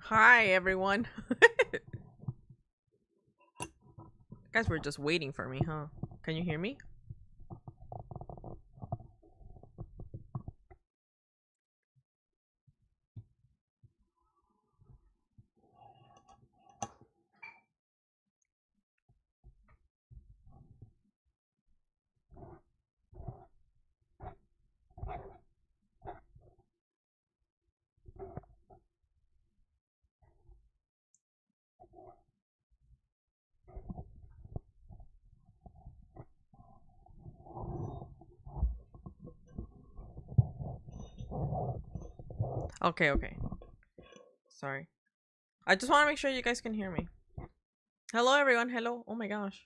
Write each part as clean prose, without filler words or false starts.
Hi, everyone. Guys, were just waiting for me, huh? Can you hear me? Okay, okay. Sorry. I just want to make sure you guys can hear me. Hello, everyone. Hello. Oh my gosh.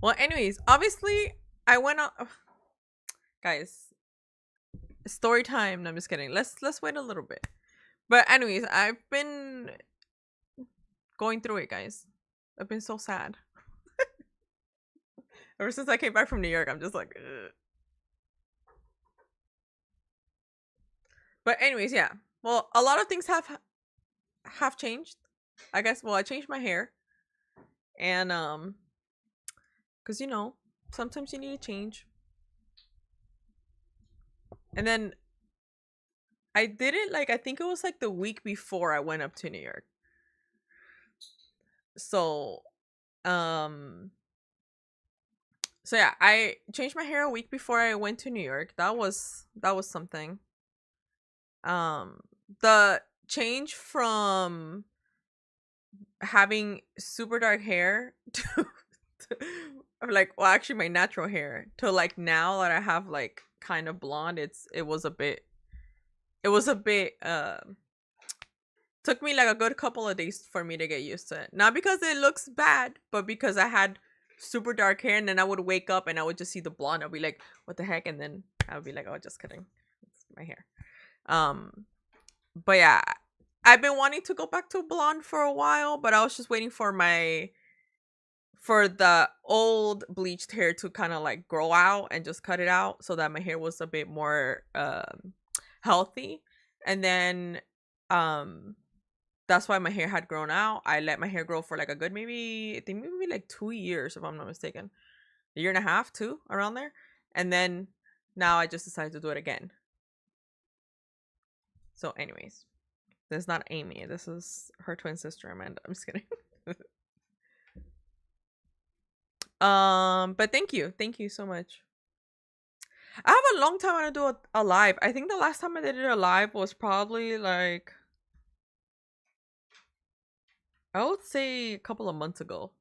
Well, anyways, obviously, I went on. Guys, story time. No, I'm just kidding. Let's wait a little bit. But anyways, I've been going through it, guys. I've been so sad ever since I came back from New York. I'm just like, ugh. But anyways, yeah. Well, a lot of things have changed. I guess. Well, I changed my hair, and because sometimes you need to change. And then I did it like I think it was like the week before I went up to New York. So um so yeah, I changed my hair a week before I went to New York. That was something. Um the change from having super dark hair to like, well, actually my natural hair, to like now that I have like kind of blonde, it was a bit took me like a good couple of days for me to get used to it. Not because it looks bad, but because I had super dark hair, and then I would wake up and I would just see the blonde. I'll be like, what the heck? And then I would be like, oh, just kidding. It's my hair. Um, but yeah, I've been wanting to go back to blonde for a while, but I was just waiting for the old bleached hair to kind of like grow out and just cut it out so that my hair was a bit more healthy. And then um that's why my hair had grown out. I let my hair grow for like a good, maybe, I think maybe like 2 years, if I'm not mistaken. A year and a half, two, around there. And then now I just decided to do it again. So, anyways, this is not Amy. This is her twin sister, Amanda. I'm just kidding. But thank you. Thank you so much. I have a long time I want to do a live. I think the last time I did it a live was probably like, I would say a couple of months ago.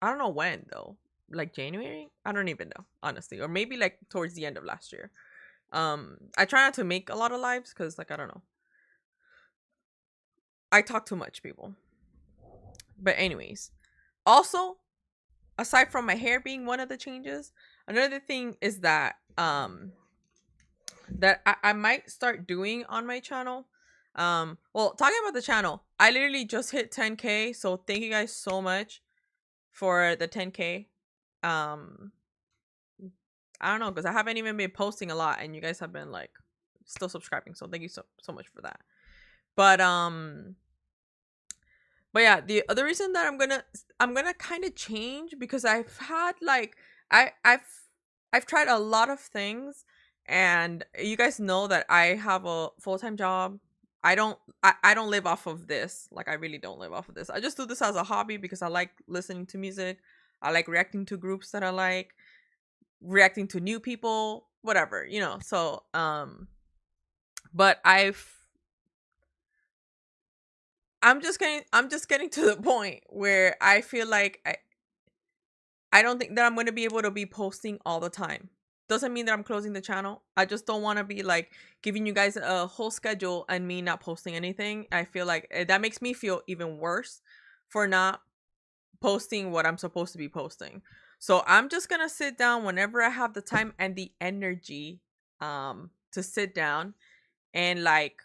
I don't know when though. Like January? I don't even know, honestly. Or maybe like towards the end of last year. I try not to make a lot of lives because, like, I don't know. I talk too much, people. But anyways. Also, aside from my hair being one of the changes, another thing is that I might start doing on my channel. Well, talking about the channel, I literally just hit 10K, so thank you guys so much for the 10K. Um I don't know, because I haven't even been posting a lot, and you guys have been like still subscribing. So thank you so much for that. But yeah, the other reason that I'm gonna kind of change, because I've had like I I've I've tried a lot of things, and you guys know that I have a full-time job. I don't live off of this. Like, I really don't live off of this. I just do this as a hobby because I like listening to music. I like reacting to groups that I like, reacting to new people, whatever, so but I'm just getting to the point where I feel like I don't think that I'm going to be able to be posting all the time. Doesn't mean that I'm closing the channel. I just don't want to be like giving you guys a whole schedule and me not posting anything. I feel like that makes me feel even worse for not posting what I'm supposed to be posting. So I'm just going to sit down whenever I have the time and the energy to sit down and like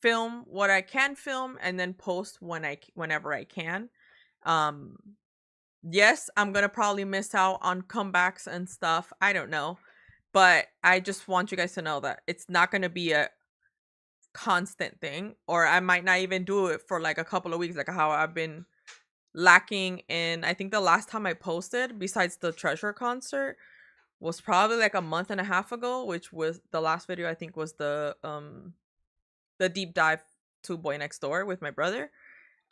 film what I can film and then post whenever I can. Um yes, I'm going to probably miss out on comebacks and stuff. I don't know. But I just want you guys to know that it's not going to be constant thing, or I might not even do it for like a couple of weeks, like how I've been lacking in. I think the last time I posted besides the Treasure concert was probably like a month and a half ago, which was the last video. I think was the deep dive to Boy Next Door with my brother.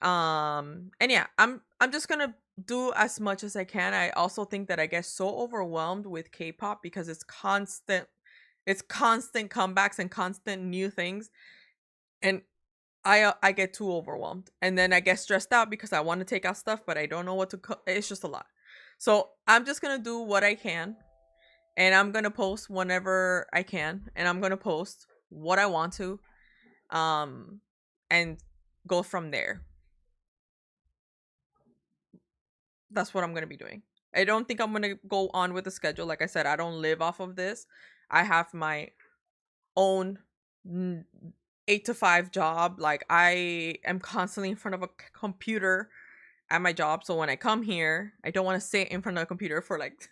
And yeah, I'm just gonna do as much as I can. I also think that I get so overwhelmed with K-pop because it's constant comebacks and constant new things, and I get too overwhelmed, and then I get stressed out because I want to take out stuff but I don't know what to it's just a lot. So I'm just gonna do what I can, and I'm gonna post whenever I can, and I'm gonna post what I want to, um and go from there. That's what I'm gonna be doing. I don't think I'm gonna go on with the schedule. Like I said, I don't live off of this. I have my own 8 to 5 job. Like I am constantly in front of a computer at my job. So when I come here, I don't want to sit in front of a computer for like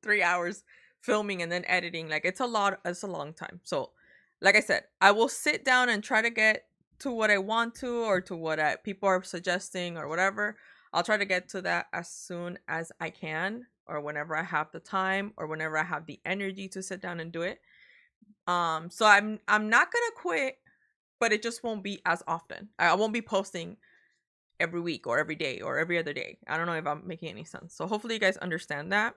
3 hours filming and then editing. Like it's a lot. It's a long time. So, like I said, I will sit down and try to get to what I want to, or to what people are suggesting or whatever. I'll try to get to that as soon as I can, or whenever I have the time, or whenever I have the energy to sit down and do it. So I'm not gonna quit, but it just won't be as often. I won't be posting every week or every day or every other day. I don't know if I'm making any sense. So hopefully you guys understand that.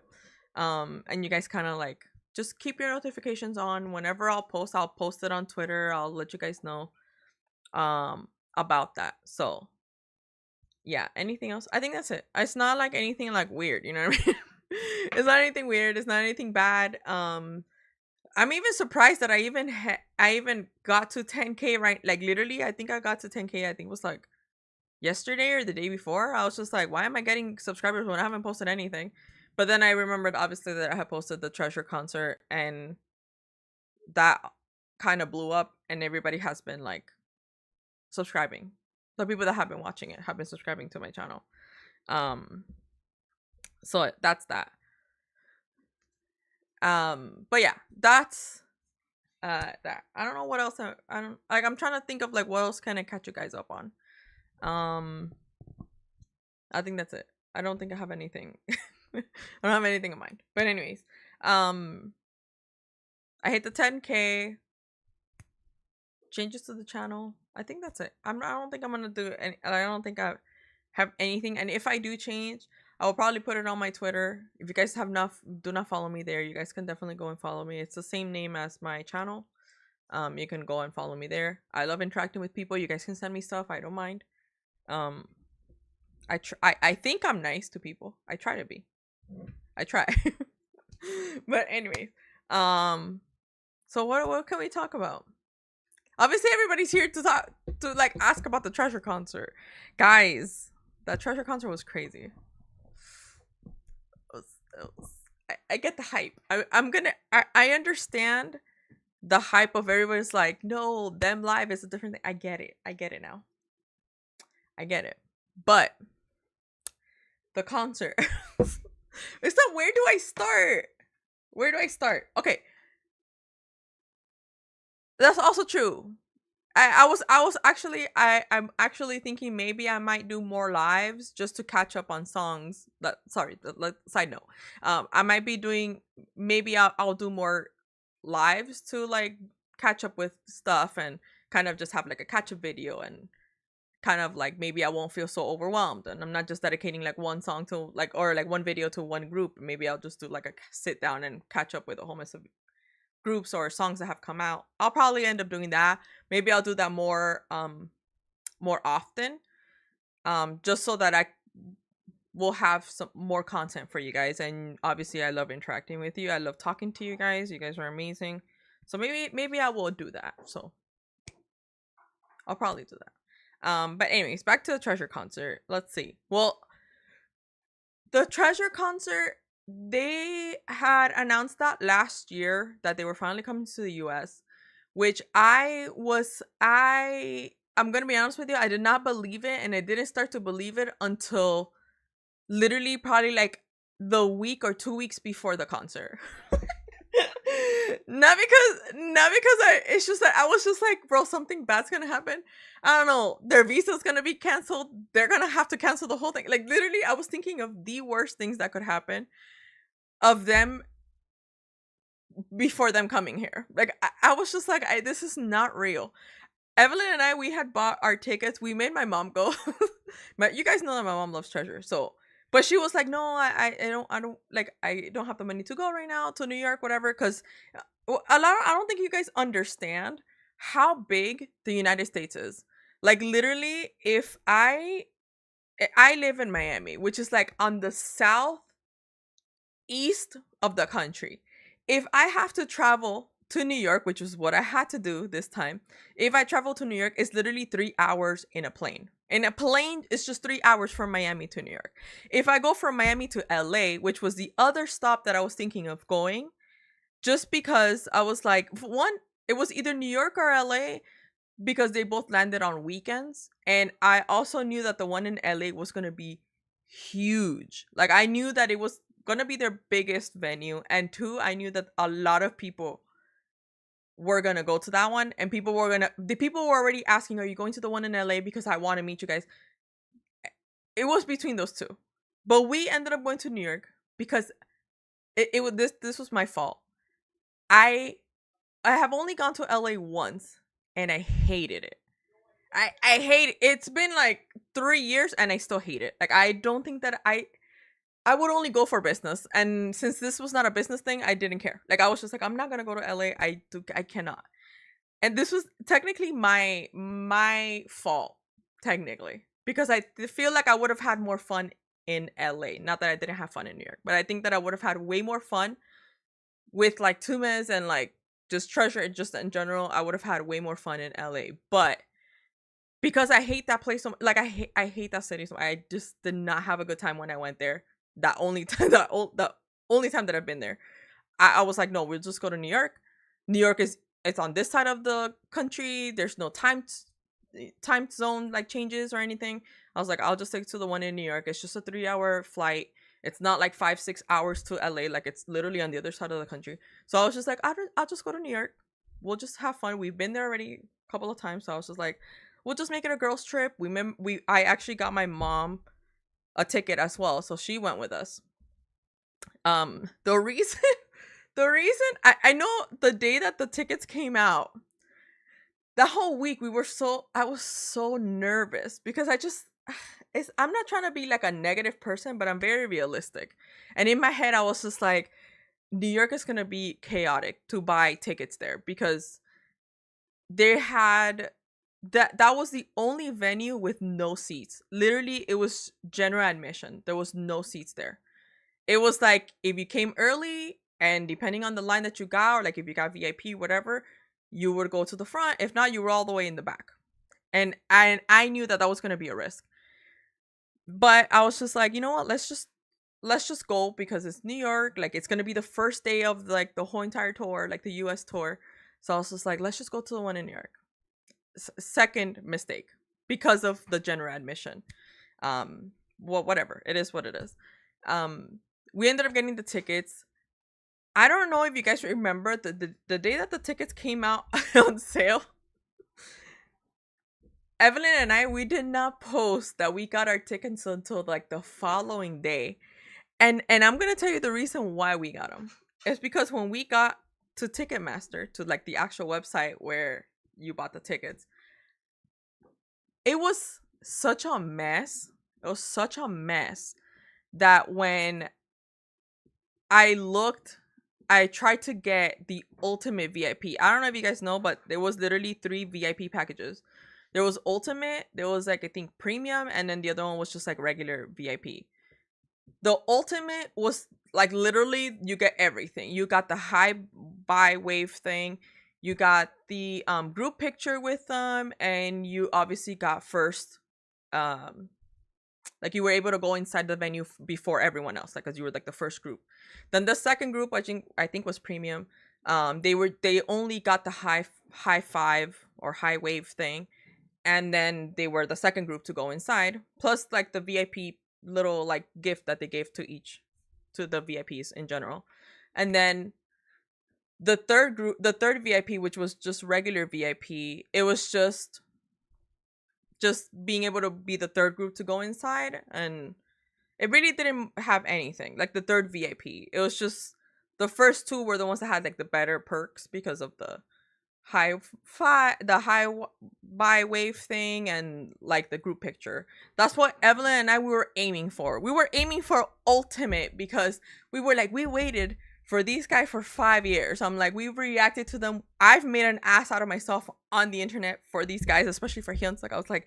And you guys kind of like just keep your notifications on. Whenever I'll post it on Twitter. I'll let you guys know about that. So yeah, anything else? I think that's it. It's not like anything like weird, you know what I mean? It's not anything weird. It's not anything bad. I'm even surprised that I even got to 10K, right? Like literally, I think I got to 10K. I think it was like yesterday or the day before. I was just like, why am I getting subscribers when I haven't posted anything? But then I remembered obviously that I had posted the Treasure concert, and that kind of blew up, and everybody has been like subscribing. The people that have been watching it have been subscribing to my channel. So that's that. But yeah, that's that. I don't know what else I don't like. I'm trying to think of like what else can I catch you guys up on. I think that's it. I don't think I have anything. I don't have anything in mind. But anyways, I hit the 10K. Changes to the channel. I think that's it. I don't think I'm gonna do any. I don't think I have anything. And if I do change, I will probably put it on my Twitter. If you guys do not follow me there, you guys can definitely go and follow me. It's the same name as my channel. You can go and follow me there. I love interacting with people. You guys can send me stuff. I don't mind. I think I'm nice to people. I try to be. I try. But anyways, so what can we talk about? Obviously, everybody's here to like ask about the Treasure concert, guys. That Treasure concert was crazy. I get the hype. I understand the hype of everybody's like, no, them live is a different thing. I get it now. I get it. But the concert. It's not, where do I start? Where do I start? Okay. That's also true. I'm actually thinking maybe I might do more lives just to catch up on songs. Side note. I might be doing, maybe I'll do more lives to like catch up with stuff, and kind of just have like a catch up video, and kind of like maybe I won't feel so overwhelmed, and I'm not just dedicating like one song to like, or like one video to one group. Maybe I'll just do like a sit down and catch up with a whole mess of groups or songs that have come out. I'll probably end up doing that. Maybe I'll do that more often, just so that I will have some more content for you guys. And obviously I love interacting with you. I love talking to you guys. You guys are amazing. So maybe I will do that. So I'll probably do that. But anyways, back to the Treasure concert. Let's see. Well, the Treasure concert, they had announced that last year that they were finally coming to the US, which I'm gonna be honest with you, I did not believe it, and I didn't start to believe it until literally probably like the week or 2 weeks before the concert. not because it's just that I was just like, bro, something bad's gonna happen. I don't know. Their visa's gonna be canceled. They're gonna have to cancel the whole thing. Like literally, I was thinking of the worst things that could happen of them before them coming here. Like I was just like, this is not real. Evelyn and I, we had bought our tickets. We made my mom go. But you guys know that my mom loves treasure. So, but she was like, no, I don't have the money to go right now to New York, whatever. Because I don't think you guys understand how big the United States is. Like literally, if I live in Miami, which is like on the south east of the country. If I have to travel to New York, which is what I had to do this time, if I travel to New York, it's literally 3 hours in a plane. In a plane, it's just 3 hours from Miami to New York. If I go from Miami to LA, which was the other stop that I was thinking of going, just because I was like, one, it was either New York or LA because they both landed on weekends. And I also knew that the one in LA was going to be huge. Like, I knew that it was gonna be their biggest venue, and two, I knew that a lot of people were gonna go to that one, and the people were already asking, are you going to the one in LA, because I want to meet you guys. It was between those two, but we ended up going to New York because it was this was my fault. I have only gone to LA once and I hated it. I hate it. It's been like 3 years and I still hate it. Like, I don't think that I would only go for business, and since this was not a business thing, I didn't care. Like, I was just like, I'm not gonna go to LA. I cannot. And this was technically my fault, technically, because I feel like I would have had more fun in LA. Not that I didn't have fun in New York, but I think that I would have had way more fun with like Tumas and like just treasure, just in general. I would have had way more fun in LA, but because I hate that place so like I hate that city so I just did not have a good time when I went there. That only time the only time that I've been there. I was like, no, we'll just go to New York. New York is it's on this side of the country. There's no time zone like changes or anything. I was like, I'll just stick to the one in New York. It's just a 3 hour flight. It's not like 5-6 hours to LA. Like, it's literally on the other side of the country. So I was just like, I'll just go to New York. We'll just have fun. We've been there already a couple of times. So I was just like, we'll just make it a girls trip. I actually got my mom a ticket as well, so she went with us. The reason the reason I know the day that the tickets came out, that whole week I was so nervous because I'm not trying to be like a negative person, but I'm very realistic. And in my head I was just like, New York is going to be chaotic to buy tickets there because they had that was the only venue with no seats. Literally, it was general admission. There was no seats there. It was like if you came early and depending on the line that you got, or like if you got VIP, whatever, you would go to the front. If not, you were all the way in the back. And I knew that was going to be a risk. But I was just like, you know what? Let's just go because it's New York. Like, it's going to be the first day of like the whole entire tour, like the US tour. So I was just like, let's just go to the one in New York. Second mistake because of the general admission. Well, whatever, it is what it is. We ended up getting the tickets. I don't know if you guys remember the day that the tickets came out on sale. Evelyn and I, we did not post that we got our tickets until like the following day. And I'm gonna tell you the reason why we got them. It's because when we got to Ticketmaster, to like the actual website where you bought the tickets, it was such a mess. It was such a mess that when I looked, I tried to get the ultimate VIP. I don't know if you guys know, but there was literally 3 VIP packages. There was ultimate, there was like I think premium, and then the other one was just like regular VIP. The ultimate was like literally you get everything. You got the high buy wave thing. You got the group picture with them, and you obviously got first like you were able to go inside the venue before everyone else, like, because you were like the first group. Then the second group, I think was premium. They only got the high five or high wave thing, and then they were the second group to go inside, plus like the VIP little like gift that they gave to the VIPs in general. And then The third VIP, which was just regular VIP, it was just being able to be the third group to go inside, and it really didn't have anything. Like the third VIP, it was just the first two were the ones that had like the better perks because of the buy wave thing and like the group picture. That's what Evelyn and I we were aiming for. We were aiming for ultimate because we were like we waited for these guys for 5 years. I'm like we've reacted to them. I've made an ass out of myself on the internet for these guys, especially for Hyuns. Like I was like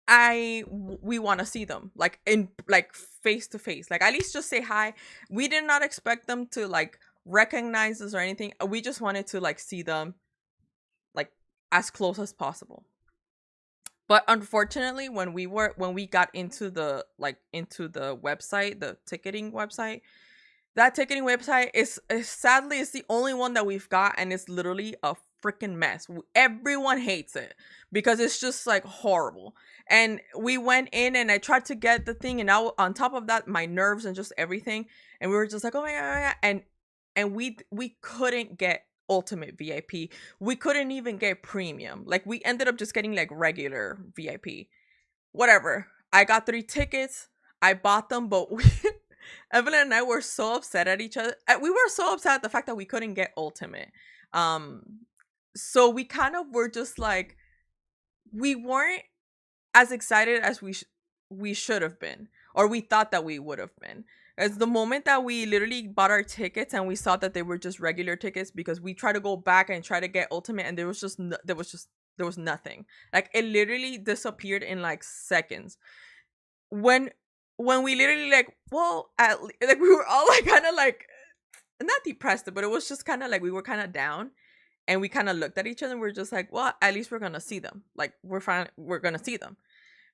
we want to see them like in like face to face, like at least just say hi. We did not expect them to like recognize us or anything. We just wanted to like see them like as close as possible. But unfortunately, when we got into the website, the ticketing website, that ticketing website is sadly it's the only one that we've got, and it's literally a freaking mess. Everyone hates it because it's just like horrible. And we went in and I tried to get the thing, and now on top of that, my nerves and just everything, and we were just like, oh my god, oh my god. And we couldn't get ultimate VIP. We couldn't even get premium. Like we ended up just getting like regular VIP. Whatever. I got 3 tickets. I bought them, but Evelyn and I were so upset at each other. We were so upset at the fact that we couldn't get ultimate. Um, so we kind of were just like, we weren't as excited as we should have been, or we thought that we would have been. As the moment that we literally bought our tickets and we saw that they were just regular tickets, because we tried to go back and try to get ultimate, and there was nothing. Like it literally disappeared in like seconds. When we literally like, well, like we were all like kind of like not depressed, but it was just kind of like we were kind of down, and we kind of looked at each other and we are just like, well, at least we're gonna see them. Like we're gonna see them.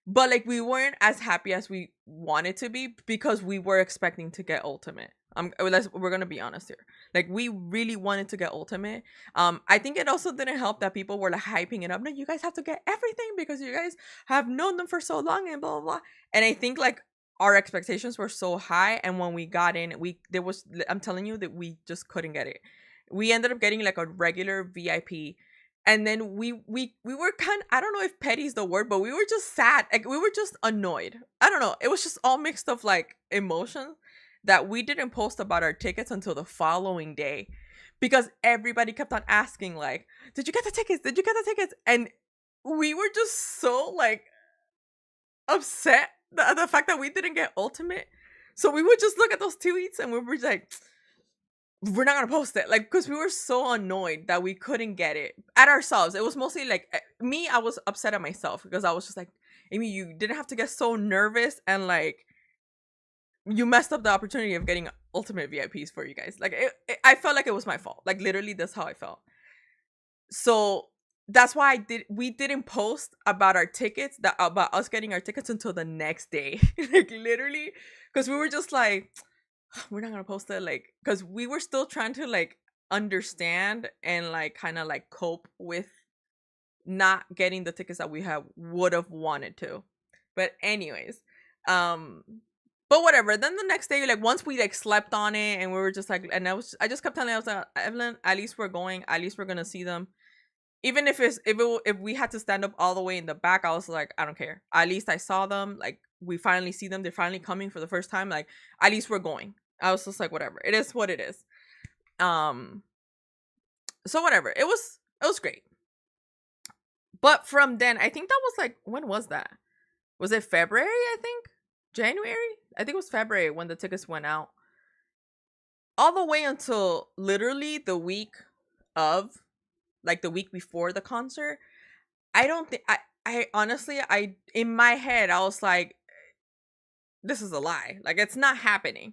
But like we weren't as happy as we wanted to be because we were expecting to get ultimate. We're gonna be honest here. Like we really wanted to get ultimate. I think it also didn't help that people were like hyping it up. No, you guys have to get everything because you guys have known them for so long and blah blah blah. And I think like our expectations were so high, and when we got in, I'm telling you that we just couldn't get it. We ended up getting like a regular VIP, and then we were kind, I don't know if petty is the word, but we were just sad. Like we were just annoyed. I don't know, it was just all mixed of like emotions, that we didn't post about our tickets until the following day, because everybody kept on asking like, did you get the tickets, did you get the tickets? And we were just so like upset the fact that we didn't get ultimate. So we would just look at those tweets and we were like, we're not gonna post it, like, because we were so annoyed that we couldn't get it at ourselves. It was mostly like me, I was upset at myself because I was just like, Amy, you didn't have to get so nervous, and like you messed up the opportunity of getting ultimate VIPs for you guys. Like I felt like it was my fault. Like literally that's how I felt. So that's why we didn't post about our tickets, that about us getting our tickets, until the next day. Like literally, because we were just like, we're not gonna post it, like, because we were still trying to like understand and like kind of like cope with not getting the tickets that we would have wanted to. But anyways, um but whatever. Then the next day, like once we like slept on it, and we were just like, and I just kept telling, I was like, Evelyn, at least we're going, at least we're gonna see them. Even if we had to stand up all the way in the back, I was like, I don't care, at least I saw them. Like we finally see them, they're finally coming for the first time, like at least we're going. I was just like, whatever, it is what it is. um so whatever, it was great. But from then, I think that was like, when was that? Was it February? I think January. I think it was February when the tickets went out. All the way until literally the week of, like the week before the concert. I don't think I honestly, I in my head I was like, this is a lie. Like it's not happening.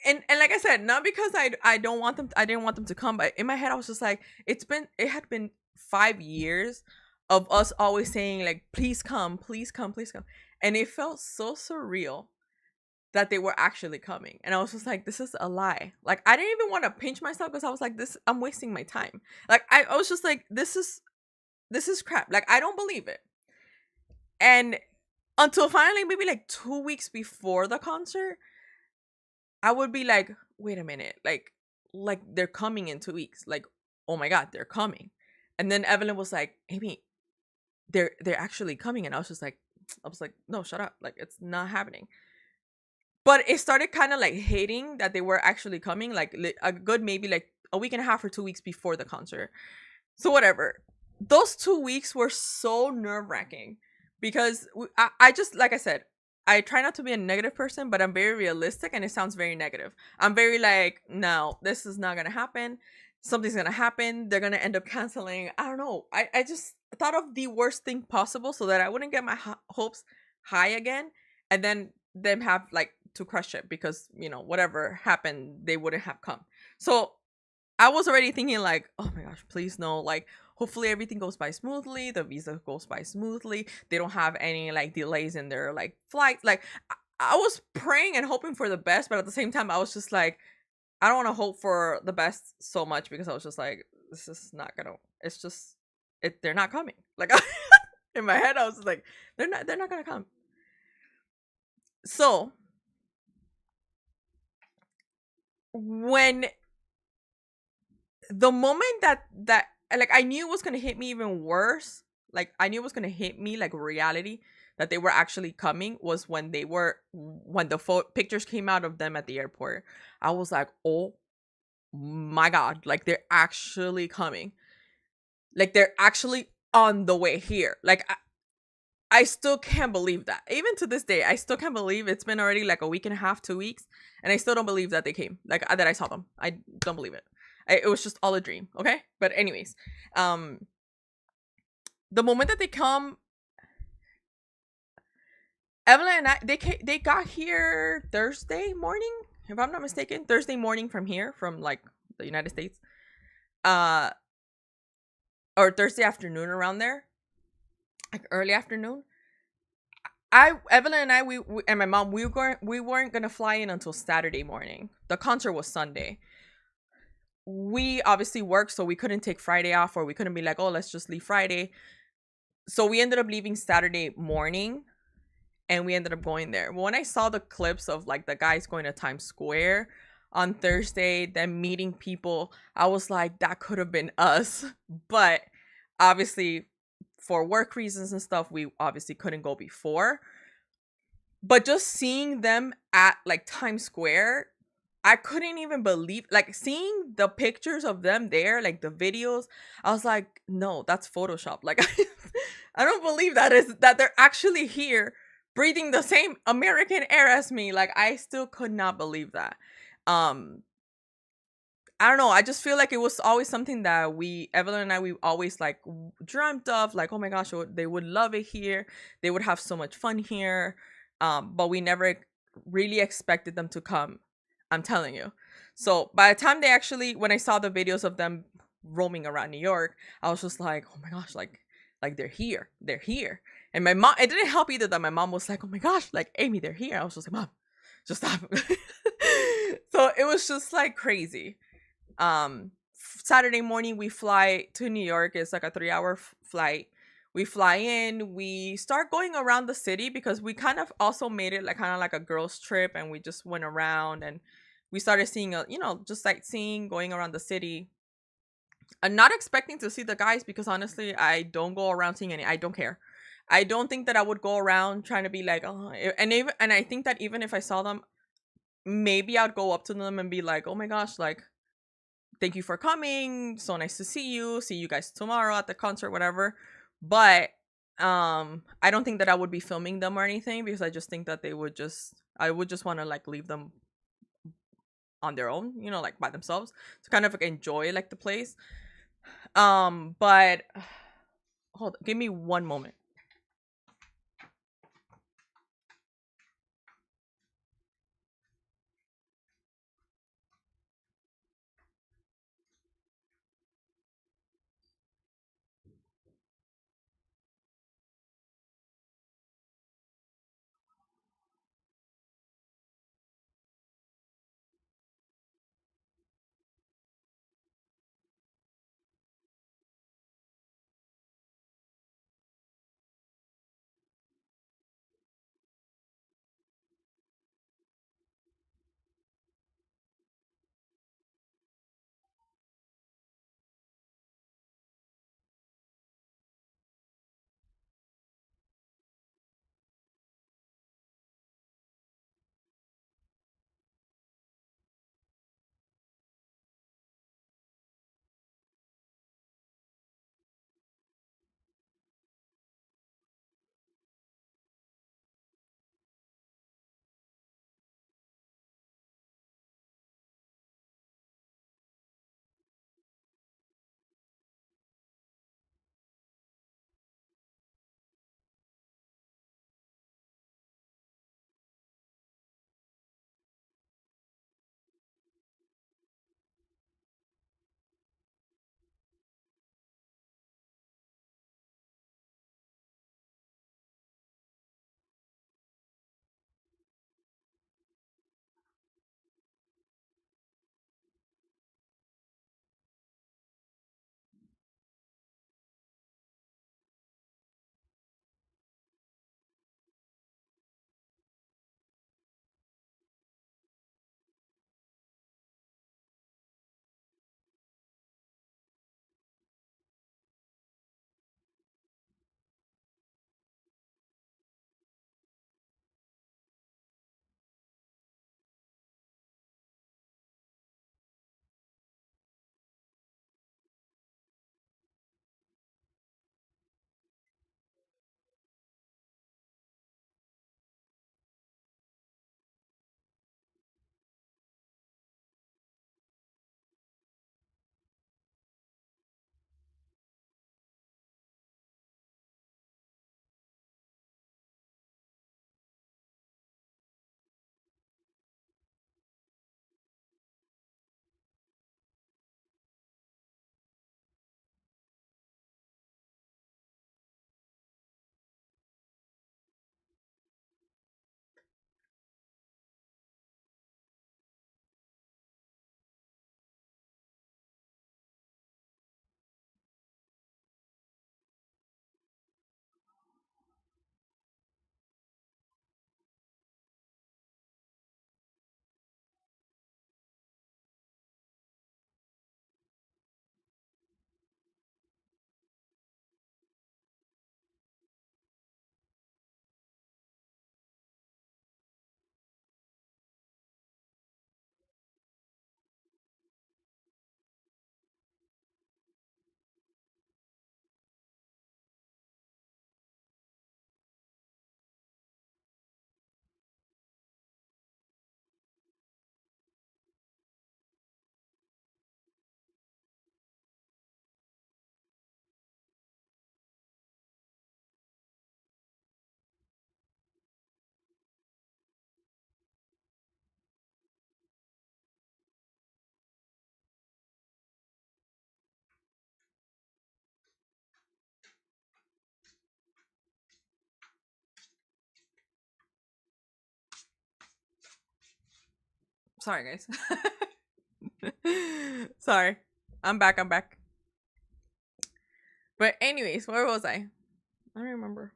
And like I said, not because I don't want them, I didn't want them to come, but in my head I was just like, it had been 5 years of us always saying like, please come, please come, please come. And it felt so surreal that they were actually coming. And I was just like, this is a lie. Like I didn't even want to pinch myself because I was like, this, I'm wasting my time. Like I was just like, this is crap. Like I don't believe it. And until finally maybe like 2 weeks before the concert, I would be like, wait a minute, like like they're coming in 2 weeks. Like, oh my god, they're coming. And then Evelyn was like, Amy, they're actually coming. And I was like, no, shut up. Like, it's not happening. But it started kind of like hating that they were actually coming, like a good maybe like a week and a half or 2 weeks before the concert. So whatever. Those 2 weeks were so nerve wracking because I just, like I said, I try not to be a negative person, but I'm very realistic and it sounds very negative. I'm very like, no, this is not gonna happen. Something's gonna happen. They're gonna end up canceling. I don't know. I just thought of the worst thing possible so that I wouldn't get my hopes high again, and then them have like to crush it because whatever happened, they wouldn't have come. So I was already thinking like, oh my gosh, please no. Like, hopefully everything goes by smoothly. The visa goes by smoothly. They don't have any like delays in their like flight. Like, I was praying and hoping for the best, but at the same time, I was just like, I don't want to hope for the best so much because I was just like, this is not gonna. It's just they're not coming. Like in my head, I was like, they're not gonna come. So when the moment that like I knew it was gonna hit me even worse, like I knew it was gonna hit me like reality that they were actually coming was when the pictures came out of them at the airport. I was like, oh my god, like they're actually coming, like they're actually on the way here. Like I still can't believe that. Even to this day, I still can't believe it's been already like a week and a half, 2 weeks, and I still don't believe that they came. Like that I saw them. I don't believe it. It was just all a dream. Okay, but anyways, um, the moment that they come, Evelyn and I, they got here Thursday morning, if I'm not mistaken. Thursday morning from here, from like the United States, uh, or Thursday afternoon around there, like early afternoon. Evelyn and I, we and my mom, we weren't gonna fly in until Saturday morning. The concert was Sunday. We obviously worked, so we couldn't take Friday off, or we couldn't be like, oh, let's just leave Friday. So we ended up leaving Saturday morning, and we ended up going there. When I saw the clips of like the guys going to Times Square on Thursday, then meeting people, I was like, that could have been us. But obviously, for work reasons and stuff, we obviously couldn't go before. But just seeing them at like Times Square, I couldn't even believe, like seeing the pictures of them there, like the videos. I was like, no, that's Photoshop. Like I don't believe that they're actually here breathing the same American air as me. Like I still could not believe that. Um I don't know. I just feel like it was always something that Evelyn and I, we always like dreamt of. Like, oh my gosh, they would love it here. They would have so much fun here. But we never really expected them to come. I'm telling you. So by the time when I saw the videos of them roaming around New York, I was just like, oh my gosh, like they're here. And my mom, it didn't help either that my mom was like, oh my gosh, like Amy, they're here. I was just like, mom, just stop. So it was just like crazy. Saturday morning we fly to New York. It's like a 3-hour flight. We fly in, we start going around the city because we kind of also made it like kind of like a girls trip, and we just went around and we started seeing just sightseeing, going around the city. I'm not expecting to see the guys because honestly, I don't go around seeing any. I don't care. I don't think that I would go around trying to be like, oh, and I think that even if I saw them, maybe I'd go up to them and be like, oh my gosh, like thank you for coming. So nice to see you. See you guys tomorrow at the concert, whatever. But I don't think that I would be filming them or anything because I just think that I would just want to like leave them on their own, like by themselves to kind of like enjoy like the place. But hold on, give me one moment. Sorry, guys. Sorry. I'm back. I'm back. But anyways, where was I? I don't remember.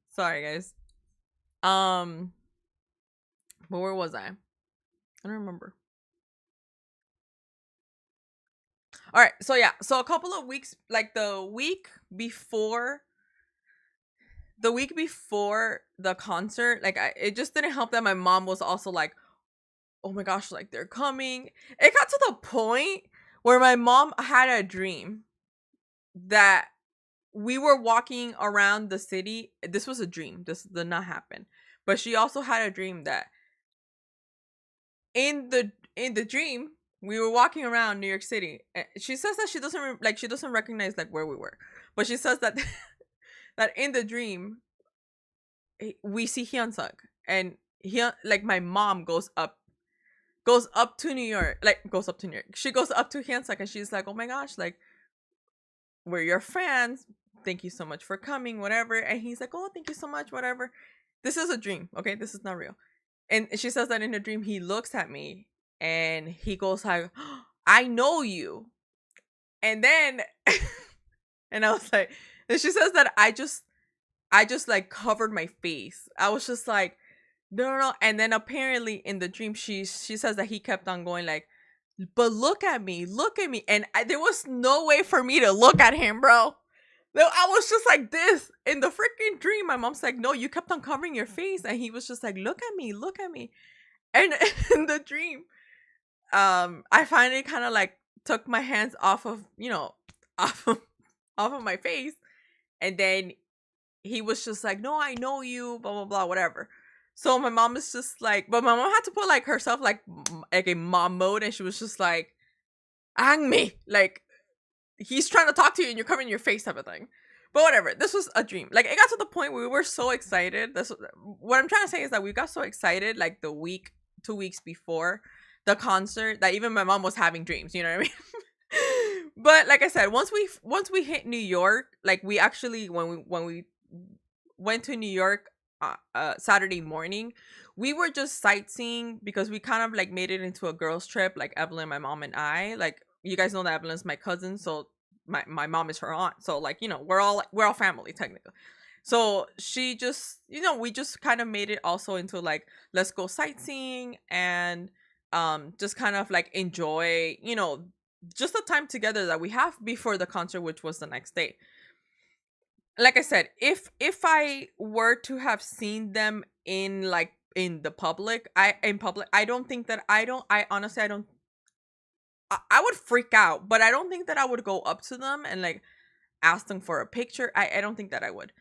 Sorry, guys. Um, but where was I? I don't remember. All right. So yeah. So a couple of weeks, like the week before the concert, like it just didn't help that my mom was also like, "Oh my gosh, like they're coming." It got to the point where my mom had a dream that we were walking around the city. This was a dream. This did not happen. But she also had a dream that in the dream we were walking around New York City. She says that she doesn't she doesn't recognize like where we were, but she says that that in the dream we see Hyunsuk, and like my mom goes up to New York, like goes up to New York. She goes up to Hyunsuk and she's like, "Oh my gosh, like we're your fans. Thank you so much for coming, whatever." And he's like, "Oh, thank you so much, whatever." This is a dream, okay? This is not real. And she says that in a dream he looks at me and he goes like, "Oh, I know you." And then and I was like, and she says that I just like covered my face. I was just like, no, no, no. And then apparently in the dream, she says that he kept on going like, "But look at me," and there was no way for me to look at him, bro. No, I was just like this in the freaking dream. My mom's like, "No, you kept on covering your face," and he was just like, look at me." And in the dream, I finally kind of like took my hands off of off of off of my face, and then he was just like, "No, I know you, blah blah blah, whatever." So my mom is just like, but my mom had to put like herself like a mom mode, and she was just like, "Ang me," like he's trying to talk to you and you're covering your face type of thing. But whatever, this was a dream. Like it got to the point where we were so excited. That's what I'm trying to say is that we got so excited like the week, 2 weeks before the concert that even my mom was having dreams. You know what I mean? But like I said, once we hit New York, like we actually when we went to New York Saturday morning, we were just sightseeing because we kind of like made it into a girls trip, like Evelyn, my mom, and I. Like you guys know that Evelyn's my cousin, so my mom is her aunt. So like we're all family technically. So she just we just kind of made it also into like let's go sightseeing and just kind of like enjoy just the time together that we have before the concert, which was the next day. Like I said, if I were to have seen them in like in the public, I don't think that I honestly I don't I would freak out, but I don't think that I would go up to them and like ask them for a picture. I don't think that I would.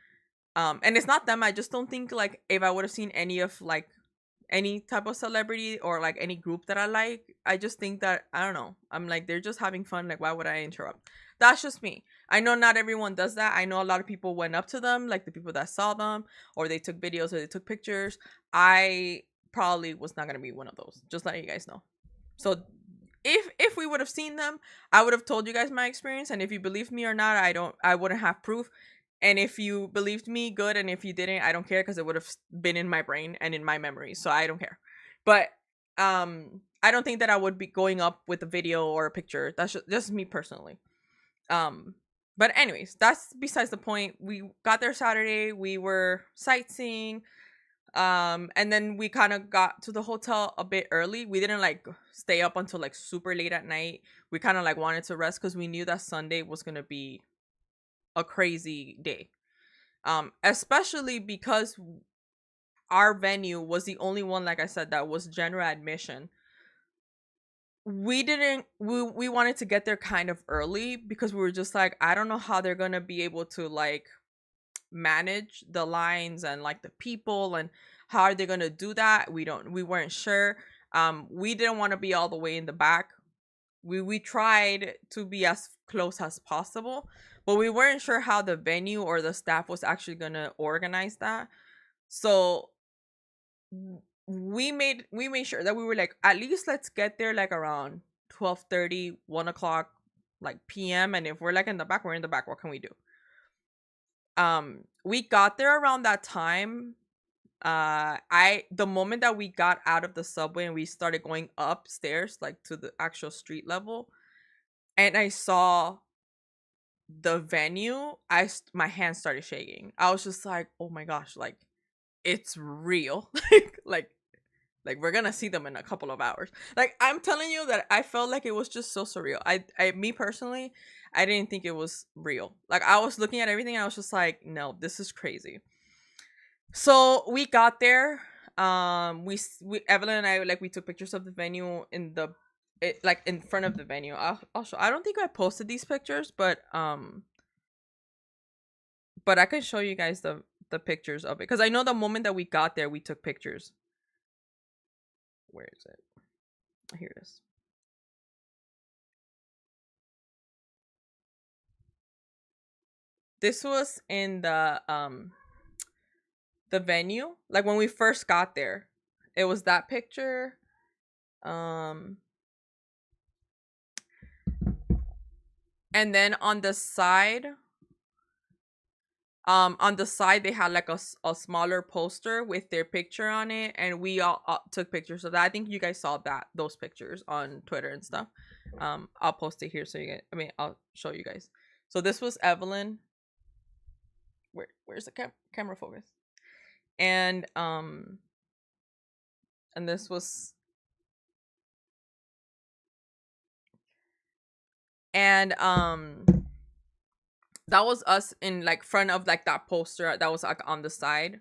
And it's not them. I just don't think like if I would have seen any of like any type of celebrity or like any group that I like, I just think that I don't know. I'm like they're just having fun. Like why would I interrupt? That's just me. I know not everyone does that. I know a lot of people went up to them, like the people that saw them, or they took videos or they took pictures. I probably was not gonna be one of those. Just letting you guys know. So if we would have seen them, I would have told you guys my experience. And if you believe me or not, I wouldn't have proof. And if you believed me, good. And if you didn't, I don't care because it would have been in my brain and in my memory. So I don't care. But I don't think that I would be going up with a video or a picture. That's just me personally. Um, but anyways, that's besides the point. We got there Saturday. We were sightseeing. And then we kind of got to the hotel a bit early. We didn't like stay up until like super late at night. We kind of like wanted to rest because we knew that Sunday was gonna be a crazy day. Especially because our venue was the only one, like I said, that was general admission. We wanted to get there kind of early because we were just like, I don't know how they're gonna be able to like manage the lines and like the people, and how are they gonna do that. We weren't sure. We didn't want to be all the way in the back. We tried to be as close as possible, but we weren't sure how the venue or the staff was actually gonna organize that. So we made sure that we were like, at least let's get there like around 12:30, 1 o'clock like PM. And if we're like in the back, we're in the back. What can we do? We got there around that time. I the moment that we got out of the subway and we started going upstairs, like to the actual street level, and I saw the venue, my hands started shaking. I was just like, oh my gosh, like it's real. like like we're gonna see them in a couple of hours. Like I'm telling you that I felt like it was just so surreal. I me personally, I didn't think it was real. Like I was looking at everything and I was just like, no, this is crazy. So we got there. We Evelyn and I, like, we took pictures of the venue in the like in front of the venue. I'll show. I don't think I posted these pictures, but I can show you guys the pictures of it because I know the moment that we got there, we took pictures. Where is it? Here it is. This was in the venue, like when we first got there. It was that picture. Um and then on the side they had like a smaller poster with their picture on it, and we all took pictures of that. I think you guys saw those pictures on Twitter and stuff. I'll post it here so you guys, I mean, I'll show you guys. So this was Evelyn. Where's the camera focus? And and this was, and that was us in like front of like that poster that was like on the side.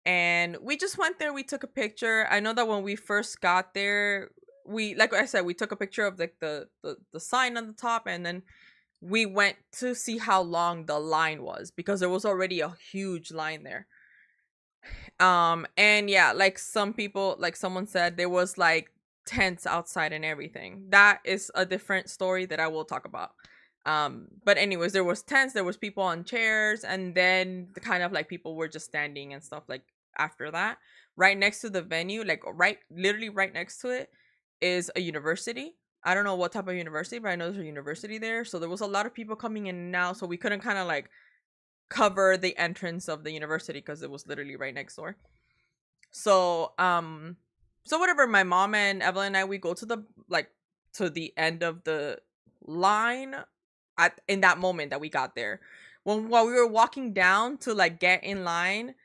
And we just went there, we took a picture. I know that when we first got there, we, like I said, we took a picture of like the sign on the top, and then we went to see how long the line was because there was already a huge line there. And yeah, like some people, like someone said, there was like tents outside and everything. That is a different story that I will talk about. But anyways, there was tents, there was people on chairs, and then the kind of like people were just standing and stuff. Like after that, right next to the venue, like literally right next to it, is a university. I don't know what type of university, but I know there's a university there. So there was a lot of people coming in and out, so we couldn't kind of like cover the entrance of the university because it was literally right next door. So so whatever, my mom and Evelyn and I, we go to the, like, to the end of the line at in that moment that we got there. While we were walking down to like get in line,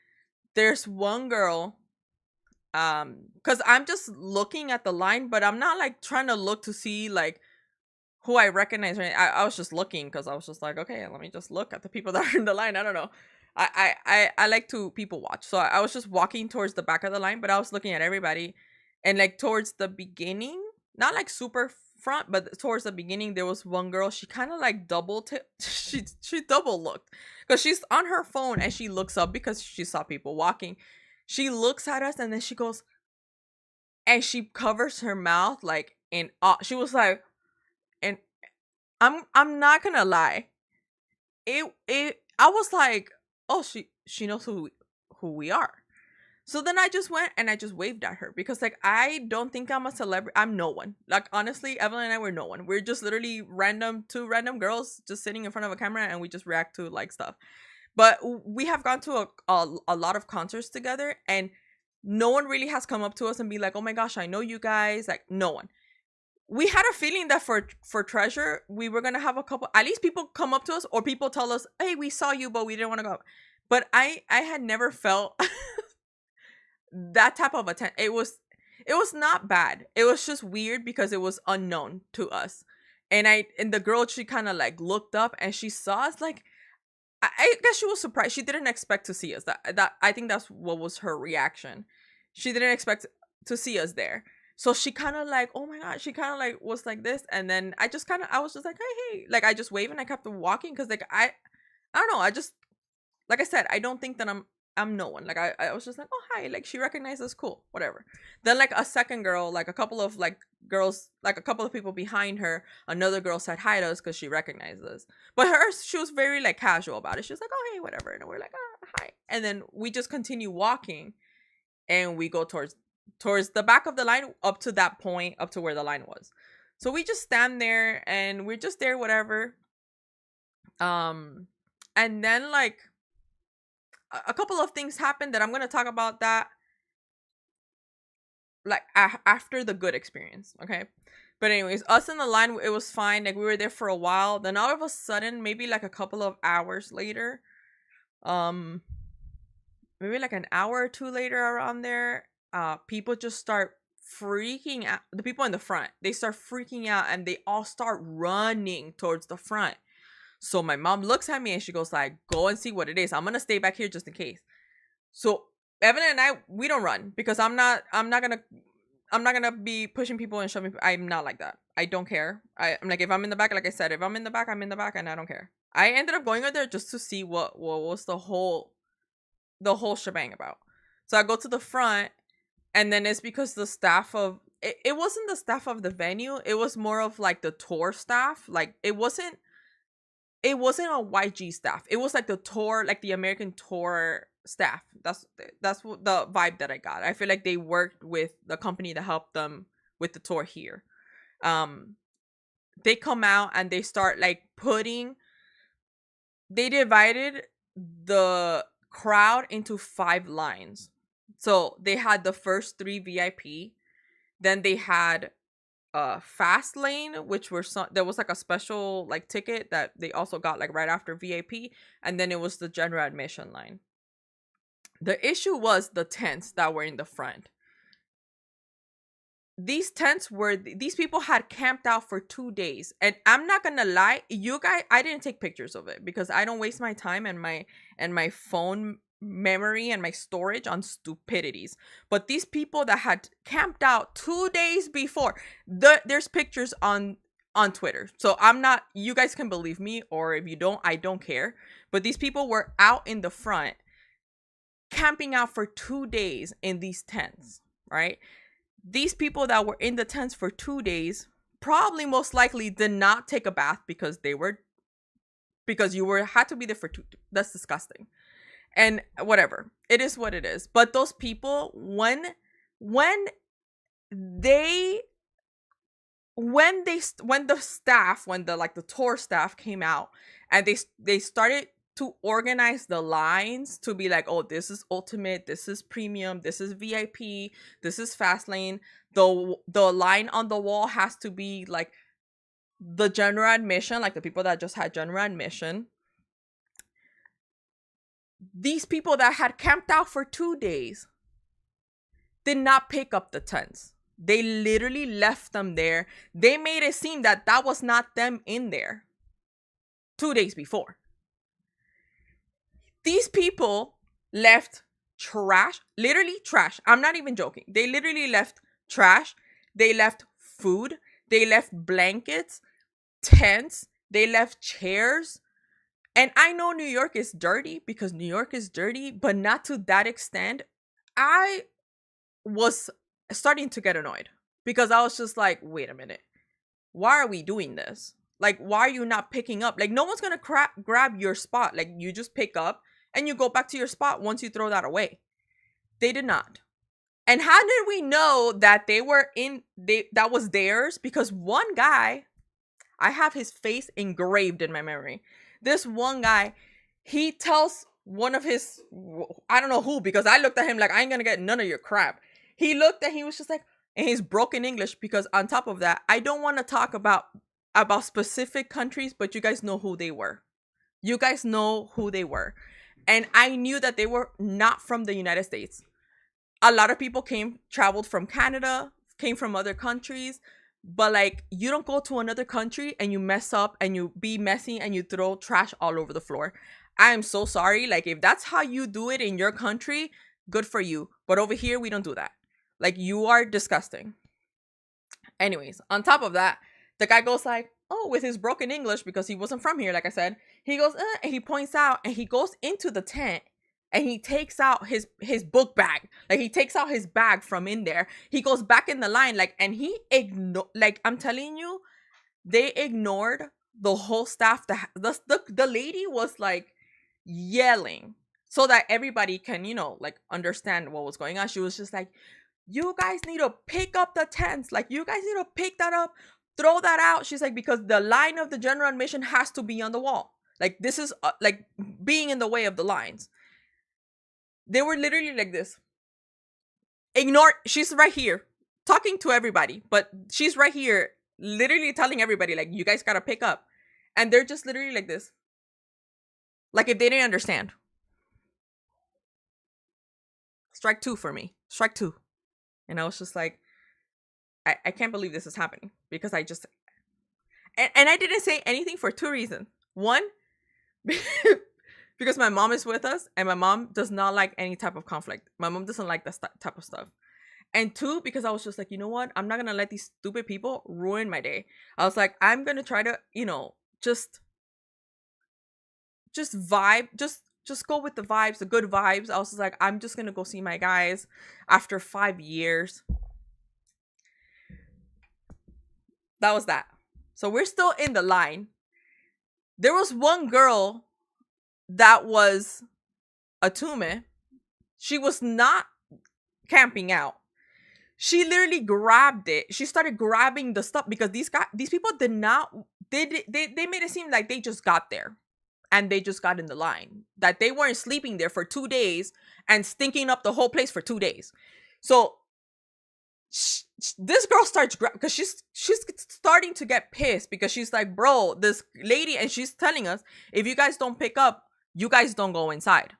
there's one girl, because I'm just looking at the line, but I'm not like trying to look to see like who I recognize. Right? I was just looking because I was just like, okay, let me just look at the people that are in the line. I don't know. I like to people watch. So I was just walking towards the back of the line, but I was looking at everybody. And like towards the beginning, not like super front, but towards the beginning, there was one girl. She kind of like she double looked because she's on her phone and she looks up because she saw people walking. She looks at us and then she goes, and she covers her mouth like in she was like, and I'm not gonna lie, it I was like, oh, she knows who we are. So then I just went and I just waved at her because like I don't think I'm a celebrity. I'm no one. Like honestly, Evelyn and I were no one. We're just literally two random girls just sitting in front of a camera and we just react to like stuff. But we have gone to a lot of concerts together, and no one really has come up to us and be like, oh my gosh, I know you guys. Like no one. We had a feeling that for Treasure, we were gonna have a couple, at least people come up to us or people tell us, hey, we saw you, but we didn't want to go. But I had never felt that type of attention. It was not bad. It was just weird because it was unknown to us. And the girl, she kind of like looked up and she saw us. Like I guess she was surprised. She didn't expect to see us. That I think that's what was her reaction. She didn't expect to see us there. So she kind of like, oh my god, she kind of like was like this, and then I was just like, hey, like I just waved and I kept walking because like I don't know, I just, like I said, I don't think that I'm no one. Like I was just like, oh hi, like she recognized us, cool, whatever. Then like a second girl, like a couple of like girls, like a couple of people behind her, another girl said hi to us because she recognized us. But she was very like casual about it. She was like, oh hey, whatever, and we're like, ah, hi. And then we just continue walking, and we go towards the back of the line, up to that point, up to where the line was. So we just stand there and we're just there, whatever. And then like a couple of things happened that I'm gonna talk about that like after the good experience, okay? But anyways, us in the line, it was fine. Like we were there for a while. Then all of a sudden, maybe like a couple of hours later, um, maybe like an hour or two later around there, people just start freaking out. The people in the front, they start freaking out and they all start running towards the front. So my mom looks at me and she goes like, "Go and see what it is. I'm gonna stay back here just in case." So Evan and I, we don't run because I'm not gonna be pushing people and shoving. I'm not like that. I don't care. I'm like, if I'm in the back, like I said, if I'm in the back, I'm in the back, and I don't care. I ended up going over there just to see what was the whole shebang about. So I go to the front, and then it's because the staff of it wasn't the staff of the venue. It was more of like the tour staff. Like it wasn't a YG staff. It was like the tour, like the American tour staff. That's what the vibe that I got. I feel like they worked with the company that helped them with the tour here. Um, they come out and they start like putting. They divided the crowd into 5 lines. So they had the first 3 VIP. Then they had fast lane, which were some, there was like a special like ticket that they also got like right after VIP, and then it was the general admission line. The issue was the tents that were in the front. These tents were, these people had camped out for 2 days, and I'm not gonna lie, you guys, I didn't take pictures of it because I don't waste my time and my phone memory and my storage on stupidities. But these people that had camped out 2 days before, there's pictures on Twitter. So I'm not, you guys can believe me, or if you don't, I don't care. But these people were out in the front camping out for 2 days in these tents, right? These people that were in the tents for 2 days probably most likely did not take a bath because you were had to be there for 2. That's disgusting. And whatever, it is what it is. But those people, when they when the staff, when the like the tour staff came out and they started to organize the lines to be like, oh, this is ultimate, this is premium, this is VIP, this is fast lane. The line on the wall has to be like the general admission, like the people that just had general admission. These people that had camped out for 2 days did not pick up the tents. They literally left them there. They made it seem that that was not them in there 2 days before. These people left trash, literally trash. I'm not even joking. They literally left trash. They left food. They left blankets, tents. They left chairs. And I know New York is dirty because New York is dirty, but not to that extent. I was starting to get annoyed because I was just like, wait a minute. Why are we doing this? Like, why are you not picking up? Like, no one's going to grab your spot. Like, you just pick up and you go back to your spot once you throw that away. They did not. And how did we know that that was theirs? Because one guy, I have his face engraved in my memory. This one guy, he tells one of his, I don't know who, because I looked at him like, I ain't gonna get none of your crap. He looked and he was just like, in his broken English, because on top of that, I don't want to talk about specific countries, but you guys know who they were. You guys know who they were. And I knew that they were not from the United States. A lot of people traveled from Canada, came from other countries, but like, you don't go to another country and you mess up and you be messy and you throw trash all over the floor. I am so sorry. Like, if that's how you do it in your country, good for you. But over here, we don't do that. Like, you are disgusting. Anyways, on top of that, the guy goes like, oh, with his broken English, because he wasn't from here, like I said, he goes, and he points out, and he goes into the tent, and he takes out his book bag. Like, he takes out his bag from in there. He goes back in the line, like, and he like, I'm telling you, they ignored the whole staff. The lady was like yelling so that everybody can, like, understand what was going on. She was just like, you guys need to pick up the tents. Like, you guys need to pick that up, throw that out. She's like, because the line of the general admission has to be on the wall. Like, this is like being in the way of the lines. They were literally like this. Ignore, she's right here talking to everybody, but she's right here literally telling everybody, like, you guys gotta pick up. And they're just literally like this. Like if they didn't understand. Strike two for me. Strike two. And I was just like, I can't believe this is happening. Because I just, and I didn't say anything for two reasons. One, because my mom is with us and my mom does not like any type of conflict. My mom doesn't like that type of stuff. And two, because I was just like, you know what? I'm not going to let these stupid people ruin my day. I was like, I'm going to try to, just vibe, just go with the vibes, the good vibes. I was just like, I'm just going to go see my guys after 5 years. That was that. So we're still in the line. There was one girl that was a tume. She was not camping out. She literally grabbed it. She started grabbing the stuff because these people did not. They made it seem like they just got there, and they just got in the line. That they weren't sleeping there for 2 days and stinking up the whole place for 2 days. So this girl starts because she's starting to get pissed because she's like, bro, this lady, and she's telling us, if you guys don't pick up, you guys don't go inside.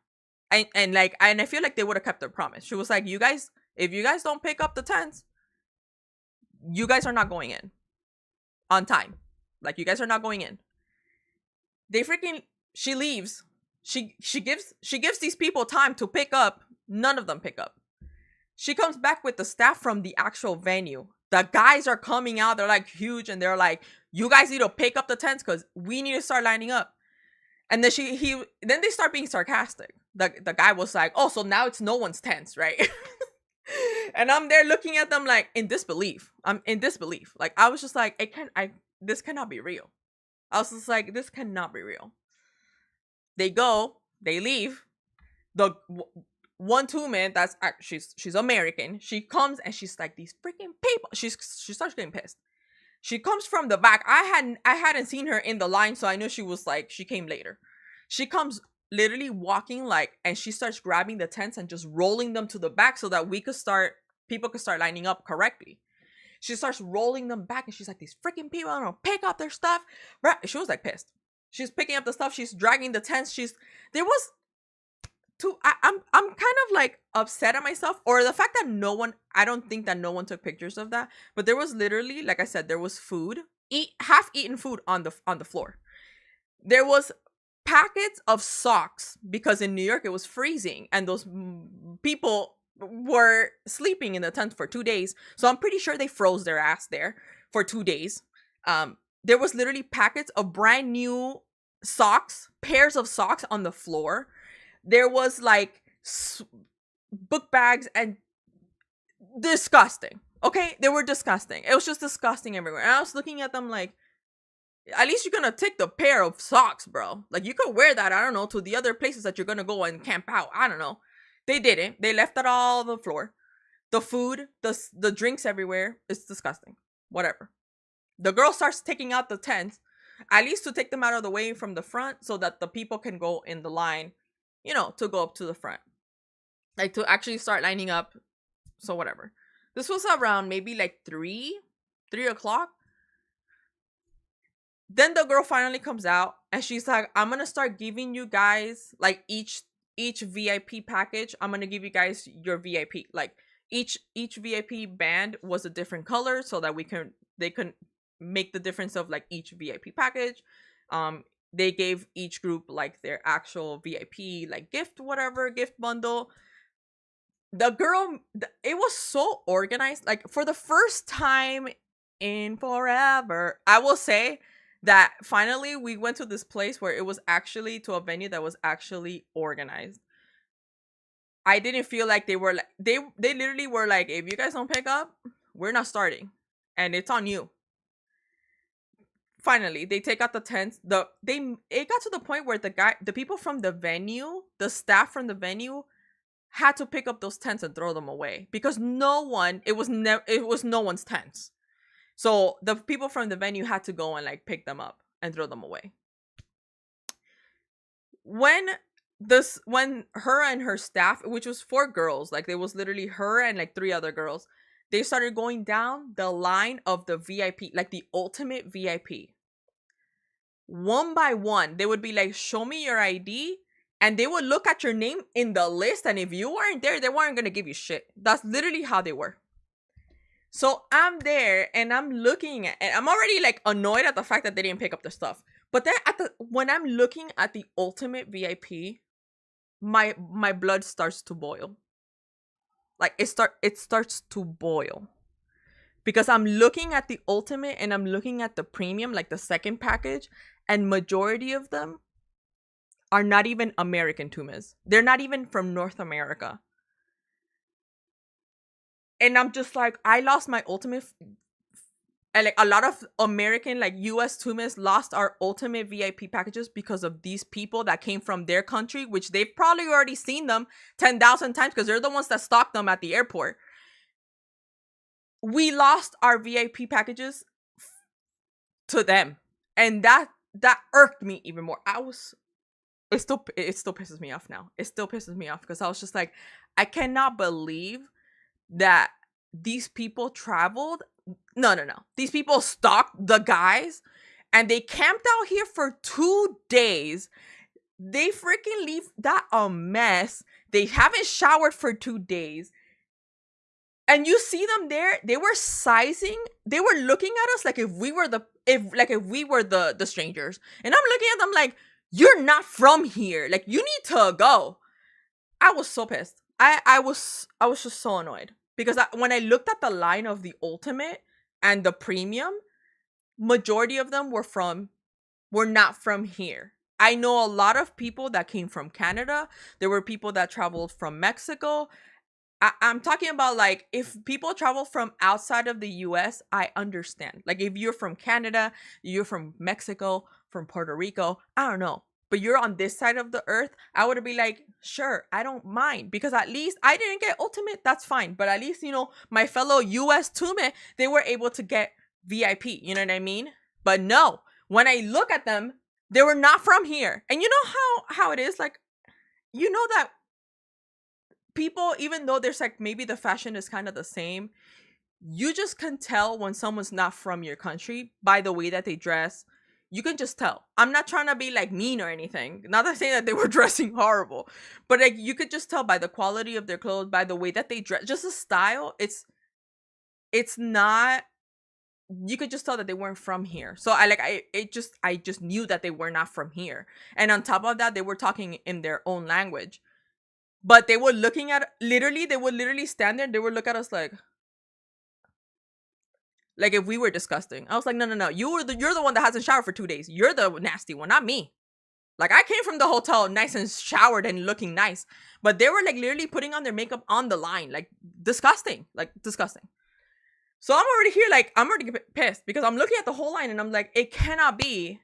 And I feel like they would have kept their promise. She was like, you guys, if you guys don't pick up the tents, you guys are not going in on time. Like, you guys are not going in. She leaves. She gives these people time to pick up. None of them pick up. She comes back with the staff from the actual venue. The guys are coming out. They're like huge, and they're like, you guys need to pick up the tents because we need to start lining up. And then then they start being sarcastic. The guy was like, oh, so now it's no one's tents, right? And I'm there looking at them like in disbelief. I'm in disbelief. Like, I was just like, this cannot be real. I was just like, this cannot be real. They leave. The one tume that's she's American. She comes and she's like, these freaking people. She starts getting pissed. She comes from the back. I hadn't seen her in the line, so I knew she came later. She comes literally walking and she starts grabbing the tents and just rolling them to the back so that people could start lining up correctly. She starts rolling them back and she's like, these freaking people don't pick up their stuff. Right? She was like pissed. She's picking up the stuff. She's dragging the tents. I'm kind of like upset at myself, or the fact that I don't think that no one took pictures of that, but there was literally, like I said, there was food, half eaten food on the floor. There was packets of socks because in New York it was freezing and those people were sleeping in the tent for 2 days. So I'm pretty sure they froze their ass there for 2 days. There was literally packets of brand new socks, pairs of socks on the floor. There was book bags and disgusting. Okay, they were disgusting. It was just disgusting everywhere. And I was looking at them like, at least you're gonna take the pair of socks, bro. Like, you could wear that, I don't know, to the other places that you're gonna go and camp out. I don't know. They didn't. They left it all on the floor. The food, the drinks everywhere. It's disgusting. Whatever. The girl starts taking out the tents, at least to take them out of the way from the front so that the people can go in the line, to go up to the front. Like, to actually start lining up. So whatever. This was around maybe 3 o'clock. Then the girl finally comes out and she's like, I'm going to start giving you guys each VIP package. I'm going to give you guys your VIP. Like, each VIP band was a different color so that they can make the difference of each VIP package. They gave each group their actual VIP gift bundle. The girl, it was so organized. For the first time in forever, I will say that finally we went to this place where it was actually to a venue that was actually organized. I didn't feel like they were they literally were like, if you guys don't pick up, we're not starting, and it's on you. Finally, they take out the tents. It got to the point where the people from the venue, the staff from the venue, had to pick up those tents and throw them away because it was no one's tents. So the people from the venue had to go and pick them up and throw them away. When this when her and her staff, which was 4 girls, like there was literally her and like 3 other girls, they started going down the line of the VIP, like the ultimate VIP. One by one, they would be like, show me your ID. And they would look at your name in the list. And if you weren't there, they weren't going to give you shit. That's literally how they were. So I'm there and I'm looking at, and I'm already like annoyed at the fact that they didn't pick up the stuff. But then when I'm looking at the ultimate VIP, my blood starts to boil. Like it starts to boil. Because I'm looking at the ultimate and I'm looking at the premium, like the second package, and majority of them are not even American tumas. They're not even from North America. And I'm just like, I lost my ultimate. And like a lot of American, like US tumas lost our ultimate VIP packages because of these people that came from their country, which they've probably already seen them 10,000 times because they're the ones that stocked them at the airport. We lost our VIP packages to them. And that irked me even more. It still pisses me off now. It still pisses me off because I was just like, I cannot believe that these people traveled. No. These people stalked the guys and they camped out here for 2 days. They freaking leave that a mess. They haven't showered for 2 days. And you see them there, they were sizing, they were looking at us like if we were the strangers. And I'm looking at them like, you're not from here. Like, you need to go. I was so pissed. I was just so annoyed. Because when I looked at the line of the ultimate and the premium, majority of them were not from here. I know a lot of people that came from Canada. There were people that traveled from Mexico. I'm talking about like if people travel from outside of the US, I understand. Like if you're from Canada, you're from Mexico, from Puerto Rico, I don't know. But you're on this side of the earth, I would be like, sure, I don't mind. Because at least I didn't get ultimate, that's fine. But at least, you know, my fellow US tume, they were able to get VIP. You know what I mean? But no, when I look at them, they were not from here. And you know how it is? Like, you know that people, even though there's like maybe the fashion is kind of the same, you just can tell when someone's not from your country by the way that they dress. You can just tell. I'm not trying to be like mean or anything. Not to say that they were dressing horrible, but like you could just tell by the quality of their clothes, by the way that they dress, just the style. It's not. You could just tell that they weren't from here. So I just knew that they were not from here. And on top of that, they were talking in their own language. But they were looking at, literally, they would literally stand there. They would look at us like if we were disgusting. I was like, no. You're the one that hasn't showered for 2 days. You're the nasty one, not me. Like, I came from the hotel nice and showered and looking nice. But they were like literally putting on their makeup on the line. Like, disgusting. So I'm already here, like, I'm already pissed because I'm looking at the whole line and I'm like, it cannot be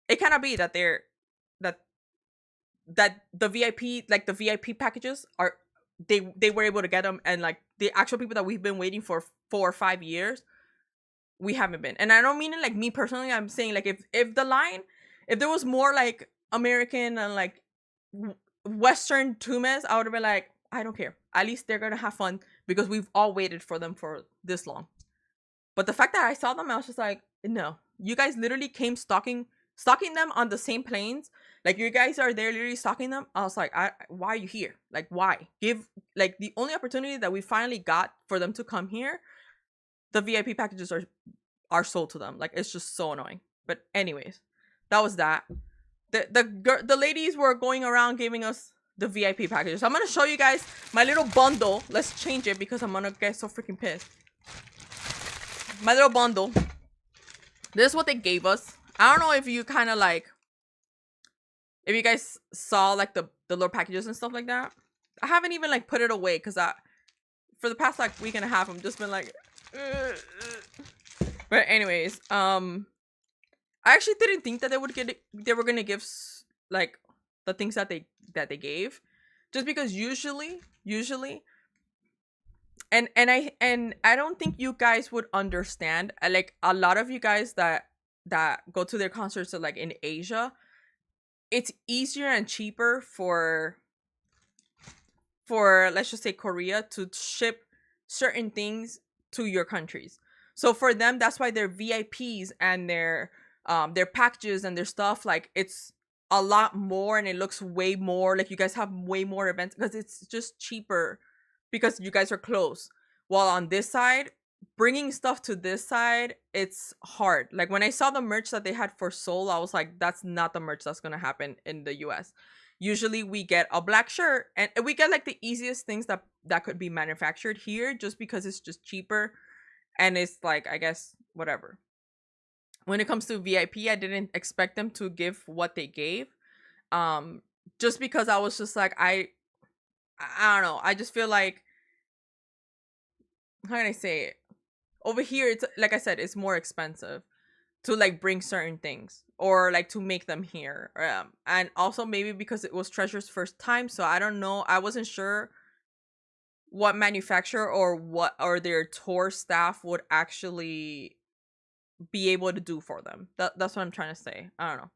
that that the VIP, like the VIP packages are, they were able to get them, and like the actual people that we've been waiting for 4 or 5 years, we haven't been. And I don't mean it like me personally. I'm saying like if the line, if there was more like American and like Western tumes, I would have been like, I don't care. At least they're gonna have fun because we've all waited for them for this long. But the fact that I saw them, I was just like, no, you guys literally came stalking them on the same planes. Like, you guys are there literally stalking them. I was like, why are you here? Like, why? Give, like, the only opportunity that we finally got for them to come here, the VIP packages are sold to them. Like, it's just so annoying. But anyways, that was that. The ladies were going around giving us the VIP packages. I'm gonna show you guys my little bundle. Let's change it because I'm gonna get so freaking pissed. My little bundle. This is what they gave us. I don't know if you kind of like, if you guys saw like the little packages and stuff like that. I haven't even like put it away because for the past like week and a half, I'm just been like, But anyways, I actually didn't think that they were gonna give like the things that they gave, just because usually, and I don't think you guys would understand. Like, a lot of you guys that go to their concerts like in Asia, it's easier and cheaper for let's just say Korea to ship certain things to your countries. So for them, that's why their VIPs and their packages and their stuff, like, it's a lot more and it looks way more like you guys have way more events because it's just cheaper because you guys are close. While on this side, bringing stuff to this side, it's hard. Like when I saw the merch that they had for Seoul, I was like, that's not the merch that's gonna happen in the US. Usually we get a black shirt and we get like the easiest things that could be manufactured here just because it's just cheaper and it's like, I guess, whatever. When it comes to VIP, I didn't expect them to give what they gave. Um just because I was just like, I don't know. I just feel like, how can I say it? Over here, it's like I said, it's more expensive to like bring certain things or like to make them here. And also maybe because it was Treasure's first time, so I don't know. I wasn't sure what manufacturer or their tour staff would actually be able to do for them. That's what I'm trying to say. I don't know.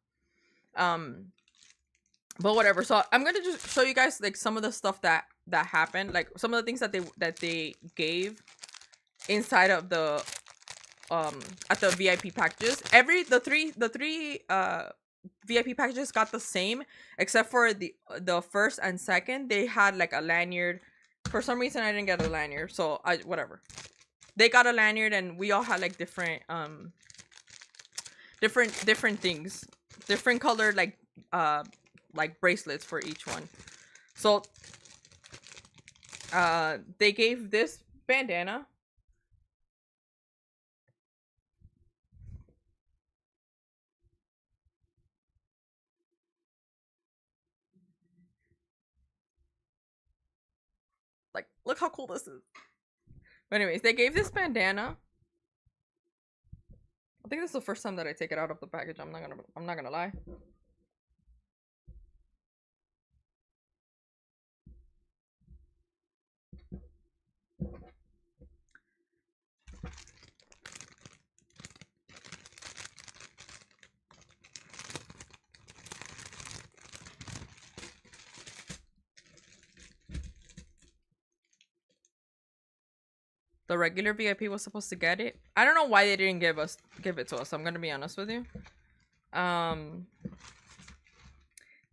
But whatever. So I'm gonna just show you guys like some of the stuff that happened, like some of the things that they gave inside of the at the VIP packages. The three VIP packages got the same, except for the first and second. They had like a lanyard. For some reason I didn't get a lanyard, so I whatever. They got a lanyard and we all had like different different things. Different colored like bracelets for each one. So they gave this bandana. Like, look how cool this is. But anyways, they gave this bandana. I think this is the first time that I take it out of the package. I'm not gonna lie. The regular VIP was supposed to get it. I don't know why they didn't give it to us. I'm gonna be honest with you.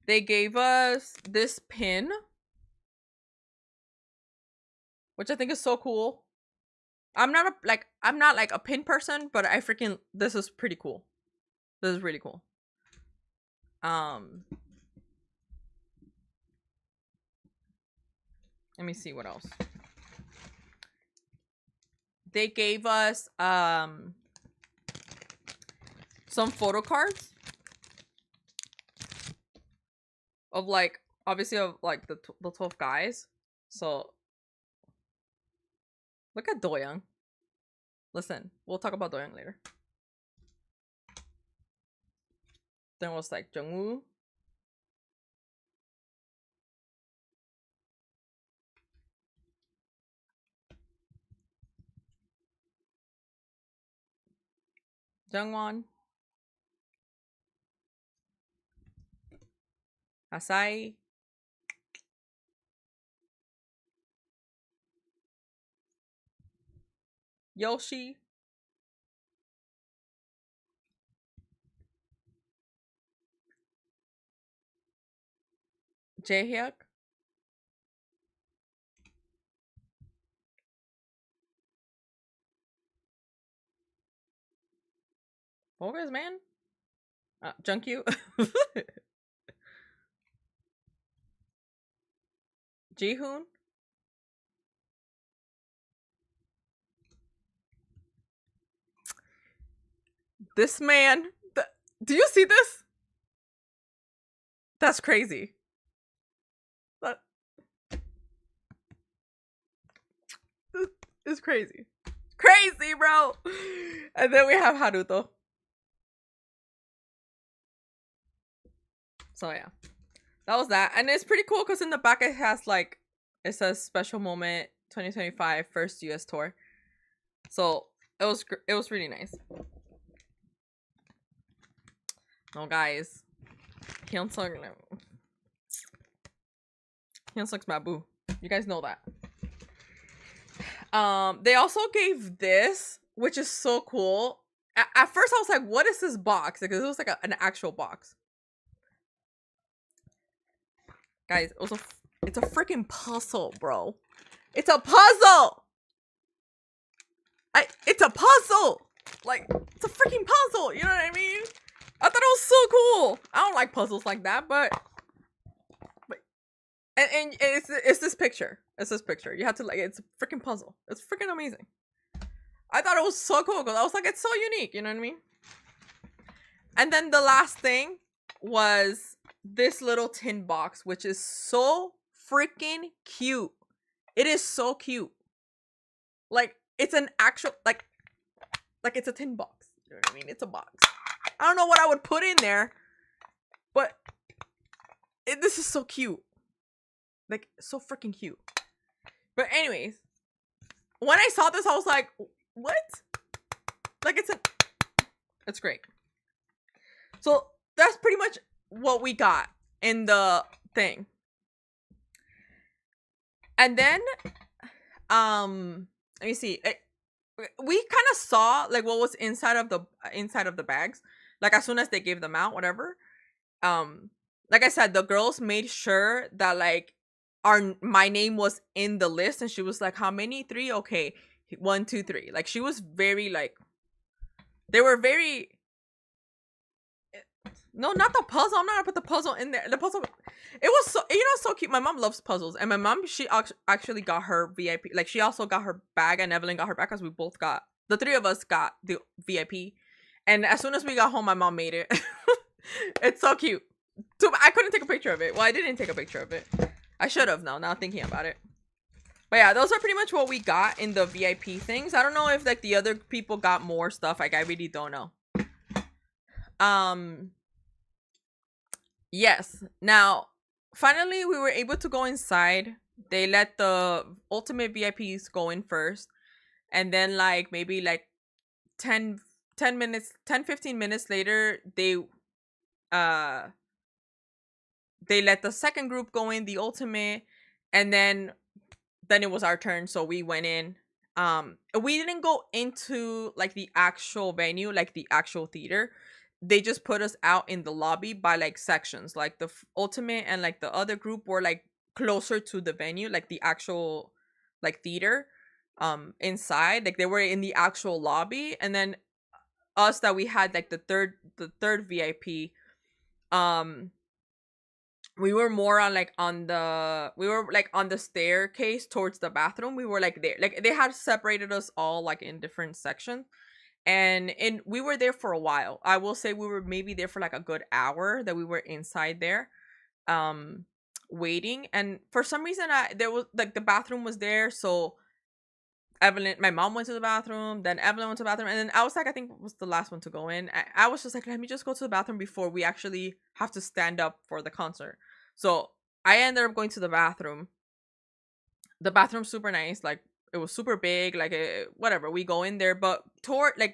They gave us this pin, which I think is so cool. I'm not like a pin person, but this is pretty cool. This is really cool. Let me see what else. They gave us some photo cards of like, obviously, of like the 12 guys. So look at Doyoung. Listen, we'll talk about Doyoung later. Then was like Jungwoo. Jungwon. Asai. Yoshi. Jaehyuk. Focus, man. Jungkook. Jihoon. This man. Do you see this? That's crazy. That is crazy. Crazy, bro. And then we have Haruto. So yeah, that was that. And it's pretty cool because in the back it has like, it says special moment 2025 first US tour. So it was really nice. No, guys, Hyunsuk Hyunsuk's my boo. You guys know that. They also gave this, which is so cool. At first I was like, what is this box? Because it was like an actual box. Guys, it's a freaking puzzle, bro. It's a puzzle. It's a puzzle. Like, it's a freaking puzzle. You know what I mean? I thought it was so cool. I don't like puzzles like that, but and it's this picture. It's this picture. You have to like. It's a freaking puzzle. It's freaking amazing. I thought it was so cool because I was like, it's so unique. You know what I mean? And then the last thing was this little tin box, which is so freaking cute. It is so cute. Like, it's an actual like it's a tin box. You know what I mean? It's a box. I don't know what I would put in there, but this is so cute. Like, so freaking cute. But anyways, when I saw this, I was like, what? Like, it's great. So that's pretty much what we got in the thing. And then, let me see. We kind of saw like what was inside of the bags, like as soon as they gave them out, whatever. Like I said, the girls made sure that like my name was in the list, and she was like, how many? 3? Okay, 1, 2, 3. Like, she was very like, they were very. No, not the puzzle. I'm not gonna put the puzzle in there. The puzzle, it was so, so cute. My mom loves puzzles, and my mom, she actually got her VIP. Like, she also got her bag, and Evelyn got her bag because we both got, the 3 of us got the VIP. And as soon as we got home, my mom made it. It's so cute. I couldn't take a picture of it. Well, I didn't take a picture of it. I should have now thinking about it. But yeah, those are pretty much what we got in the VIP things. I don't know if like the other people got more stuff. Like, I really don't know. Yes. Now, finally, we were able to go inside. They let the ultimate VIPs go in first. And then, like, maybe, like, 10 minutes, 15 minutes later, they let the second group go in, the ultimate. And then it was our turn, so we went in. We didn't go into, like, the actual venue, like, the actual theater. They just put us out in the lobby by like sections. Like, the ultimate and like the other group were like closer to the venue, like the actual like theater inside. Like, they were in the actual lobby, and then us that we had like the third VIP, we were more on like on the staircase towards the bathroom. We were like there. Like, they had separated us all like in different sections. And we were there for a while. I will say we were maybe there for like a good hour that we were inside there, waiting. And for some reason, there was like the bathroom was there. So my mom went to the bathroom, then Evelyn went to the bathroom, and then I was like, I think was the last one to go in. I was just like, let me just go to the bathroom before we actually have to stand up for the concert. So I ended up going to the bathroom. The bathroom's super nice. Like, it was super big, like, whatever. We go in there, but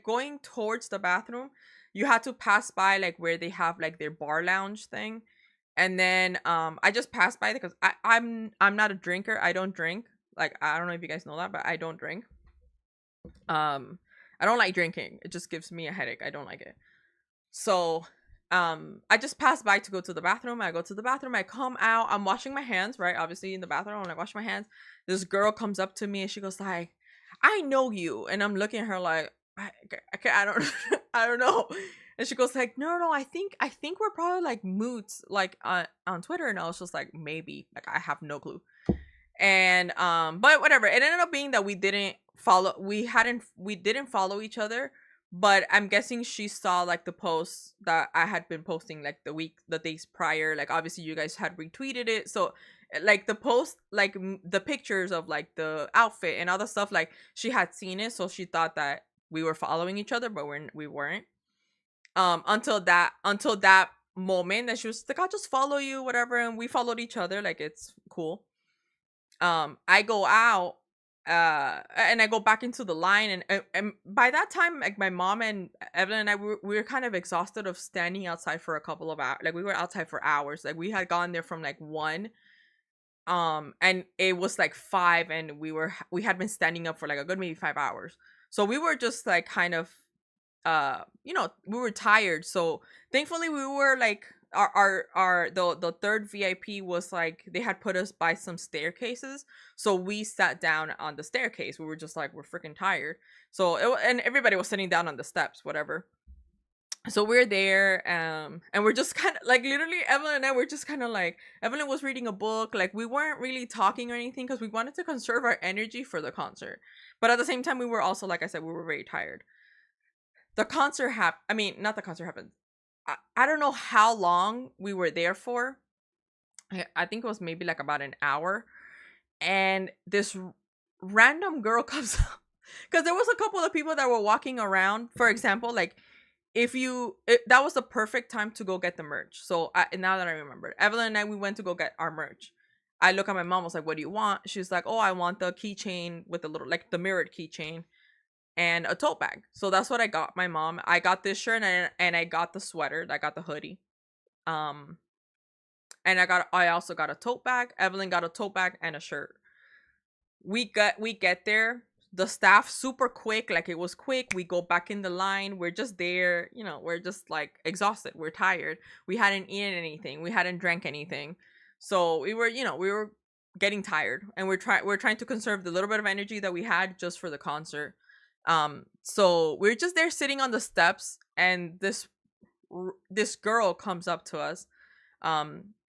going towards the bathroom, you had to pass by like where they have like their bar lounge thing. And then I just passed by because I'm not a drinker. I don't drink. Like, I don't know if you guys know that, but I don't drink. I don't like drinking. It just gives me a headache. I don't like it. So I just passed by to go to the bathroom. I go to the bathroom, I come out, I'm washing my hands, right? Obviously in the bathroom, when I wash my hands, this girl comes up to me and she goes like, I know you. And I'm looking at her like, I don't I don't know. And she goes like, no, I think we're probably like moots, like on Twitter. And I was just like, maybe. Like, I have no clue. And but whatever, it ended up being that we didn't follow each other. But I'm guessing she saw like the posts that I had been posting like the days prior. Like, obviously you guys had retweeted it. So like the post, like the pictures of like the outfit and all the stuff, like she had seen it. So she thought that we were following each other, but we weren't. Until that moment that she was like, I'll just follow you, whatever. And we followed each other. Like, it's cool. I go out and I go back into the line, and by that time, like my mom and Evelyn and I, we were kind of exhausted of standing outside for a couple of hours. Like we were outside for hours. Like we had gone there from like 1, and it was like 5, and we had been standing up for like a good maybe 5 hours. So we were just like kind of we were tired. So thankfully we were like the third VIP was like they had put us by some staircases, so we sat down on the staircase. We were just like, we're freaking tired. So and everybody was sitting down on the steps, whatever. So we're there, and we're just kind of like, literally Evelyn and I were just kind of like, Evelyn was reading a book. Like we weren't really talking or anything because we wanted to conserve our energy for the concert, but at the same time we were also, like I said, we were very tired. The concert happened. I mean, not the concert happened. I don't know how long we were there for. I think it was maybe like about an hour. And this random girl comes up because there was a couple of people that were walking around. For example, like that was the perfect time to go get the merch. So now that I remember, Evelyn and I, we went to go get our merch. I look at my mom, was like, what do you want? She's like, oh, I want the keychain with the little, like the mirrored keychain and a tote bag. So that's what I got my mom. I got this shirt, and I got the sweater. I got the hoodie. Um and I also got a tote bag. Evelyn got a tote bag and a shirt. We get there. The staff super quick, like it was quick. We go back in the line. We're just there, we're just like exhausted. We're tired. We hadn't eaten anything. We hadn't drank anything. So we were getting tired, and we're trying to conserve the little bit of energy that we had just for the concert. So we're just there sitting on the steps, and this girl comes up to us.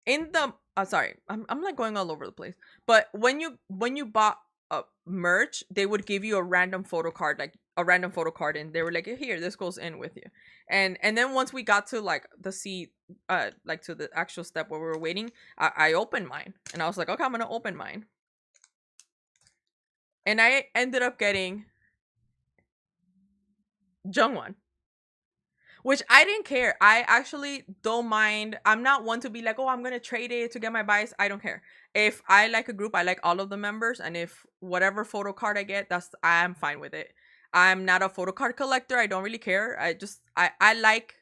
In the sorry, I'm like going all over the place. But when you bought a merch, they would give you a random photo card, like a random photo card, and they were like, here, this goes in with you. And then once we got to like the seat, like to the actual step where we were waiting, I opened mine, and I was like, okay, I'm gonna open mine. And I ended up getting Jungwon, which I didn't care. I actually don't mind. I'm not one to be like, oh, I'm gonna trade it to get my bias. I don't care. If I like a group, I like all of the members, and if whatever photo card I get, I'm fine with it. I'm not a photo card collector. I don't really care. I like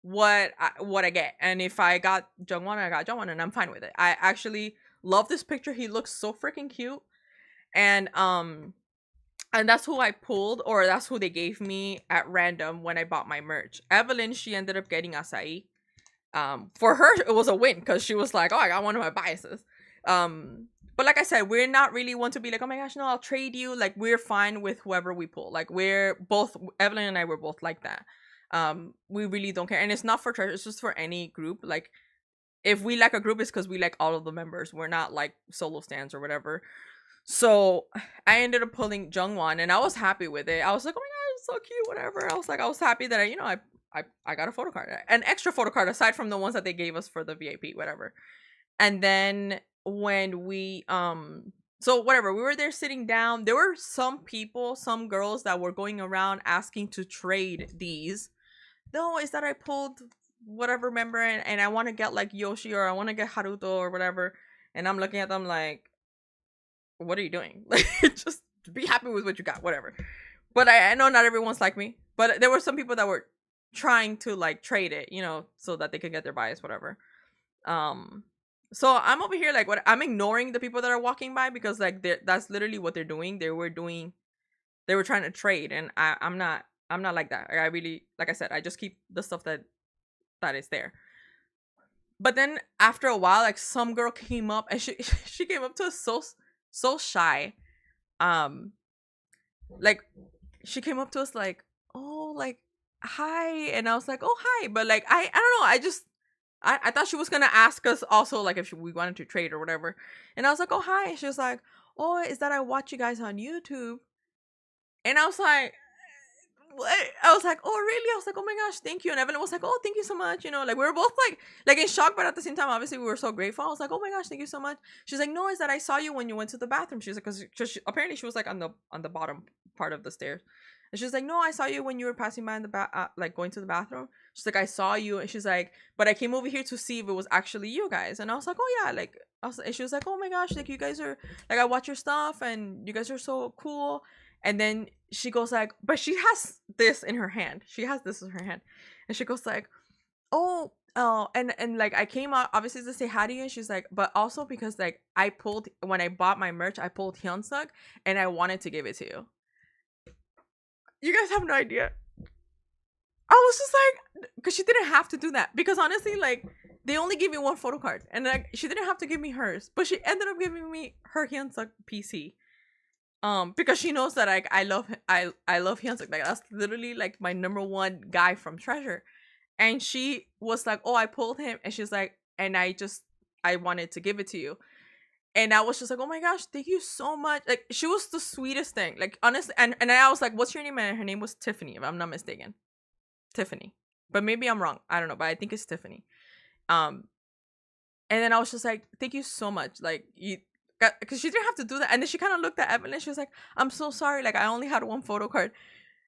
what I get, and if I got Jungwon, I got Jungwon, and I'm fine with it. I actually love this picture. He looks so freaking cute, and that's who I pulled, or that's who they gave me at random when I bought my merch. Evelyn, she ended up getting acai. For her, it was a win because she was like, oh, I got one of my biases. But like I said, we're not really one to be like, oh my gosh, no, I'll trade you. Like, we're fine with whoever we pull. Like, we're both, Evelyn and I were both like that. We really don't care. And it's not for church, it's just for any group. Like, if we like a group, it's because we like all of the members. We're not like solo stands or whatever. So I ended up pulling Jungwon, and I was happy with it. I was like, oh my god, it's so cute, whatever. I was happy that I got a photo card, an extra photo card aside from the ones that they gave us for the VIP, whatever. And then when we so whatever, we were there sitting down. There were some people, some girls that were going around asking to trade these. No, is that I pulled whatever member, and I want to get like Yoshi, or I want to get Haruto or whatever. And I'm looking at them like, what are you doing? Like, just be happy with what you got, whatever. But I know not everyone's like me, but there were some people that were trying to like trade it, so that they could get their bias, whatever. So I'm over here like, what, I'm ignoring the people that are walking by, because like that's literally what they're doing. They were trying to trade, and I'm not like that. I really, like I said, I just keep the stuff that is there. But then after a while, like, some girl came up, and she came up to us so shy. Like, she came up to us like, oh, like, hi. And I was like, oh, hi. But like, I don't know, I thought she was gonna ask us also, like, if we wanted to trade or whatever. And I was like, oh, hi. And she was like, oh, is that I watch you guys on YouTube? And I was like, what? I was like, oh, really? I was like, oh my gosh, thank you. And Evelyn was like, oh, thank you so much. Like, we were both like in shock, but at the same time, obviously, we were so grateful. I was like, oh my gosh, thank you so much. She's like, no, is that I saw you when you went to the bathroom. She's like, because apparently she was like on the bottom part of the stairs. And she's like, no, I saw you when you were passing by in the like going to the bathroom. She's like, I saw you, and she's like, but I came over here to see if it was actually you guys. And I was like, oh yeah, like and she was like, oh my gosh, like you guys are like, I watch your stuff and you guys are so cool. And then she goes like, but she has this in her hand. She has this in her hand, and she goes like, oh, and like I came out obviously to say hi to you, and she's like, but also because like I pulled when I bought my merch, I pulled Hyunsuk, and I wanted to give it to you. You guys have no idea. I was just like, because she didn't have to do that. Because honestly, like they only gave me one photo card, and like she didn't have to give me hers, but she ended up giving me her Hyunsuk PC. Because she knows that like I love Hyunsuk. Like that's literally like my number one guy from Treasure. And she was like, oh, I pulled him, and she's like, and I wanted to give it to you. And I was just like, oh my gosh, thank you so much. Like she was the sweetest thing. Like honestly, and I was like, what's your name? And her name was Tiffany, if I'm not mistaken. Tiffany. But maybe I'm wrong. I don't know, but I think it's Tiffany. Um, and then I was just like, thank you so much. Like you because she didn't have to do that. And then she kind of looked at Evelyn. She was like, I'm so sorry. Like I only had one photo card.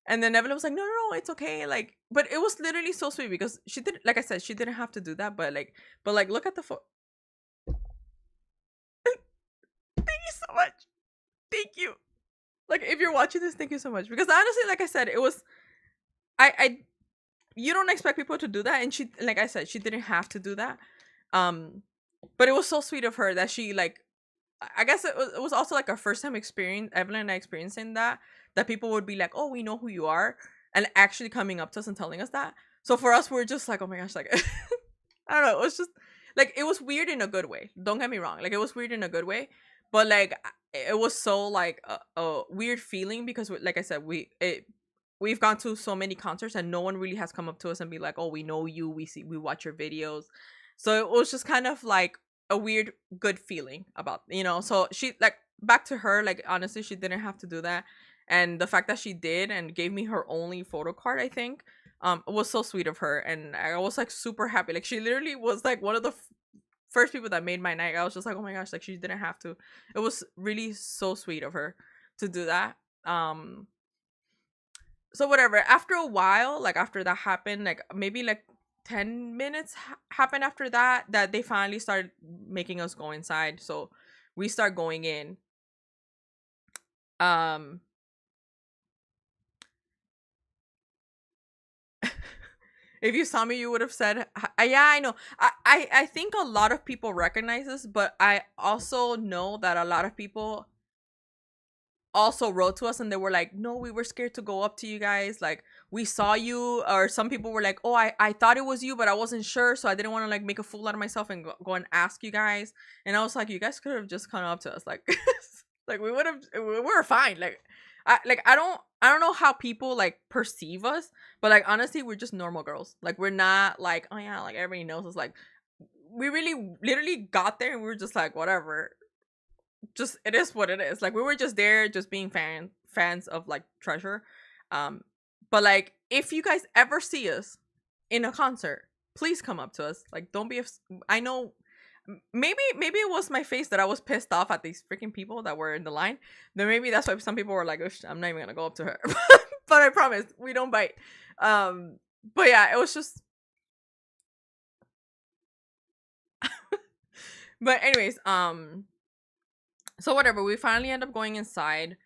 And then Evelyn was like, no, it's okay. Like, but it was literally so sweet because she did, like I said, she didn't have to do that. But like, look at the photo. Thank you so much. Thank you. Like, if you're watching this, thank you so much. Because honestly, like I said, it was, I, you don't expect people to do that. And she, like I said, she didn't have to do that. But it was so sweet of her that she, like, I guess it was also like our first time experience, Evelyn and I experiencing that people would be like, oh, we know who you are, and actually coming up to us and telling us that. So for us, we're just like, oh my gosh, like I don't know, it was just like it was weird in a good way. Don't get me wrong, like it was weird in a good way, but like it was so like a weird feeling because like I said, we've gone to so many concerts and no one really has come up to us and be like, oh, we know you, we watch your videos. So it was just kind of like a weird good feeling about, so she like back to her, like honestly she didn't have to do that, and the fact that she did and gave me her only photo card, I think was so sweet of her, and I was like super happy. Like she literally was like one of the first people that made my night. I was just like, oh my gosh, like she didn't have to. It was really so sweet of her to do that. So whatever, after a while, like after that happened, like maybe like 10 minutes happened after that they finally started making us go inside. So we start going in. um if you saw me, you would have said, yeah, I know. I think a lot of people recognize this, but I also know that a lot of people also wrote to us and they were like, no, we were scared to go up to you guys, like we saw you. Or some people were like, oh, I thought it was you, but I wasn't sure, so I didn't want to like make a fool out of myself and go and ask you guys. And I was like, you guys could have just come up to us, like like we would have, we were fine. Like I don't know how people like perceive us, but like honestly, we're just normal girls. Like we're not like, oh yeah, like everybody knows us. Like we really literally got there and we were just like, whatever, just it is what it is. Like we were just there just being fans of like Treasure. But like if you guys ever see us in a concert, please come up to us. Like don't be I know maybe it was my face that I was pissed off at these freaking people that were in the line. Then maybe that's why some people were like, I'm not even gonna go up to her. But I promise we don't bite. But yeah, it was just but anyways, so whatever, we finally end up going inside.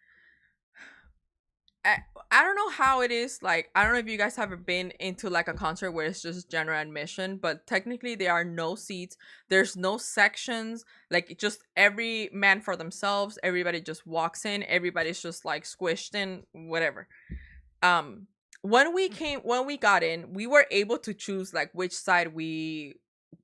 I, I don't know how it is. Like, I don't know if you guys have ever been into like a concert where it's just general admission, but technically there are no seats. There's no sections. Like, just every man for themselves. Everybody just walks in. Everybody's just like squished in, whatever. Um, when we got in, we were able to choose like which side we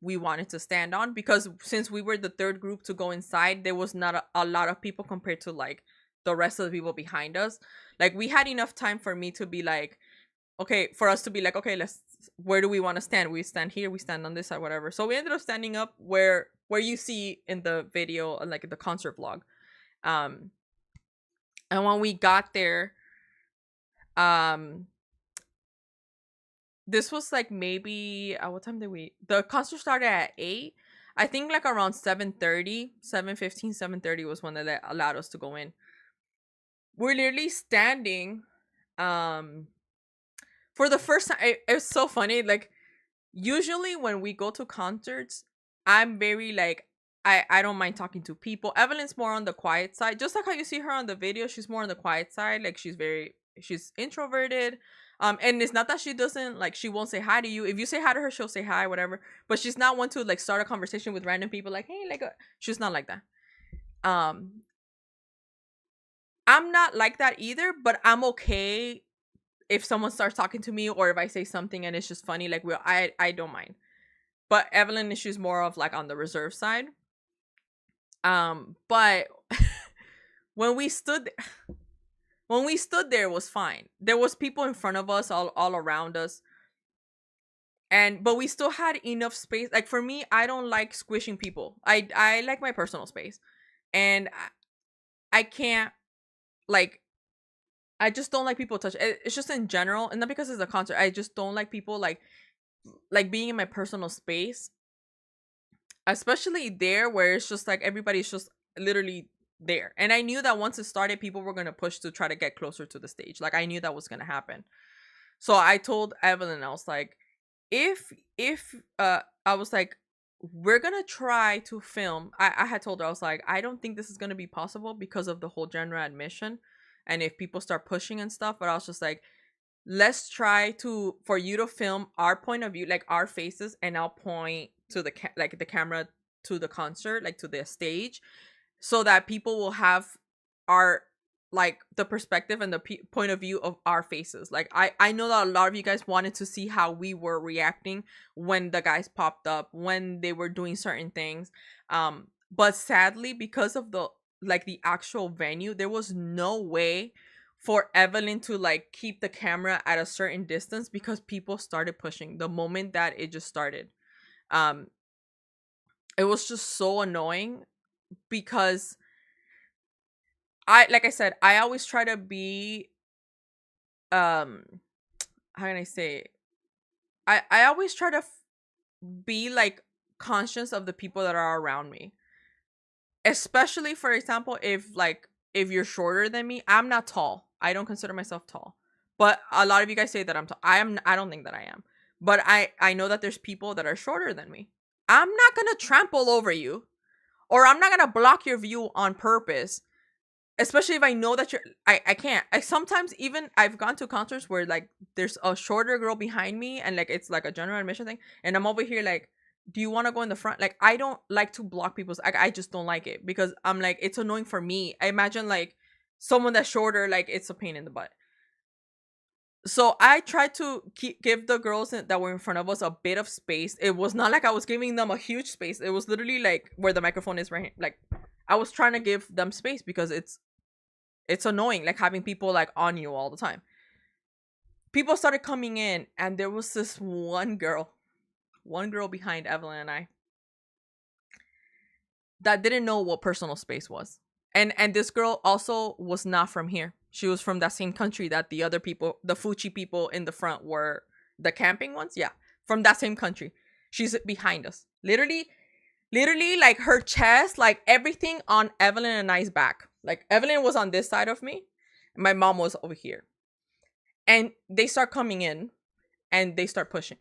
wanted to stand on, because since we were the third group to go inside, there was not a lot of people compared to like the rest of the people behind us. Like we had enough time for me to be like, okay, for us to be like, okay, let's, where do we want to stand? We stand here, we stand on this side, whatever. So we ended up standing up where you see in the video, like the concert vlog. And when we got there, um this was like maybe what time did the concert started at 8. I think like around 7:30, 7:15, 7:30 was when they allowed us to go in. We're literally standing For the first time, it's so funny. Like, usually when we go to concerts, I'm very like, I don't mind talking to people. Evelyn's more on the quiet side, just like how you see her on the video. She's more on the quiet side. Like, she's introverted. And it's not that she doesn't like, she won't say hi to you. If you say hi to her, she'll say hi, whatever. But she's not one to like start a conversation with random people. Like, hey, like, she's not like that. Um, I'm not like that either. But I'm okay if someone starts talking to me, or if I say something and it's just funny. Like, I don't mind. But Evelyn, she's more of like on the reserve side. But when we stood when we stood there, it was fine. There was people in front of us, all around us. And but we still had enough space. Like, for me, I don't like squishing people. I like my personal space. And I can't, like, I just don't like people touch. It's just in general, and not because it's a concert. I just don't like people like being in my personal space, especially there where it's just like everybody's just literally there. And I knew that once it started, people were gonna push to try to get closer to the stage. Like, I knew that was gonna happen. So I told Evelyn, I was like, if I was like, we're gonna try to film. I had told her, I was like, I don't think this is gonna be possible because of the whole general admission, and if people start pushing and stuff. But I was just like, let's try to for you to film our point of view, like our faces, and I'll point to like the camera to the concert, like to the stage, so that people will have our, like, the perspective and the point of view of our faces. Like, I know that a lot of you guys wanted to see how we were reacting when the guys popped up, when they were doing certain things. But sadly, because of the actual venue, there was no way for Evelyn to like keep the camera at a certain distance, because people started pushing the moment that it just started. um it was just so annoying, because like I said, I always try to be, um how can I say it? I always try to be like conscious of the people that are around me, especially, for example, if you're shorter than me. I'm not tall. I don't consider myself tall, but a lot of you guys say that I'm tall. I don't think that I am, but I know that there's people that are shorter than me. I'm not gonna trample over you, or I'm not gonna block your view on purpose, especially if I know that I can't. I sometimes, even I've gone to concerts where like there's a shorter girl behind me, and like it's like a general admission thing, and I'm over here like, do you want to go in the front? Like, I don't like to block people's, I just don't like it, because I'm like, it's annoying for me. I imagine like someone that's shorter, like it's a pain in the butt. So I tried to give the girls that were in front of us a bit of space. It was not like I was giving them a huge space. It was literally like where the microphone is right here. Like, I was trying to give them space, because it's annoying, like having people like on you all the time. People started coming in, and there was this one girl behind Evelyn and I, that didn't know what personal space was. And this girl also was not from here. She was from that same country that the other people, the Fuchi people in the front, were the camping ones. Yeah, from that same country. She's behind us. Literally, like her chest, like everything on Evelyn and I's back. Like, Evelyn was on this side of me, and my mom was over here. And they start coming in, and they start pushing.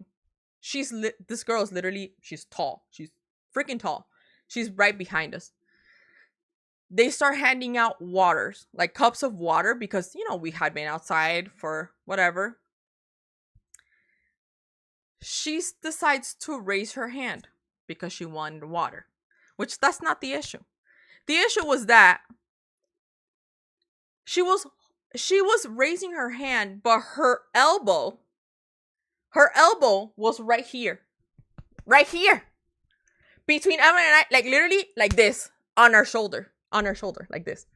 This girl is literally, she's tall. She's freaking tall. She's right behind us. They start handing out waters, like cups of water, because we had been outside for whatever. She decides to raise her hand because she wanted water, which that's not the issue. The issue was that she was raising her hand, but her elbow was right here. Right here. Between Evan and I, like literally like this, on her shoulder, like this.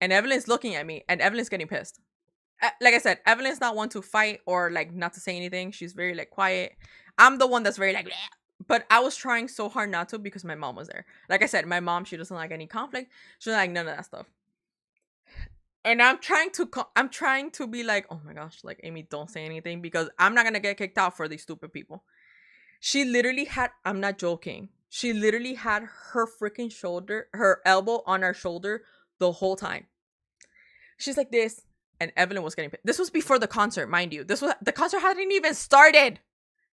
And Evelyn's looking at me, and Evelyn's getting pissed. Like I said, Evelyn's not one to fight or like not to say anything. She's very like quiet. I'm the one that's very like, bleh. But I was trying so hard not to, because my mom was there. Like I said, my mom, she doesn't like any conflict. She doesn't like none of that stuff. And I'm trying to be like, oh my gosh, like, Amy, don't say anything, because I'm not gonna get kicked out for these stupid people. She literally had, I'm not joking, she literally had her freaking shoulder, her elbow on our shoulder the whole time. She's like this, and Evelyn was getting. This was before the concert, mind you. The concert hadn't even started,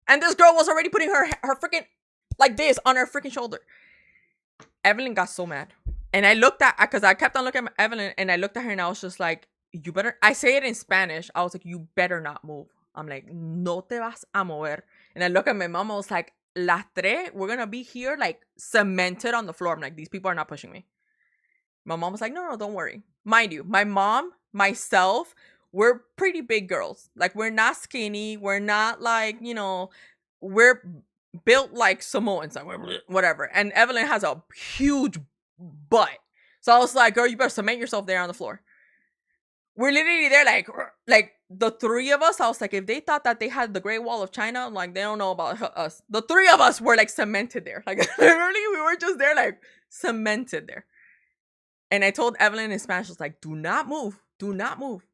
and this girl was already putting her freaking like this on her freaking shoulder. Evelyn got so mad, and I looked at because I kept on looking at Evelyn, and I looked at her, and I was just like, "You better." I say it in Spanish. I was like, "You better not move." I'm like, "No te vas a mover." And I look at my mom. I was like, "Las tres, we're gonna be here like cemented on the floor." I'm like, "These people are not pushing me." My mom was like, "No, don't worry." Mind you, my mom, myself, we're pretty big girls. Like, we're not skinny. We're not like, we're built like Samoans, like whatever. And Evelyn has a huge butt. So I was like, "Girl, you better cement yourself there on the floor." We're literally there like the three of us. I was like, if they thought that they had the Great Wall of China, like, they don't know about us. The three of us were like cemented there. Like, literally, we were just there like cemented there. And I told Evelyn in Spanish, I was like, "Do not move. Do not move."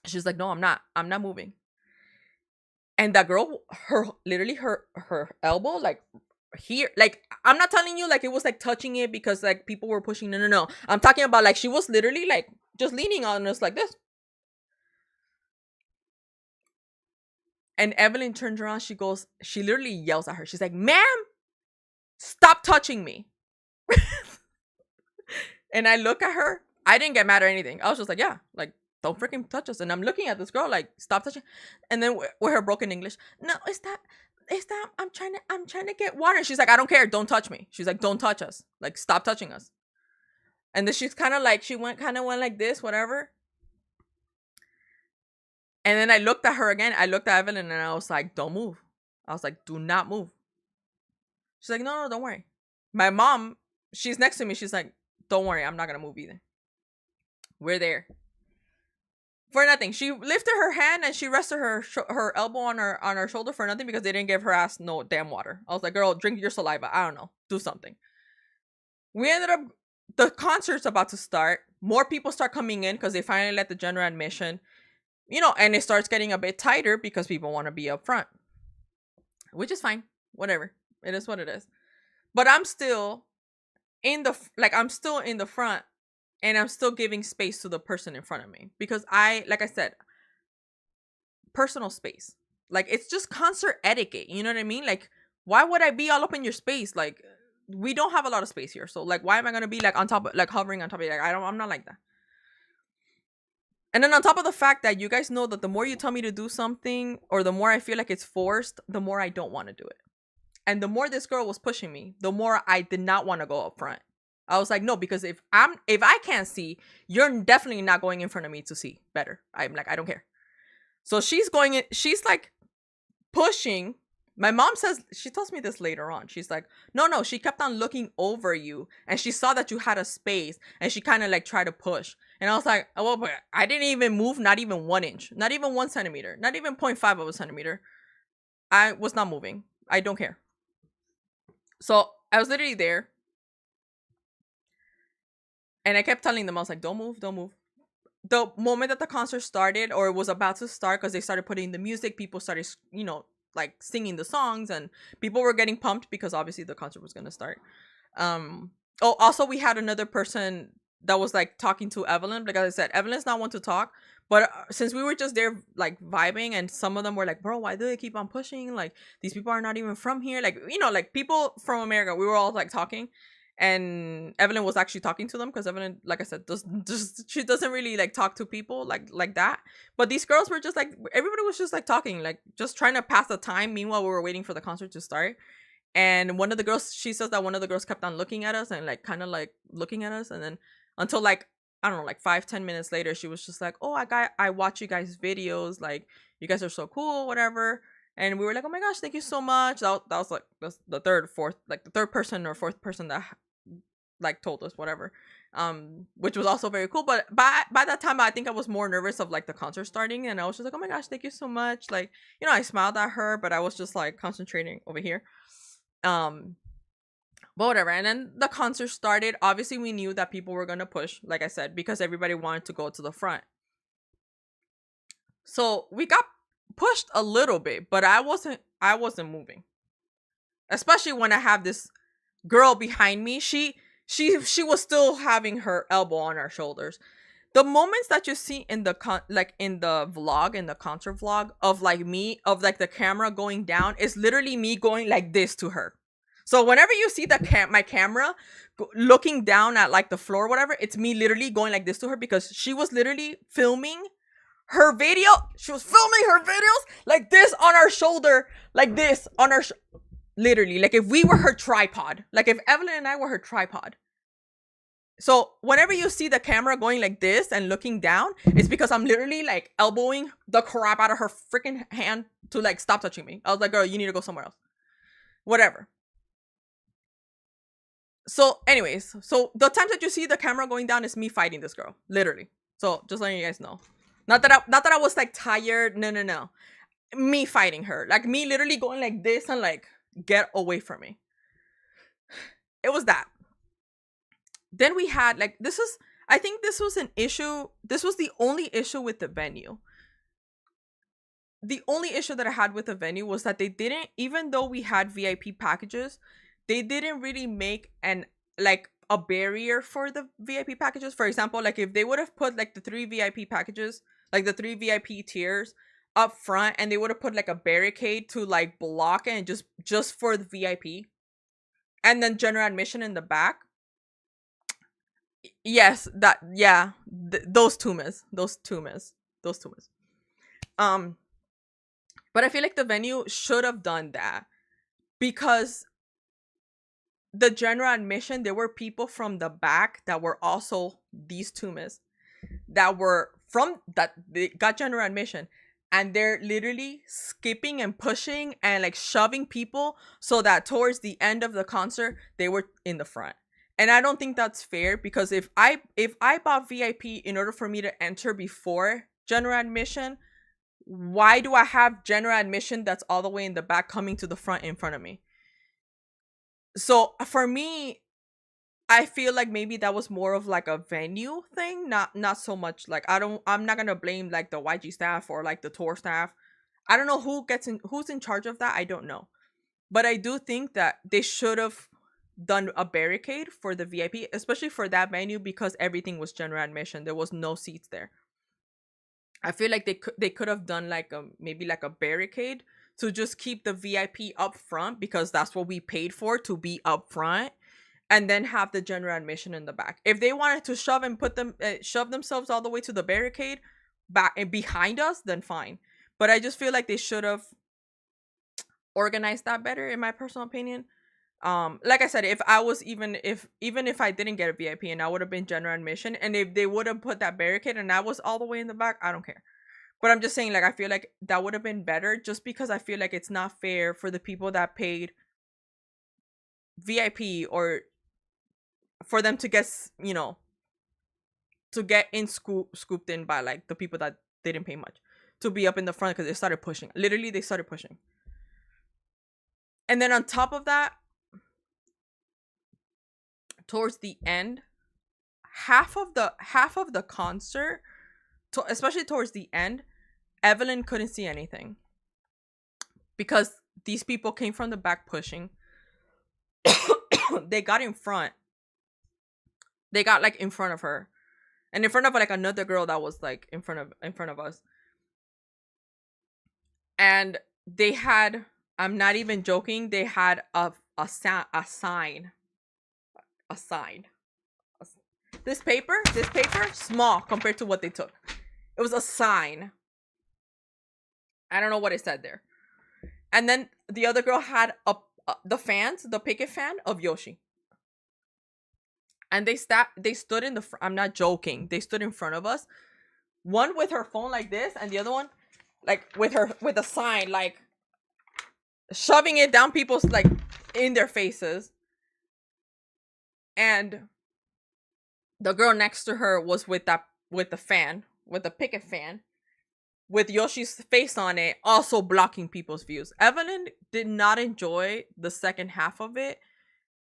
She's like, "No, I'm not. I'm not moving." And that girl, her elbow, like here, like, I'm not telling you like it was like touching it because like people were pushing. No, no, no. I'm talking about like she was literally like just leaning on us like this. And Evelyn turns around. She literally yells at her. She's like, "Ma'am, stop touching me." And I look at her. I didn't get mad or anything. I was just like, "Yeah, like, don't freaking touch us." And I'm looking at this girl like, "Stop touching." And then with her broken English, "No, it's that, I'm trying to get water." She's like, "I don't care. Don't touch me." She's like, "Don't touch us. Like, stop touching us." And then she's kind of like, she went like this, whatever. And then I looked at her again. I looked at Evelyn and I was like, "Don't move." I was like, "Do not move." She's like, "No, don't worry." My mom, she's next to me. She's like, "Don't worry. I'm not going to move either. We're there." For nothing. She lifted her hand and she rested her elbow on her shoulder for nothing because they didn't give her ass no damn water. I was like, "Girl, drink your saliva. I don't know. Do something." We ended up, the concert's about to start. More people start coming in because they finally let the general admission, and it starts getting a bit tighter because people want to be up front, which is fine. Whatever. It is what it is. But I'm still I'm still in the front, and I'm still giving space to the person in front of me because like I said, personal space. Like, it's just concert etiquette. You know what I mean? Like, why would I be all up in your space? Like, we don't have a lot of space here. So, like, why am I going to be like on top of, like, hovering on top of you? Like, I'm not like that. And then on top of the fact that you guys know that the more you tell me to do something, or the more I feel like it's forced, the more I don't want to do it. And the more this girl was pushing me, the more I did not want to go up front. I was like, "No, because if I can't see, you're definitely not going in front of me to see better." I'm like, "I don't care." So she's going in, she's like pushing. My mom says, she tells me this later on. She's like, no, she kept on looking over you and she saw that you had a space and she kind of like tried to push. And I was like, "Oh, well, but I didn't even move, not even 1 inch, not even 1 centimeter, not even 0.5 of a centimeter. I was not moving. I don't care." So I was literally there. And I kept telling them, I was like, "Don't move, don't move." The moment that the concert started, or it was about to start, because they started putting the music, people started, like singing the songs, and people were getting pumped because obviously the concert was going to start. Oh, also we had another person that was like talking to Evelyn. Like I said, Evelyn's not one to talk, but since we were just there like vibing, and some of them were like, "Bro, why do they keep on pushing? Like, these people are not even from here." Like, like people from America, we were all like talking. And Evelyn was actually talking to them because Evelyn, like I said, she doesn't really like talk to people like that. But these girls were just like, everybody was just like talking, like just trying to pass the time. Meanwhile, we were waiting for the concert to start. And one of the girls, she says that one of the girls kept on looking at us and like kind of like looking at us, and then until like, I don't know, like 5-10 minutes later, she was just like, "Oh, I watch you guys' videos. Like, you guys are so cool, whatever." And we were like, "Oh my gosh, thank you so much." That was like the third person or fourth person that like told us whatever, which was also very cool. But by that time, I think I was more nervous of like the concert starting, and I was just like, "Oh my gosh, thank you so much." Like, I smiled at her, but I was just like concentrating over here. But whatever. And then the concert started. Obviously, we knew that people were gonna push, like I said, because everybody wanted to go to the front. So we got pushed a little bit, but I wasn't moving, especially when I have this girl behind me. She was still having her elbow on our shoulders. The moments that you see in the like in the vlog, in the concert vlog, of like me, of like the camera going down, is literally me going like this to her. So whenever you see the my camera looking down at like the floor or whatever, it's me literally going like this to her, because she was literally filming her video. She was filming her videos like this on our shoulder, like this on our literally, like if we were her tripod, like if Evelyn and I were her tripod. So whenever you see the camera going like this and looking down, it's because I'm literally like elbowing the crap out of her freaking hand to like stop touching me. I was like, girl, you need to go somewhere else. Whatever. So anyways, so the times that you see the camera going down is me fighting this girl, literally. So just letting you guys know. Not that I was like tired. No. Me fighting her. Like me literally going like this and like, get away from me. It was that. Then we had like, I think this was an issue. This was the only issue with the venue. The only issue that I had with the venue was that they didn't, even though we had VIP packages, they didn't really make like a barrier for the VIP packages. For example, like if they would have put like the 3 VIP packages, like the 3 VIP tiers up front, and they would have put like a barricade to like block it, and just for the VIP, and then general admission in the back. Yes, that, yeah, those two miss. But I feel like the venue should have done that, because the general admission, there were people from the back that were also these tumas that were from that they got general admission, and they're literally skipping and pushing and like shoving people so that towards the end of the concert they were in the front. And I don't think that's fair, because if I bought VIP in order for me to enter before general admission, why do I have general admission that's all the way in the back coming to the front in front of me? So for me, I feel like maybe that was more of like a venue thing, not so much like, I'm not gonna blame like the YG staff or like the tour staff. I don't know who's in charge of that. I don't know. But I do think that they should have done a barricade for the VIP, especially for that venue, because everything was general admission. There was no seats there. I feel like they could have done like maybe like a barricade to just keep the VIP up front, because that's what we paid for, to be up front, and then have the general admission in the back. If they wanted to shove themselves all the way to the barricade back and behind us, then fine. But I just feel like they should have organized that better, in my personal opinion. Like I said, if I was even if I didn't get a VIP and I would have been general admission, and if they would have put that barricade and I was all the way in the back, I don't care. But I'm just saying, like, I feel like that would have been better, just because I feel like it's not fair for the people that paid VIP, or for them to get, to get in scooped in by like the people that didn't pay much, to be up in the front, because they started pushing. Literally, they started pushing. And then on top of that, towards the end, half of the concert, especially towards the end, Evelyn couldn't see anything, because these people came from the back pushing. They got in front. They got like in front of her, and in front of like another girl that was like in front of us. And they had, I'm not even joking, they had a sign. This paper, small compared to what they took. It was a sign. I don't know what it said there. And then the other girl had the picket fan of Yoshi. And they stood in the I'm not joking. They stood in front of us. One with her phone like this, and the other one like with a sign, like shoving it down people's, like, in their faces. And the girl next to her was with the picket fan, with Yoshi's face on it, also blocking people's views. Evelyn did not enjoy the second half of it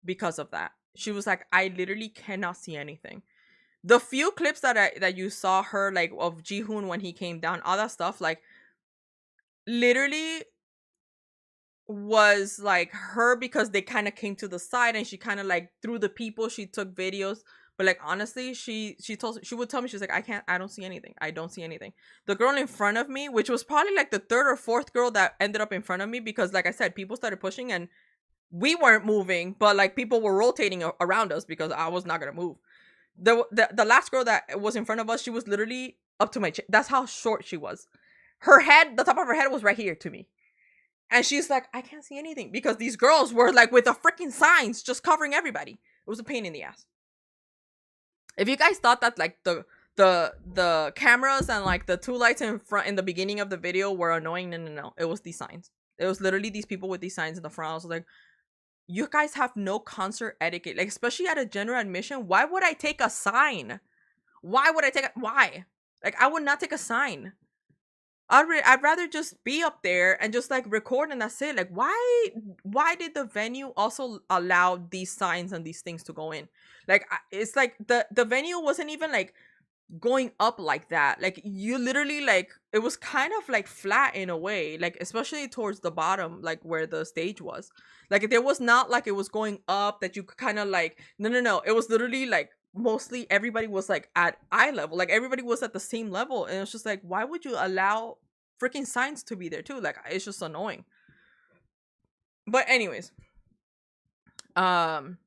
because of that. She was like, I literally cannot see anything. The few clips that you saw her, like, of Jihoon when he came down, all that stuff, like, literally was like her, because they kind of came to the side and she kind of like through the people she took videos, But like honestly, she would tell me, she's like, I don't see anything. I don't see anything. The girl in front of me, which was probably like the third or fourth girl that ended up in front of me, because like I said, people started pushing and we weren't moving, but like people were rotating around us because I was not gonna move. The last girl that was in front of us, she was literally up to my chin. That's how short she was. Her head, the top of her head was right here to me. And she's like, I can't see anything because these girls were like with the freaking signs just covering everybody. It was a pain in the ass. If you guys thought that like the cameras and like the two lights in front in the beginning of the video were annoying, no. It was these signs. It was literally these people with these signs in the front. I was like, you guys have no concert etiquette. Like, especially at a general admission, why would I take a sign? Why? Like, I would not take a sign. I'd rather just be up there and just like record and that's it. Like, why did the venue also allow these signs and these things to go in? Like, it's like the venue wasn't even like going up like that. Like, you literally, like, it was kind of like flat in a way, like especially towards the bottom, like where the stage was. Like, there was not like it was going up that you could kind of like, no, it was literally like mostly everybody was like at eye level, like everybody was at the same level, and it's just like, why would you allow freaking signs to be there too? Like, it's just annoying. But anyways, um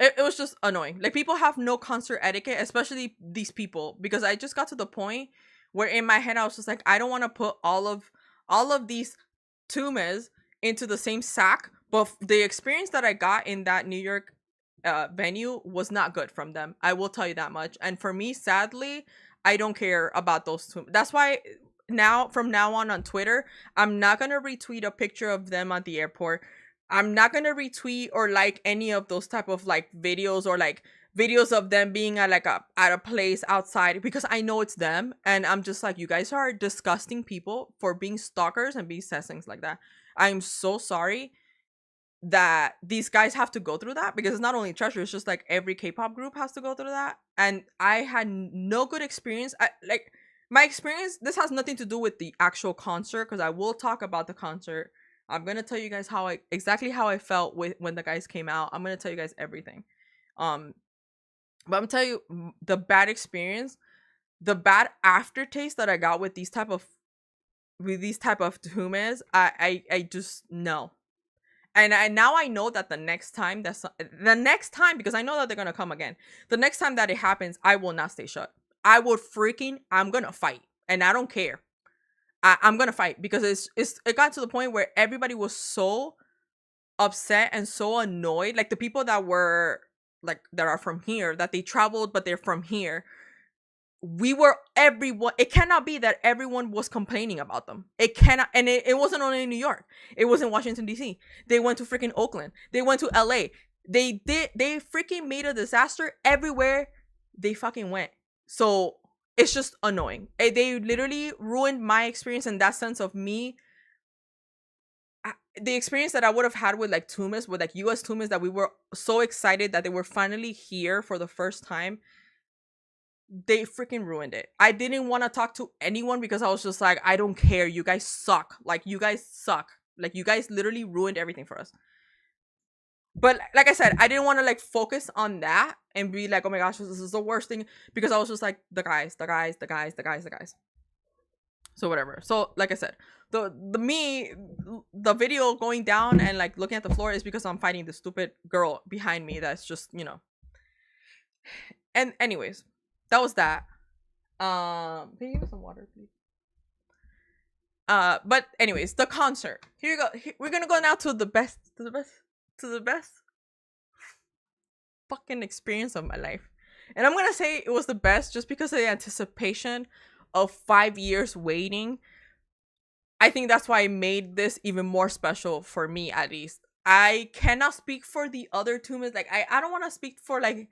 it was just annoying. Like, people have no concert etiquette, especially these people, because I just got to the point where in my head I was just like, I don't want to put all of these tumes into the same sack. But the experience that I got in that New York venue was not good from them. I will tell you that much. And for me, sadly, I don't care about those two. That's why from now on Twitter, I'm not gonna retweet a picture of them at the airport. I'm not gonna retweet or like any of those type of like videos, or like videos of them being at like at a place outside, because I know it's them, and I'm just like, you guys are disgusting people for being stalkers and being says things like that. I'm so sorry that these guys have to go through that, because it's not only Treasure, it's just like every K-pop group has to go through that. And I had no good experience. Like, my experience, this has nothing to do with the actual concert, because I will talk about the concert. I'm gonna tell you guys exactly how I felt when the guys came out. I'm gonna tell you guys everything. Um, but I'm telling you, the bad experience, the bad aftertaste that I got with these type of tumes, I just no. And now I know that the next time, because I know that they're gonna come again. The next time that it happens, I will not stay shut. I'm gonna fight, and I don't care. I'm gonna fight, because it got to the point where everybody was so upset and so annoyed. Like, the people that were like that are from here, that they traveled but they're from here. Everyone, it cannot be that everyone was complaining about them. It cannot. And it wasn't only in New York, it was in Washington DC. They went to freaking Oakland, they went to LA. They freaking made a disaster everywhere they fucking went. So it's just annoying. They literally ruined my experience in that sense of me. The experience that I would have had with like tumas, with like US tumas, that we were so excited that they were finally here for the first time. They freaking ruined it. I didn't want to talk to anyone, because I was just like, I don't care. You guys suck. Like, you guys suck. Like, you guys literally ruined everything for us. But like I said, I didn't want to like focus on that and be like, oh my gosh, this is the worst thing, because I was just like, the guys. So whatever. So like I said, the video going down and like looking at the floor is because I'm fighting the stupid girl behind me that's just, And anyways, that was that. Can you give me some water, please? But anyways, the concert. Here you go. We're gonna go now to the best fucking experience of my life. And I'm gonna say it was the best just because of the anticipation of 5 years waiting. I think that's why I made this even more special for me, at least. I cannot speak for the other tumas. Like, I don't want to speak for like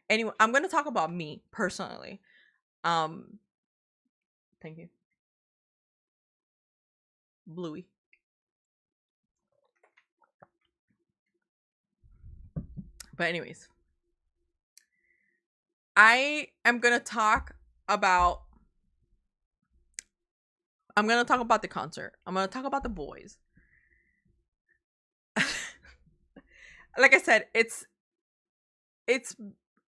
anyone. I'm gonna talk about me personally. Thank you, Bluey. But anyways, I am gonna talk about. I'm gonna talk about the concert. I'm gonna talk about the boys. Like I said, it's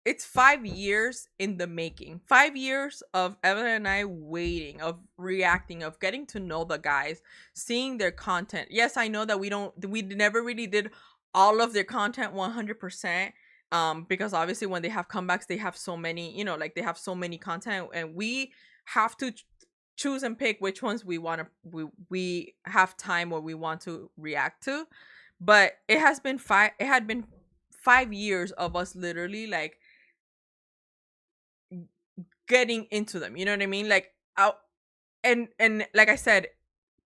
it's 5 years in the making. 5 years of Evan and I waiting, of reacting, of getting to know the guys, seeing their content. Yes, I know that we never really did all of their content 100%. Because obviously when they have comebacks, they have so many, like they have so many content, and we have to choose and pick which ones we have time or we want to react to. But it had been 5 years of us literally like getting into them. You know what I mean? Like out and like I said,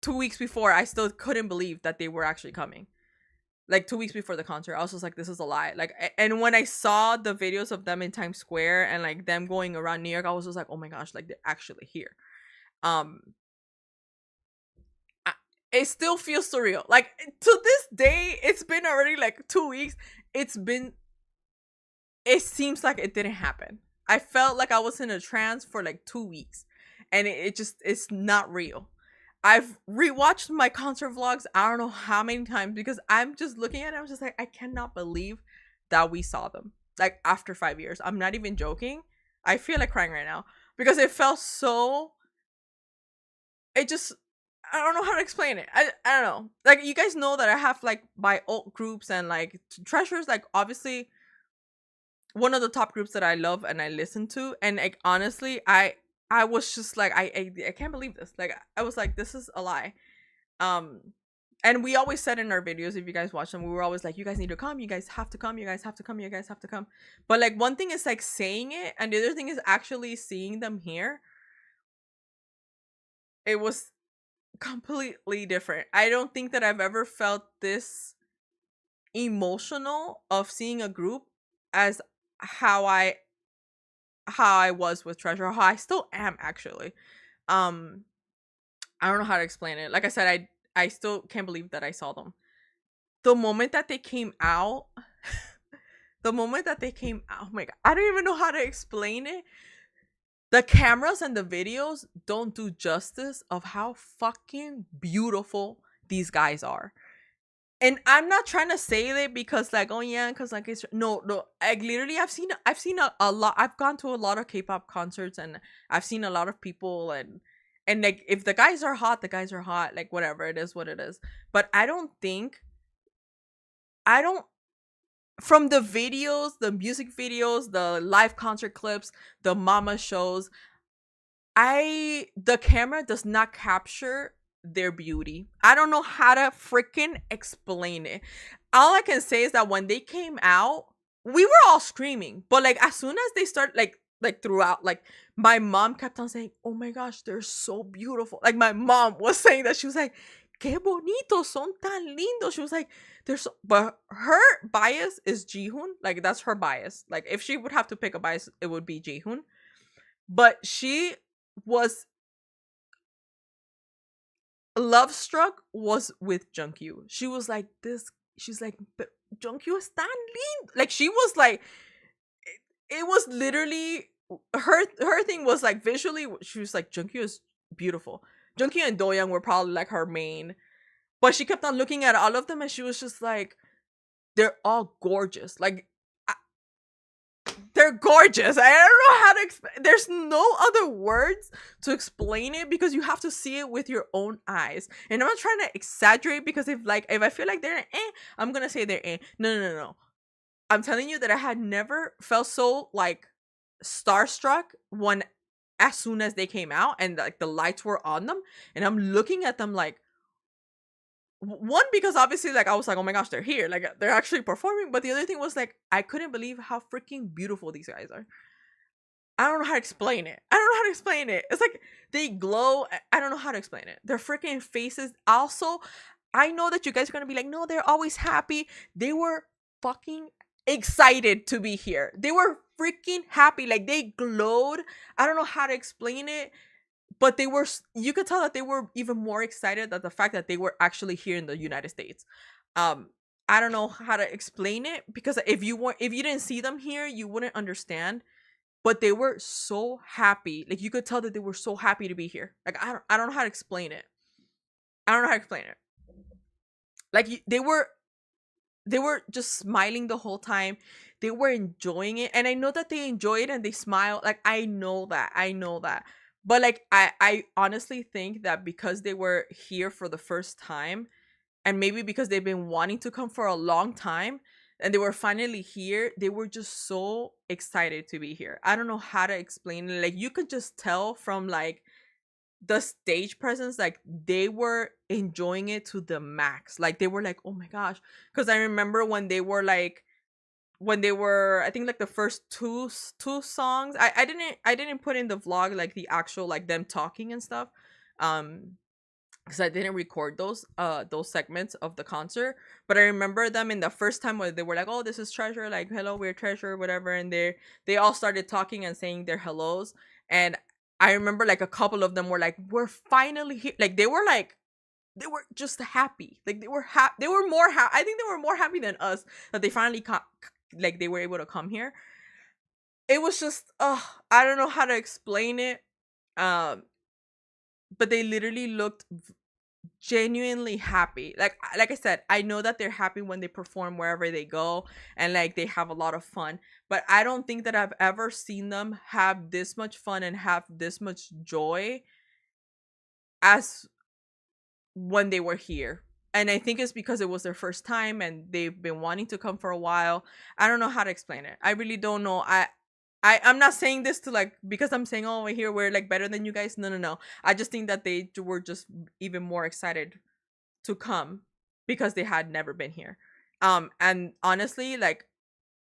2 weeks before, I still couldn't believe that they were actually coming. Like 2 weeks before the concert, I was just like, "This is a lie." Like, and when I saw the videos of them in Times Square and like them going around New York, I was just like, "Oh my gosh!" Like they're actually here. Um, I, it still feels surreal. Like to this day, it's been already like 2 weeks. It's been. It seems like it didn't happen. I felt like I was in a trance for like 2 weeks, and it's not real. I've rewatched my concert vlogs I don't know how many times because I'm just looking at it. I'm just like, I cannot believe that we saw them like after 5 years. I'm not even joking. I feel like crying right now because it felt so. It just. I don't know how to explain it. I don't know. Like you guys know that I have like my alt groups and like treasures. Like obviously one of the top groups that I love and I listen to. And like honestly, I was just like I can't believe this. Like I was like, this is a lie. Um and we always said in our videos, if you guys watch them, we were always like, you guys need to come, you guys have to come, you guys have to come, you guys have to come. But like one thing is like saying it, and the other thing is actually seeing them here. It was completely different. I don't think that I've ever felt this emotional of seeing a group as how I how I was with Treasure, how I still am actually. Um I don't know how to explain it. Like I said, I still can't believe that I saw them. The moment that they came out, the moment that they came out, oh my god, I don't even know how to explain it. The cameras and the videos don't do justice of how fucking beautiful these guys are. And I'm not trying to say it because like, oh yeah, because like it's no, like literally I've seen a lot. I've gone to a lot of K-pop concerts, and I've seen a lot of people, and like if the guys are hot, the guys are hot, like whatever, it is what it is. But I don't from the videos, the music videos, the live concert clips, the mama shows, the camera does not capture their beauty. I don't know how to freaking explain it. All I can say is that when they came out, we were all screaming. But like as soon as they start like throughout, like my mom kept on saying, "Oh my gosh, they're so beautiful." Like my mom was saying that, she was like, "Qué bonitos, son tan lindos." She was like, "They're so," but her bias is Jihoon. Like that's her bias. Like if she would have to pick a bias, it would be Jihoon. But she was love struck was with Junkyu. She was like this. She's like, but Junkyu is tan lindo. Like she was like, it was literally her thing was like visually. She was like, Junkyu is beautiful. Junkyu and Doyoung were probably like her main, but she kept on looking at all of them, and she was just like, they're all gorgeous. Like they're gorgeous. I don't know how to explain. There's no other words to explain it because you have to see it with your own eyes. And I'm not trying to exaggerate because if I feel like they're I'm gonna say they're No. I'm telling you that I had never felt so like starstruck when as soon as they came out and like the lights were on them, and I'm looking at them like, one, because obviously like I was like, oh my gosh, they're here, like they're actually performing. But the other thing was like, I couldn't believe how freaking beautiful these guys are. I don't know how to explain it. I don't know how to explain it. It's like they glow. I don't know how to explain it. Their freaking faces. Also, I know that you guys are gonna be like, no, they're always happy. They were fucking excited to be here. They were freaking happy. Like they glowed. I don't know how to explain it, but they were. You could tell that they were even more excited at the fact that they were actually here in the United States. Um, I don't know how to explain it because if you didn't see them here, you wouldn't understand, but they were so happy. Like you could tell that they were so happy to be here. Like I don't know how to explain it. I don't know how to explain it. Like they were. they were just smiling the whole time. They were enjoying it. And I know that they enjoy it and they smile. Like, I know that. I know that. But like, I honestly think that because they were here for the first time, and maybe because they've been wanting to come for a long time and they were finally here, they were just so excited to be here. I don't know how to explain it. Like, you could just tell from like the stage presence, like they were enjoying it to the max. Like, they were like, oh my gosh. Because I remember when they were like, when they were, I think like the first two songs, I didn't put in the vlog like the actual like them talking and stuff, um because I didn't record those segments of the concert. But I remember them in the first time where they were like, "Oh, this is Treasure," like, "Hello, we're Treasure," whatever, and they all started talking and saying their hellos. And I remember like a couple of them were like, "We're finally here!" Like, they were just happy. Like, they were happy. They were more happy. I think they were more happy than us that they finally like they were able to come here. It was just, I don't know how to explain it. Um, but they literally looked genuinely happy. Like I said, I know that they're happy when they perform wherever they go and like they have a lot of fun, but I don't think that I've ever seen them have this much fun and have this much joy as when they were here. And I think it's because it was their first time and they've been wanting to come for a while. I don't know how to explain it. I really don't know. I'm not saying this to like because I'm saying, oh, here we're like better than you guys. No, no, no. I just think that they were just even more excited to come because they had never been here. And honestly, like,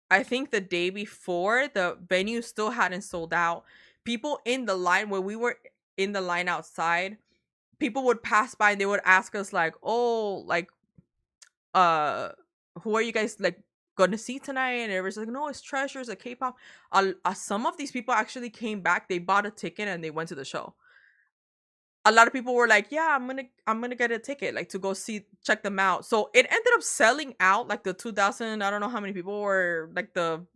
I think the day before the venue still hadn't sold out. People in the line, when we were in the line outside, people would pass by and they would ask us like, "Oh, like, uh who are you guys like gonna see tonight?" And everyone's like, "No, it's Treasures, a K-pop." Some of these people actually came back, they bought a ticket and they went to the show. A lot of people were like, "Yeah, I'm gonna get a ticket like to go see check them out." So it ended up selling out like the 2000. I don't know how many people were like the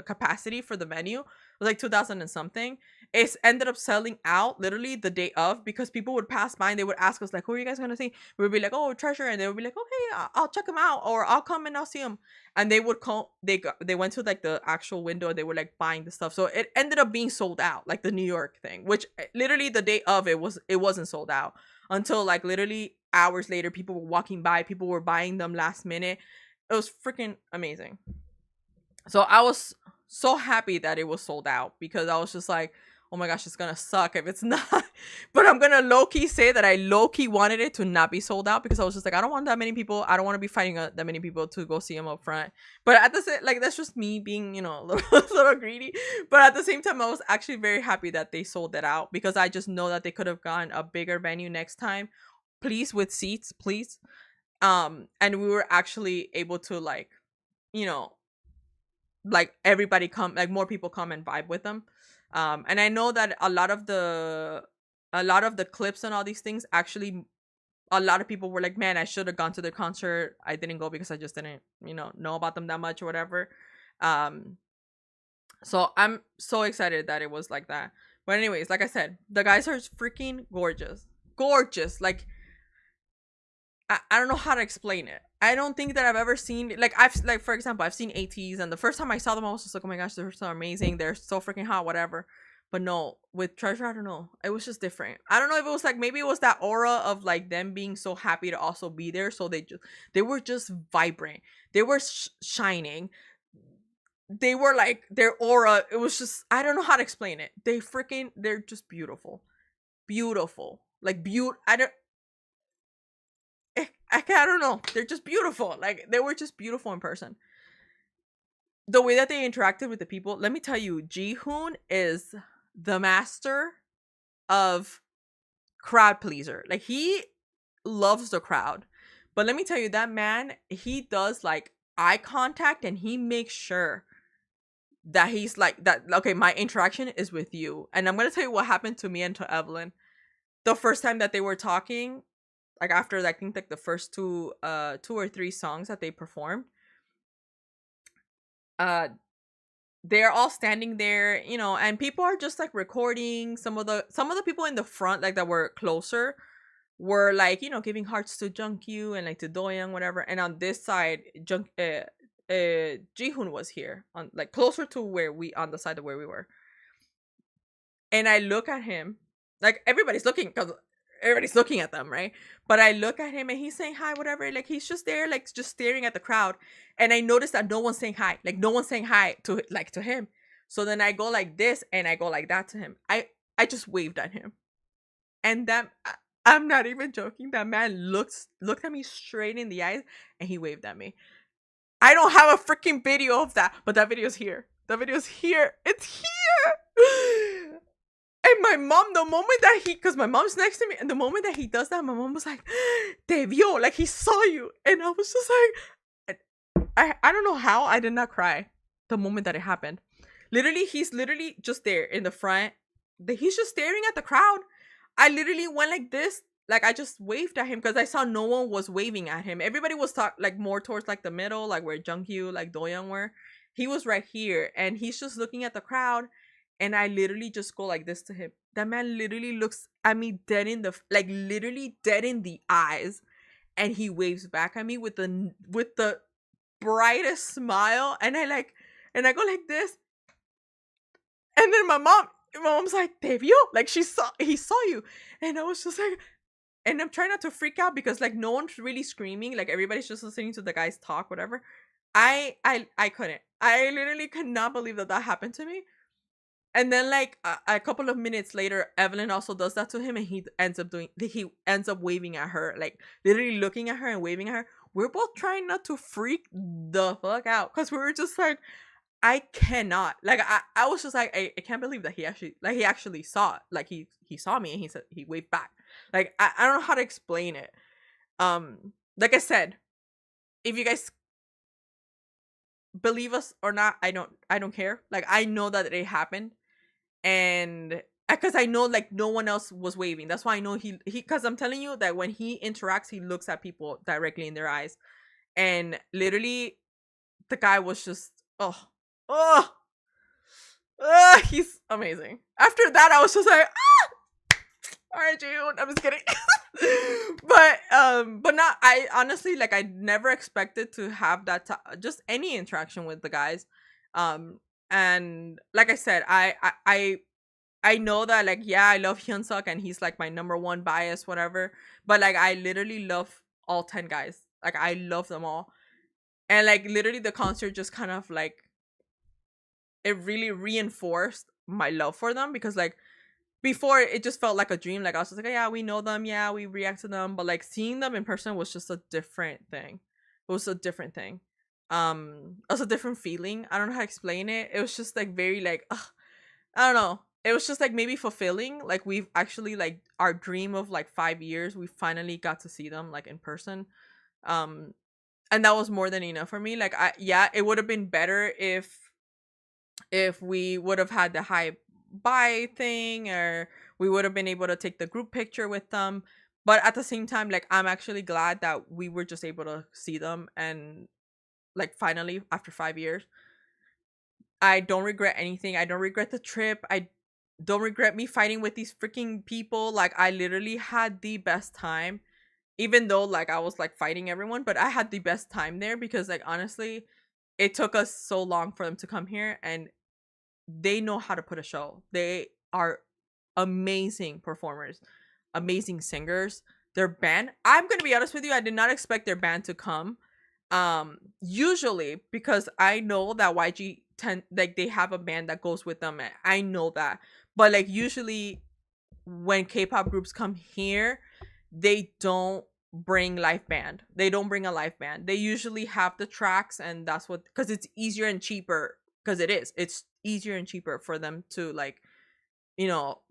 capacity for the venue was like 2000 and something. It's ended up selling out literally the day of because people would pass by and they would ask us like, "Who are you guys gonna see?" We would be like, "Oh, Treasure," and they would be like, "Okay, I'll check them out or I'll come and I'll see them." And they would call they went to like the actual window and they were like buying the stuff. So it ended up being sold out, like the New York thing, which literally the day of it wasn't sold out until like literally hours later. People were walking by, people were buying them last minute. It was freaking amazing. So I was so happy that it was sold out because I was just like, oh my gosh, it's gonna suck if it's not. But I'm gonna low key say that I low key wanted it to not be sold out because I was just like, I don't want that many people. I don't want to be fighting that many people to go see him up front. But at the same, like that's just me being, a little, a little greedy. But at the same time, I was actually very happy that they sold it out because I just know that they could have gotten a bigger venue next time, please, with seats, please. And we were actually able to like, you know, like everybody come, like more people come and vibe with them. And I know that a lot of the clips and all these things actually, a lot of people were like, man, I should have gone to the concert. I didn't go because I just didn't know about them that much or whatever. um so I'm so excited that it was like that. But anyways, like I said, the guys are freaking gorgeous, gorgeous. Like, I don't know how to explain it. I don't think that I've ever seen like I've like for example I've seen ATs and the first time I saw them I was just like, oh my gosh, they're so amazing, they're so freaking hot, whatever. But no, with Treasure, I don't know, it was just different. I don't know if it was like maybe it was that aura of like them being so happy to also be there, so they were just vibrant, they were shining, they were like their aura, it was just, I don't know how to explain it. They're just beautiful, beautiful, like beaut. I don't know. They're just beautiful. Like they were just beautiful in person. The way that they interacted with the people, let me tell you, Ji-hoon is the master of crowd pleaser. Like he loves the crowd. But let me tell you, that man, he does like eye contact and he makes sure that he's like that, okay, my interaction is with you. And I'm gonna tell you what happened to me and to Evelyn the first time that they were talking, like after I think like the first two or three songs that they performed. uh they're all standing there, and people are just like recording. Some of the people in the front, like that were closer, were like, giving hearts to Jungkook and like to Doyoung, whatever. And on this side, Jihoon was here on like closer to where we on the side of where we were. And I look at him, like everybody's looking because everybody's looking at them, right? But I look at him and he's saying hi, whatever. Like he's just there, like just staring at the crowd. And I noticed that no one's saying hi, like no one's saying hi to him. So then I go like this and I go like that to him. I just waved at him, and I'm not even joking. That man looked at me straight in the eyes and he waved at me. I don't have a freaking video of that, but that video's here. The video's here. It's here. And my mom, the moment that because my mom's next to me, and the moment that he does that, my mom was like, "Te vio," like he saw you, and I was just like, I don't know how I did not cry the moment that it happened. Literally, he's literally just there in the front. He's just staring at the crowd. I literally went like this, like I just waved at him because I saw no one was waving at him. Everybody was like more towards like the middle, like where Jungkook, like Doyoung were. He was right here, and he's just looking at the crowd, and I literally just go like this to him. That man literally looks at me dead in the like literally dead in the eyes, and he waves back at me with the brightest smile, and I go like this, and then my mom's like, "Te vio?" Like he saw you, and I was just like, and I'm trying not to freak out because like no one's really screaming, like everybody's just listening to the guys talk, whatever. I couldn't. I literally could not believe that happened to me. And then like a couple of minutes later, Evelyn also does that to him, and he ends up waving at her, like literally looking at her and waving at her. We're both trying not to freak the fuck out because we were just like, I cannot. Like I was just like, I can't believe that he actually saw it. Like he saw me and he said he waved back. Like I don't know how to explain it. Like I said, if you guys believe us or not, I don't care. Like I know that it happened, and because I know like no one else was waving. That's why I know he because I'm telling you that when he interacts, he looks at people directly in their eyes, and literally the guy was just oh he's amazing. After that, I was just like, all right, June. I'm just kidding. But not. I honestly like. I never expected to have that. Just any interaction with the guys. And like I said, I know that like yeah, I love Hyunsuk and he's like my number one bias, whatever. But like I literally love all 10 guys. Like I love them all, and like literally the concert just kind of like it really reinforced my love for them because like before it just felt like a dream. Like I was just like, oh, yeah, we know them, yeah, we react to them, but like seeing them in person was just a different thing. It was a different thing. It was a different feeling. I don't know how to explain it. It was just like very like I don't know. It was just like maybe fulfilling. Like we've actually like our dream of like 5 years. We finally got to see them like in person. Um, and that was more than enough for me. Like yeah, it would have been better if we would have had the high buy thing, or we would have been able to take the group picture with them. But at the same time, like I'm actually glad that we were just able to see them, and like finally after 5 years. I don't regret anything. I don't regret the trip. I don't regret me fighting with these freaking people. Like I literally had the best time. Even though like I was like fighting everyone, but I had the best time there because like honestly, it took us so long for them to come here, and they know how to put a show. They are amazing performers, amazing singers. Their band, I'm gonna be honest with you, I did not expect their band to come. Usually because I know that YG tend like they have a band that goes with them. I know that. But like usually when K-pop groups come here, they don't bring live band. They don't bring a live band. They usually have the tracks, and that's what because it's easier and cheaper because it is. It's easier and cheaper for them to like,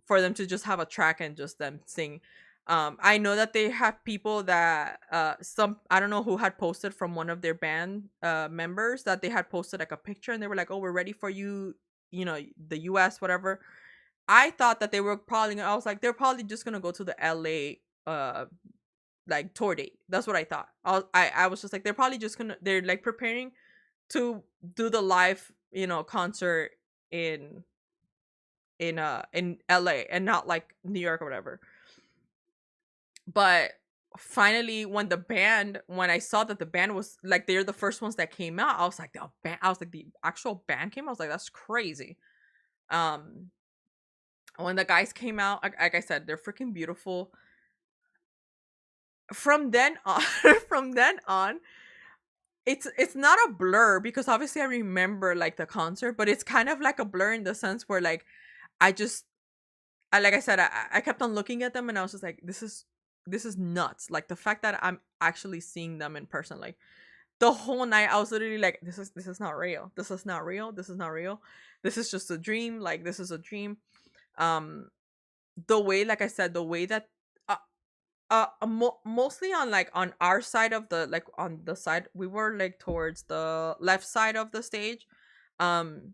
for them to just have a track and just them sing. I know that they have people that some I don't know who had posted from one of their band members that they had posted like a picture, and they were like, "Oh, we're ready for you, the US, whatever." I thought that they were probably I was like they're probably just going to go to the LA like tour date. That's what I thought. I was just like they're like preparing to do the live, concert in in LA and not like New York or whatever. But finally, when I saw that the band was like, they're the first ones that came out, I was like, the actual band came out. I was like, that's crazy. Um, when the guys came out, like I said, they're freaking beautiful. From then on, from then on, it's not a blur because obviously I remember like the concert, but it's kind of like a blur in the sense where like I just like I said, I kept on looking at them and I was just like, this is nuts. Like the fact that I'm actually seeing them in person, like the whole night I was literally like, this is not real. This is not real. This is not real. This is just a dream. Like this is a dream. Um, the way, like I said, the way that mostly on like on our side of the, like on the side we were like towards the left side of the stage. Um,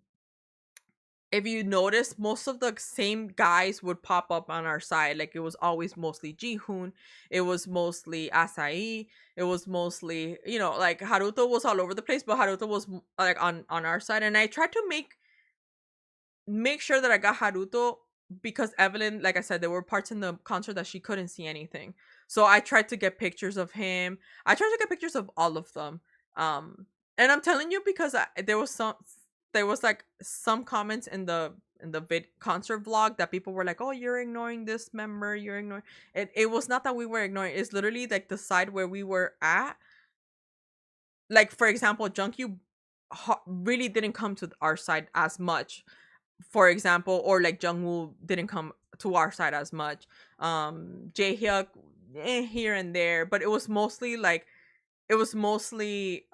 if you notice, most of the same guys would pop up on our side. Like it was always mostly Jihoon, it was mostly Asai, it was mostly, like Haruto was all over the place, but Haruto was like on our side, and I tried to make sure that I got Haruto because Evelyn, like I said, there were parts in the concert that she couldn't see anything. So I tried to get pictures of him. I tried to get pictures of all of them. Um, and I'm telling you because there was like some comments in the concert vlog that people were like, "Oh, you're ignoring this member. You're ignoring." It was not that we were ignoring. It's literally like the side where we were at. Like for example, Junkyu really didn't come to our side as much, for example, or like Jungwoo didn't come to our side as much. Jaehyuk, here and there, but it was mostly it was mostly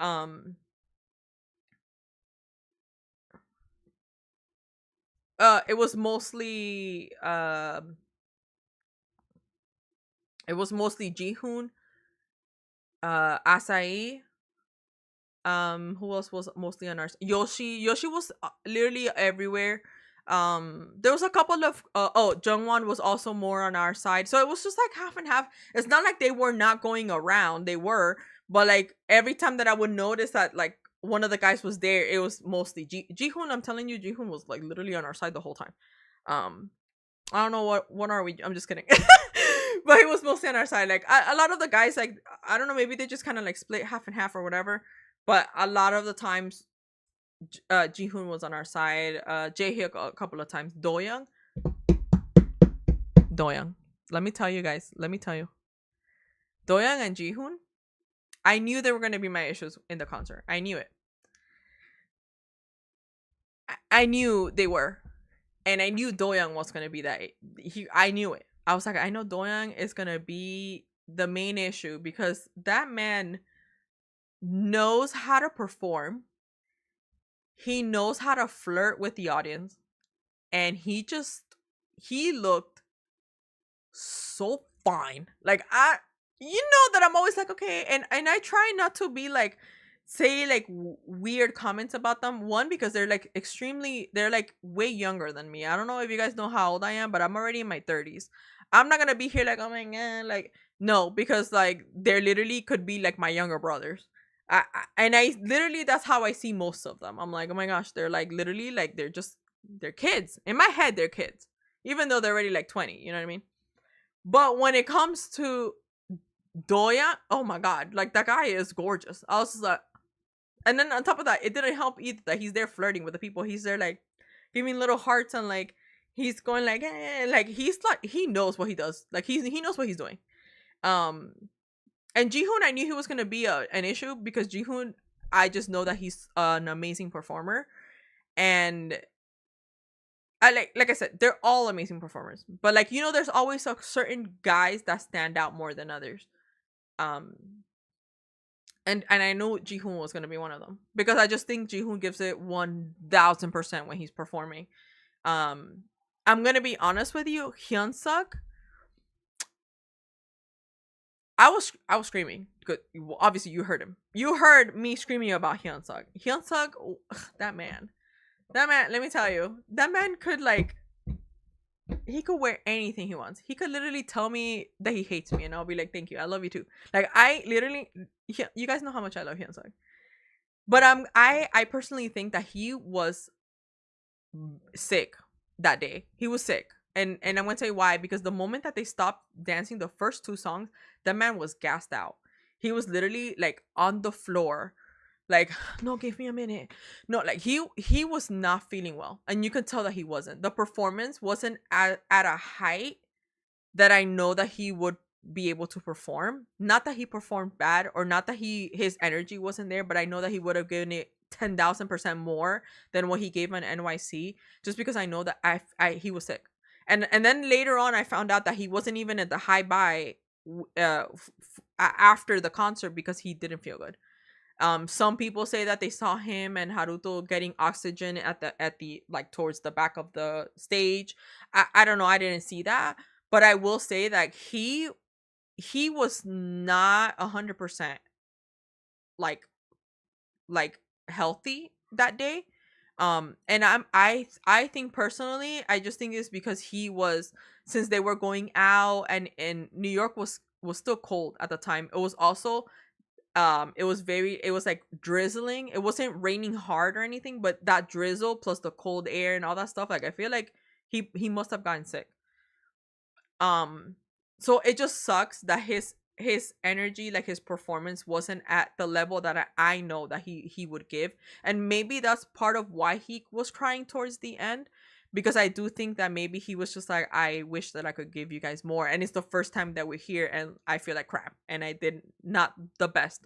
it was mostly Jihoon, Asai. Who else was mostly on our Yoshi was literally everywhere. There was a couple of Jungwon was also more on our side, so it was just like half and half. It's not like they were not going around, they were, but like every time that I would notice that like one of the guys was there, it was mostly Jihoon. I'm telling you, Jihoon was like literally on our side the whole time. um I don't know what are we, I'm just kidding. But it was mostly on our side. Like a lot of the guys, like I don't know, maybe they just kind of like split half and half or whatever. But a lot of the times, Jihoon was on our side. Jaehyuk a couple of times. Doyoung. Let me tell you guys. Let me tell you. Doyoung and Jihoon. I knew there were going to be my issues in the concert. I knew it. I knew they were, and I knew Doyoung was going to be that. I knew it. I was like, I know Doyoung is going to be the main issue because that man knows how to perform. He knows how to flirt with the audience, and he looked so fine. Like that I'm always like, okay, and I try not to be like say like weird comments about them. One, because they're like way younger than me. I don't know if you guys know how old I am, but I'm already in my 30s. I'm not gonna be here like, oh my god, like no, because like they're literally could be like my younger brothers. And I literally, that's how I see most of them. I'm like, oh my gosh, they're like literally like they're kids. In my head, they're kids, even though they're already like 20. You know what I mean? But when it comes to Doya, oh my god, like that guy is gorgeous. I was just like, and then on top of that, it didn't help either that he's there flirting with the people. He's there like giving little hearts, and like he's going like he's like he knows what he does. Like he knows what he's doing. Um, and Jihoon, I knew he was gonna be an issue because Jihoon, I just know that he's an amazing performer, and I like I said, they're all amazing performers. But like there's always a certain guys that stand out more than others. Um, and I know Jihoon was gonna be one of them because I just think Jihoon gives it 1000% when he's performing. Um, I'm gonna be honest with you, Hyunsuk, I was screaming. Good, obviously you heard him. You heard me screaming about Hyunsuk. Hyunsuk, that man. That man, let me tell you, that man could like he could wear anything he wants. He could literally tell me that he hates me, and I'll be like, "Thank you, I love you too." Like I literally, you guys know how much I love Hyunsuk, but I personally think that he was sick that day. He was sick. And I'm gonna tell you why. Because the moment that they stopped dancing the first two songs, that man was gassed out. He was literally like on the floor, like, no, give me a minute. No, like he was not feeling well, and you could tell that he wasn't. The performance wasn't at a height that I know that he would be able to perform. Not that he performed bad, or not that his energy wasn't there, but I know that he would have given it 10,000% more than what he gave on NYC, just because I know that he was sick. And then later on I found out that he wasn't even at the high buy after the concert because he didn't feel good. Some people say that they saw him and Haruto getting oxygen at the like towards the back of the stage. I don't know, I didn't see that, but I will say that he was not 100% like like healthy that day. And I think personally, I just think it's because he was, since they were going out, and New York was still cold at the time. It was also it was like drizzling. It wasn't raining hard or anything, but that drizzle plus the cold air and all that stuff, like I feel like he must have gotten sick. um so it just sucks that his energy, like his performance, wasn't at the level that I know that he would give. And maybe that's part of why he was crying towards the end, because I do think that maybe he was just like, I wish that I could give you guys more, and it's the first time that we're here and I feel like crap and I did not the best.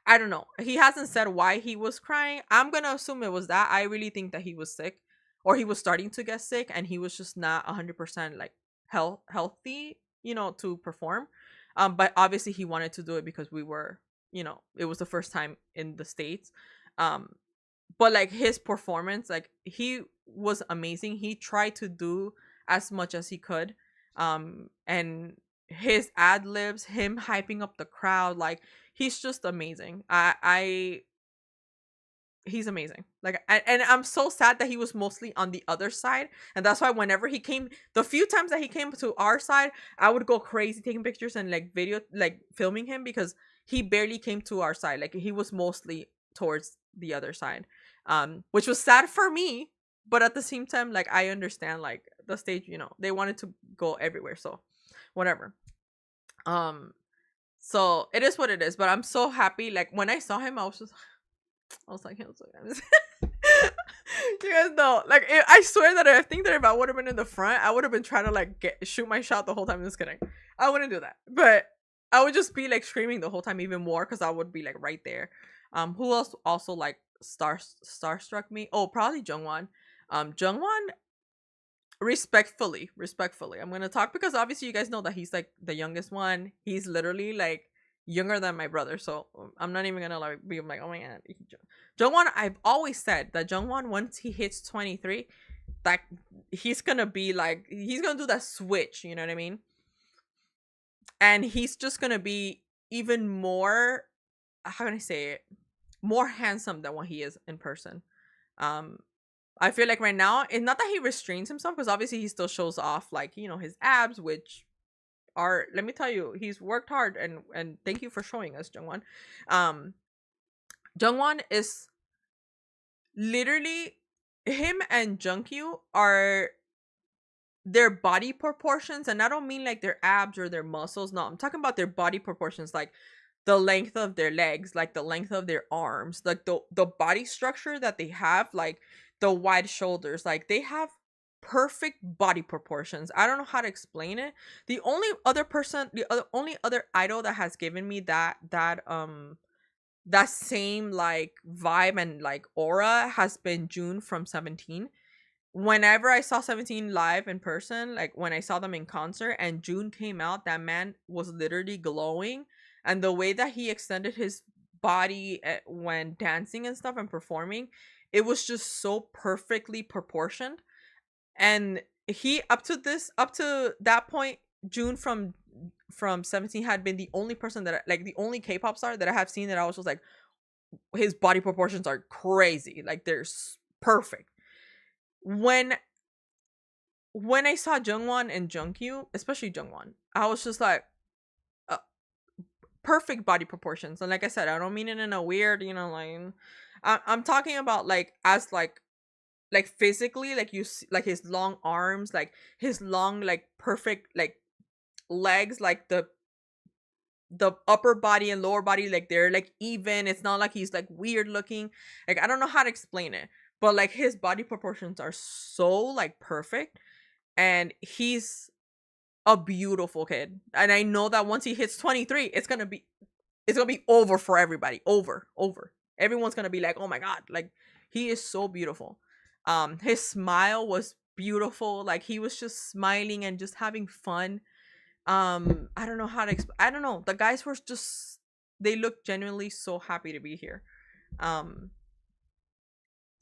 I don't know, he hasn't said why he was crying. I'm gonna assume it was that. I really think that he was sick, or he was starting to get sick, and he was just not 100% like healthy, to perform. But obviously he wanted to do it because we were, it was the first time in the States. um but like his performance, like he was amazing. He tried to do as much as he could. And his ad libs, him hyping up the crowd, like he's just amazing. He's amazing. Like, and I'm so sad that he was mostly on the other side, and that's why whenever he came, the few times that he came to our side, I would go crazy taking pictures and like video, like filming him, because he barely came to our side. Like he was mostly towards the other side, which was sad for me. But at the same time, like I understand, like the stage, they wanted to go everywhere, so whatever. um so it is what it is, but I'm so happy. Like when I saw him, I was like, he was like, you guys know, like I swear that I think that if I would have been in the front, I would have been trying to like shoot my shot the whole time. Just kidding, I wouldn't do that, but I would just be like screaming the whole time, even more, because I would be like right there. Who else also like starstruck me? Oh, probably Jungwon. Jungwon, respectfully, I'm gonna talk, because obviously you guys know that he's like the youngest one. He's literally like younger than my brother, so I'm not even gonna like be like, oh my god. Jungwon, I've always said that Jungwon, once he hits 23, that he's gonna be like, he's gonna do that switch, you know what I mean? And he's just gonna be even more, how can I say it, more handsome than what he is in person. um I feel like right now, it's not that he restrains himself, because obviously he still shows off, like, his abs, which are, let me tell you, he's worked hard, and thank you for showing us, Jungwon. um Jungwon is literally, him and Jungkyu are their body proportions, and I don't mean like their abs or their muscles. No, I'm talking about their body proportions, like the length of their legs, like the length of their arms, like the body structure that they have, like the wide shoulders, like they have perfect body proportions. I don't know how to explain it. The only other person, only other idol that has given me that same like vibe and like aura has been June from 17. Whenever I saw 17 live in person, like when I saw them in concert and June came out, that man was literally glowing. And the way that he extended his body when dancing and stuff and performing, it was just so perfectly proportioned. And he, up to that point, June from 17 had been the only person that like the only K-pop star that I have seen that I was just like, his body proportions are crazy, like they're perfect. When I saw Jungwon and Jungkyu, especially Jungwon, I was just like, uh, perfect body proportions. And like I said, I don't mean it in a weird, like, I'm talking about like as like like physically, like you see, like his long arms, like his long, like perfect, like legs, like the upper body and lower body, like they're like even. It's not like he's like weird looking. Like I don't know how to explain it, but like his body proportions are so like perfect, and he's a beautiful kid. And I know that once he hits 23, it's gonna be over for everybody. Over. Everyone's gonna be like, oh my god, like he is so beautiful. His smile was beautiful. Like he was just smiling and just having fun. I don't know how to I don't know. The guys were just, they looked genuinely so happy to be here. Um,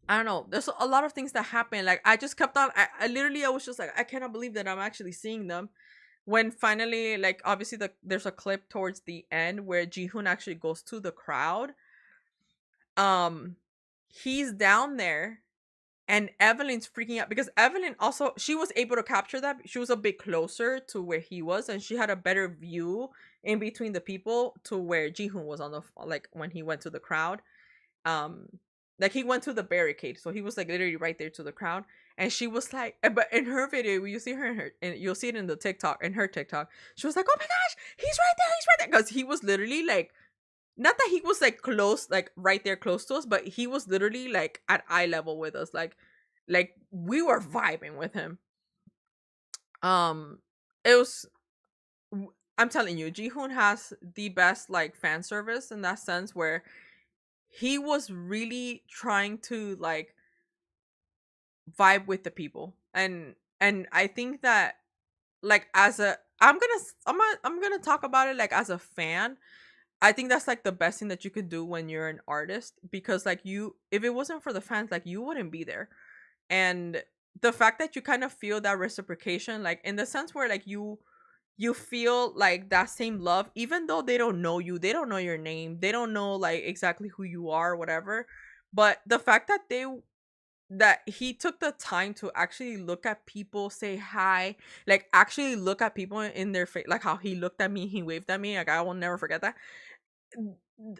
I don't know. There's a lot of things that happen. Like I just kept on. I literally, I was just like, I cannot believe that I'm actually seeing them. When finally, like obviously, there's a clip towards the end where Jihoon actually goes to the crowd. Um, he's down there, and Evelyn's freaking out because Evelyn also, she was able to capture that. She was a bit closer to where he was, and she had a better view in between the people to where Jihoon was on the, like when he went to the crowd. um like he went to the barricade, so he was like literally right there to the crowd. And she was like, but in her video, you see her in her, and you'll see it in the TikTok, in her TikTok, she was like, oh my gosh, he's right there, because he was literally like, not that he was like close, like right there close to us, but he was literally like at eye level with us, like we were vibing with him. um it was, I'm telling you, Jihoon has the best like fan service in that sense, where he was really trying to like vibe with the people. And I think that, like as a, I'm gonna talk about it like as a fan. I think that's like the best thing that you could do when you're an artist, because like you, if it wasn't for the fans, like you wouldn't be there. And the fact that you kind of feel that reciprocation, like in the sense where like you feel like that same love, even though they don't know you, they don't know your name, they don't know like exactly who you are, whatever. But the fact that that he took the time to actually look at people, say hi, like actually look at people in their face, like how he looked at me, he waved at me, like I will never forget that.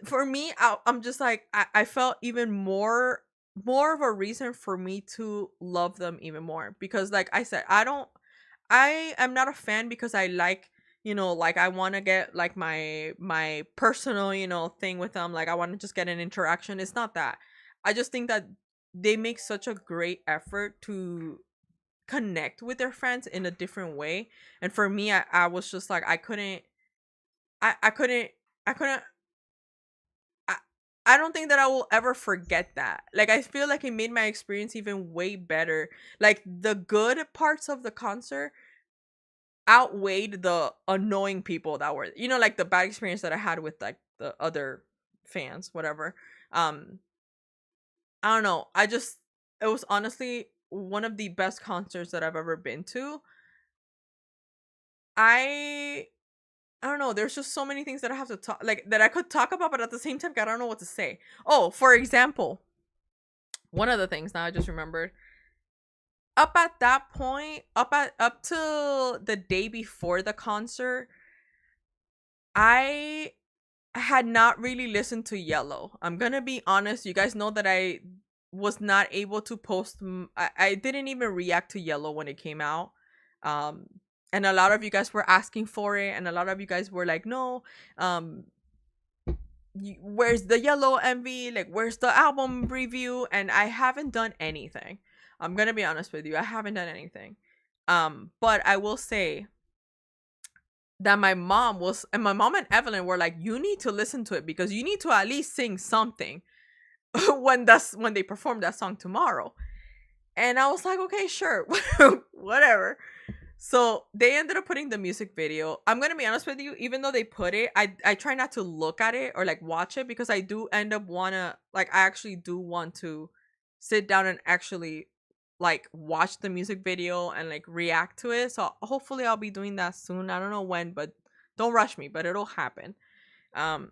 For me, I'm just like, I felt even more of a reason for me to love them even more, because like I said, I am not a fan because I like, like I want to get like my personal, thing with them, like I want to just get an interaction. It's not that. I just think that they make such a great effort to connect with their friends in a different way. And for me, I was just like, I couldn't, I couldn't, I, I don't think that I will ever forget that. Like I feel like it made my experience even way better. Like the good parts of the concert outweighed the annoying people that were, like the bad experience that I had with like the other fans, whatever. um I don't know, it was honestly one of the best concerts that I've ever been to. I i don't know, there's just so many things that I have to talk, like that I could talk about, but at the same time I don't know what to say. Oh, for example, one of the things now I just remembered, up at that point, up till the day before the concert, I had not really listened to Yellow. I'm gonna be honest. You guys know that I was not able to post. I didn't even react to Yellow when it came out. Um, and a lot of you guys were asking for it, and a lot of you guys were like, "No, um, where's the Yellow MV? Like, where's the album review?" And I haven't done anything. I'm gonna be honest with you. I haven't done anything. But I will say that my mom and Evelyn were like, you need to listen to it because you need to at least sing something when they perform that song tomorrow. And I was like, okay, sure. Whatever. So they ended up putting the music video. I'm gonna be honest with you, even though they put it, I try not to look at it or like watch it, because I do end up wanna, like I actually do want to sit down and actually like watch the music video and like react to it. So hopefully I'll be doing that soon. I don't know when, but don't rush me, but it'll happen. Um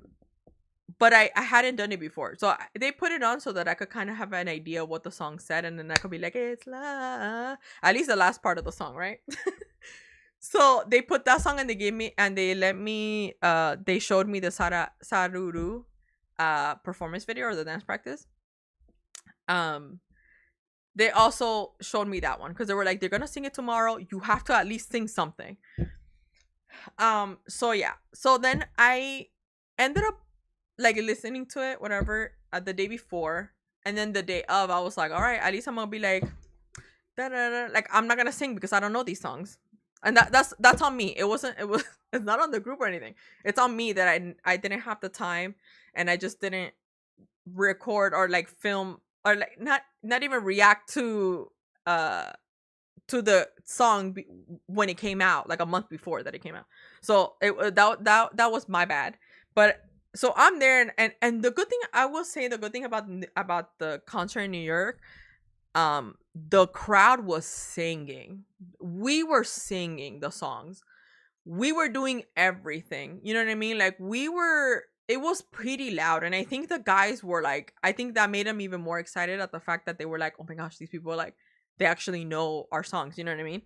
but I hadn't done it before. So they put it on so that I could kind of have an idea of what the song said, and then I could be like, it's la, at least the last part of the song, right? So they put that song and they gave me, and they let me they showed me the Saruru performance video, or the dance practice. Um they also showed me that one because they were like, they're gonna sing it tomorrow. You have to at least sing something. So yeah. So then I ended up like listening to it, whatever, the day before, and then the day of, I was like, all right, at least I'm gonna be like, da, da, da. Like I'm not gonna sing because I don't know these songs, and that's on me. It wasn't. It was. It's not on the group or anything. It's on me that I didn't have the time, and I just didn't record or like film or like not even react uh to the song when it came out, like a month before that it came out. So that was my bad. But so I'm there, and the good thing, I will say, the good thing about the concert in New York, the crowd was singing. We were singing the songs. We were doing everything. You know what I mean? Like we were, it was pretty loud, and I think the guys were like, I think that made them even more excited at the fact that they were like, oh my gosh, these people are like, they actually know our songs. You know what I mean?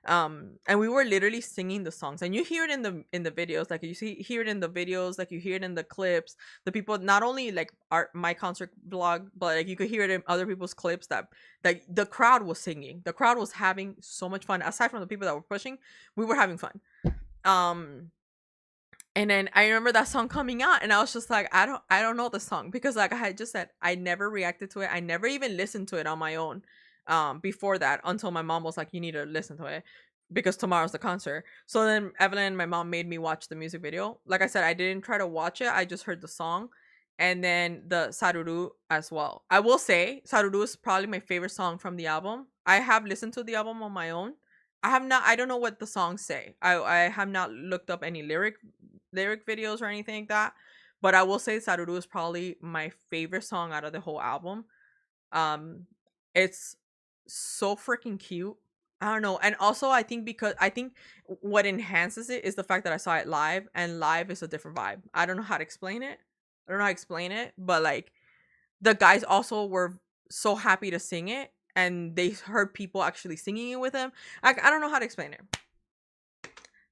And we were literally singing the songs, and you hear it in the videos, like you hear it in the videos, like you hear it in the clips. The people, not only like my concert vlog, but like you could hear it in other people's clips, that like the crowd was singing. The crowd was having so much fun. Aside from the people that were pushing, we were having fun. um and then I remember that song coming out, and I was just like, I don't know the song, because like I had just said, I never reacted to it. I never even listened to it on my own before that, until my mom was like, you need to listen to it because tomorrow's the concert. So then Evelyn and my mom made me watch the music video. Like I said, I didn't try to watch it, I just heard the song, and then the Saruru as well. I will say Saruru is probably my favorite song from the album. I have listened to the album on my own. I don't know what the songs say. I have not looked up any lyric videos or anything like that. But I will say Saruru is probably my favorite song out of the whole album. Um it's so freaking cute. I don't know. And also I think what enhances it is the fact that I saw it live, and live is a different vibe. I don't know how to explain it. I don't know how to explain it, but like the guys also were so happy to sing it, and they heard people actually singing it with them. I don't know how to explain it.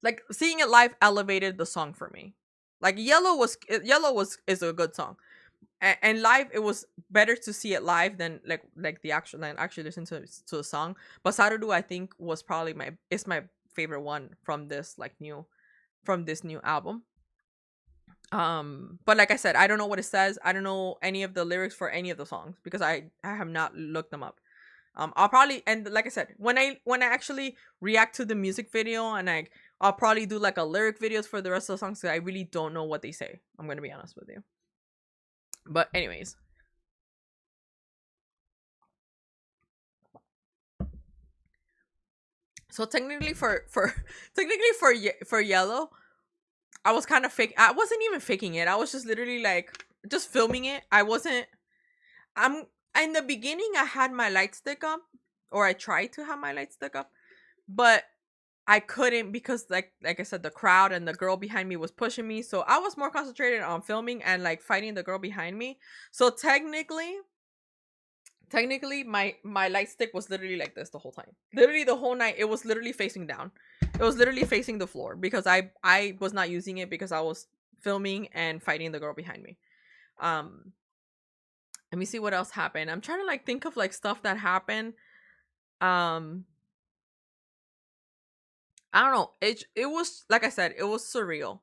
Like seeing it live elevated the song for me. Like Yellow was is a good song, and live it was better to see it live than like the actual, than actually listen to the song. But Saturday I think was probably my favorite one from this new album. But like I said, I don't know what it says. I don't know any of the lyrics for any of the songs because I have not looked them up. I'll probably, and like I said, when I actually react to the music video, and I'll probably do like a lyric videos for the rest of the songs, because I really don't know what they say. I'm gonna be honest with you. But anyways, so technically for Yellow, I was kind of fake. I wasn't even faking it. I was just literally like just filming it. I wasn't. I'm In the beginning. I had my light stick up, or I tried to have my light stick up, but I couldn't because like I said, the crowd and the girl behind me was pushing me. So I was more concentrated on filming and like fighting the girl behind me. So technically my light stick was literally like this the whole time. Literally the whole night it was literally facing down. It was literally facing the floor because I was not using it because I was filming and fighting the girl behind me. Um let me see what else happened. I'm trying to like think of like stuff that happened. Um I don't know. It was, like I said, it was surreal.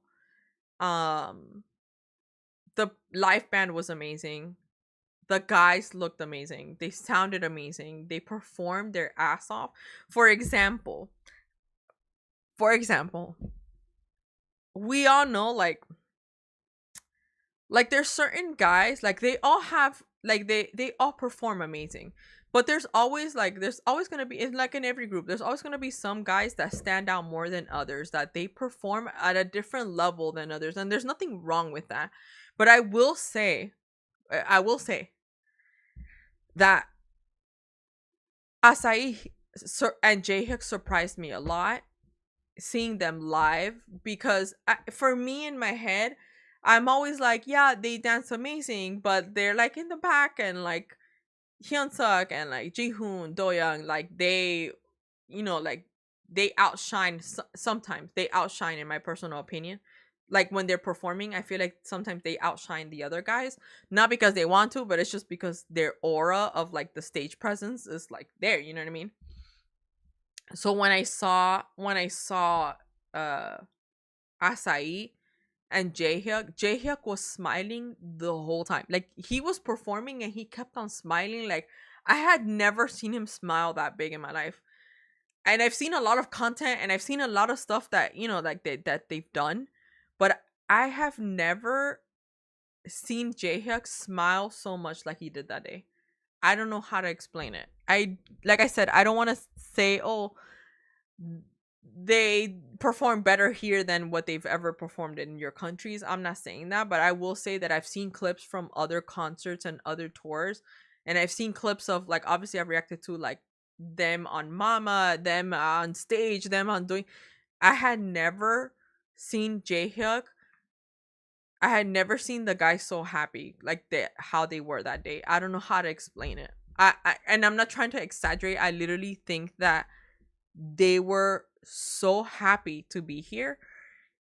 Um the live band was amazing. The guys looked amazing. They sounded amazing. They performed their ass off. For example, for example, we all know like there's certain guys, like they all have like they all perform amazing. But there's always going to be, it's like in every group, there's always going to be some guys that stand out more than others, that they perform at a different level than others, and there's nothing wrong with that. But I will say that Asai and J-Hook surprised me a lot seeing them live, because for me in my head, I'm always like, yeah, they dance amazing, but they're like in the back, and like Hyunsuk and like Jihoon, Doyoung, like they, like they outshine. Sometimes they outshine, in my personal opinion. like when they're performing, I feel like sometimes they outshine the other guys, not because they want to, but it's just because their aura of like the stage presence is like there, you know what I mean? So when I saw uh Asai and Jaehyuk was smiling the whole time. Like he was performing and he kept on smiling. Like I had never seen him smile that big in my life. And I've seen a lot of content and I've seen a lot of stuff that, like that they've done, but I have never seen Jaehyuk smile so much like he did that day. I don't know how to explain it. Like I said, I don't want to say, oh, they perform better here than what they've ever performed in your countries. I'm not saying that, but I will say that I've seen clips from other concerts and other tours, and I've seen clips of, like, obviously I've reacted to like them on Mama, them on stage, them on doing. I had never seen Jaehyuk. I had never seen the guy so happy like that, how they were that day. I don't know how to explain it. And I'm not trying to exaggerate. I literally think that they were so happy to be here,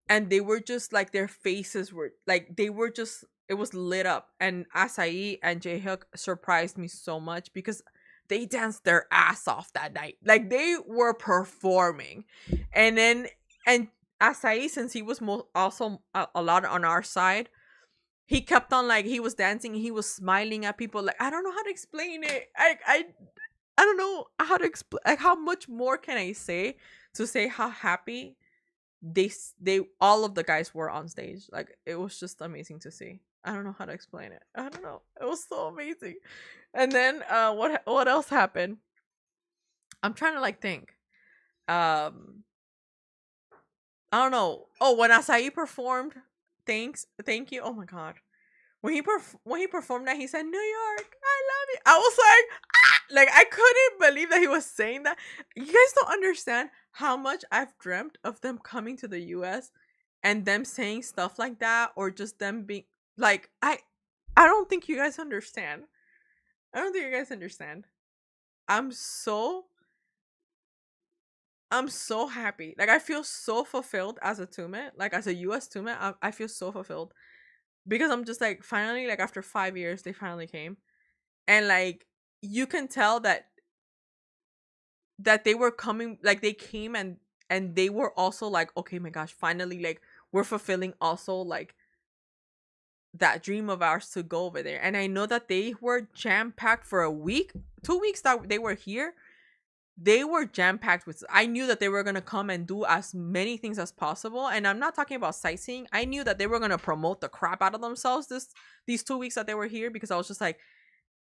and they were just like, their faces were like, they were just, it was lit up. And Asai and Jaehyuk surprised me so much because they danced their ass off that night. Like they were performing. And then, and Asai, since he was also a lot on our side, he kept on, like, he was dancing, he was smiling at people. Like, I don't know how to explain it. I don't know how to explain, like, how much more can I say to say how happy they all of the guys were on stage. Like it was just amazing to see. I don't know how to explain it. I don't know. It was so amazing. And then what else happened? I'm trying to like think. Um I don't know. Oh, when Asai performed, thank you. Oh my god. When he performed that, he said, "New York, I love you." I was like, ah! Like I couldn't believe that he was saying that. You guys don't understand how much I've dreamt of them coming to the US and them saying stuff like that, or just them being like, I don't think you guys understand. I don't think you guys understand. I'm so I'm so happy. Like I feel so fulfilled as a Tumet, like as a US Tumet. I feel so fulfilled because I'm just like, finally, like after 5 years, they finally came. And like you can tell that they were coming, like they came, and they were also like, okay, my gosh, finally, like we're fulfilling also like that dream of ours to go over there. And I know that they were jam packed for a week, 2 weeks that they were here. They were jam packed with, I knew that they were going to come and do as many things as possible. And I'm not talking about sightseeing. I knew that they were going to promote the crap out of themselves these 2 weeks that they were here, because I was just like,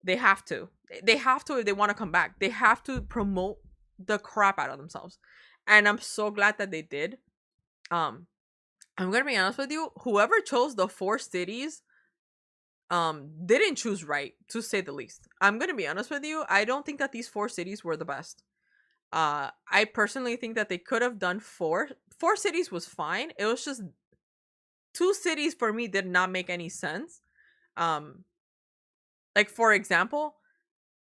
they have to. They have to if they want to come back. They have to promote the crap out of themselves. And I'm so glad that they did. Um, I'm gonna be honest with you. Whoever chose the 4 cities, didn't choose right, to say the least. I'm gonna be honest with you. I don't think that these 4 cities were the best. I personally think that they could have done four. 4 cities was fine. It was just 2 cities for me did not make any sense. Um, like for example,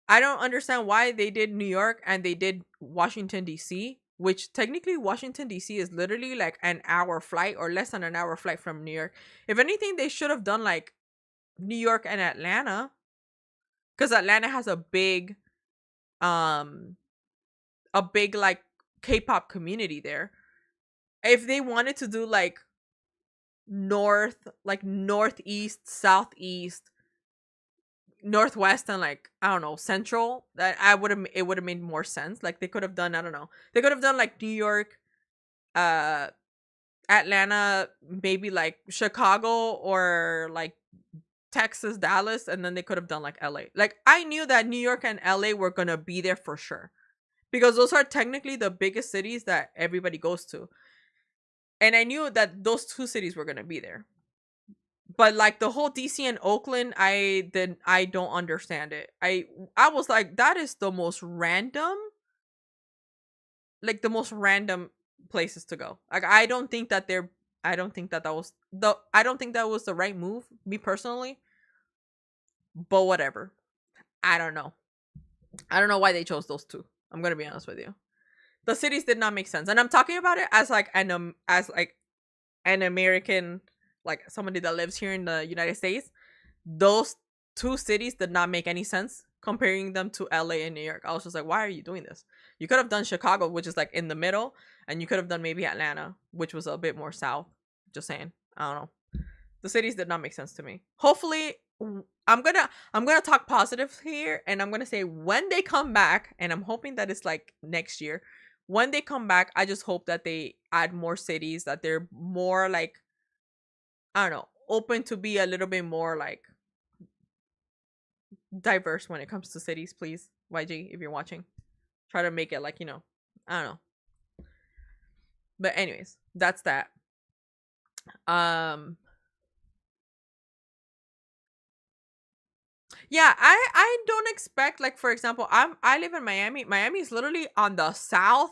I don't understand why they did New York and they did Washington D.C., which technically Washington D.C. is literally like an hour flight or less than an hour flight from New York. If anything, they should have done like New York and Atlanta, because Atlanta has um a big like K-pop community there. If they wanted to do like northeast, southeast, northwest, and like, I don't know, central, that I would have it would have made more sense. Like they could have done, I don't know, they could have done like New York, uh Atlanta, maybe like Chicago, or like Texas, Dallas, and then they could have done like LA. Like I knew that New York and LA were gonna be there for sure, because those are technically the biggest cities that everybody goes to. And I knew that those 2 cities were gonna be there. But like the whole DC and Oakland, I don't understand it. I was like, that is the most random, like the most random places to go. Like I don't think that was the right move, me personally. But whatever. I don't know. I don't know why they chose those two. I'm gonna be honest with you. The cities did not make sense, and I'm talking about it as like an American, like somebody that lives here in the United States, those two cities did not make any sense comparing them to LA and New York. I was just like, why are you doing this? You could have done Chicago, which is like in the middle, and you could have done maybe Atlanta, which was a bit more south. Just saying. I don't know. The cities did not make sense to me. Hopefully, I'm gonna talk positive here, and I'm gonna say when they come back, and I'm hoping that it's like next year. When they come back, I just hope that they add more cities, that they're more like, I don't know, open to be a little bit more like diverse when it comes to cities, please. YG, if you're watching, try to make it like, I don't know. But anyways, that's that. Um Yeah, I don't expect, like, for example, I live in Miami. Miami is literally on the south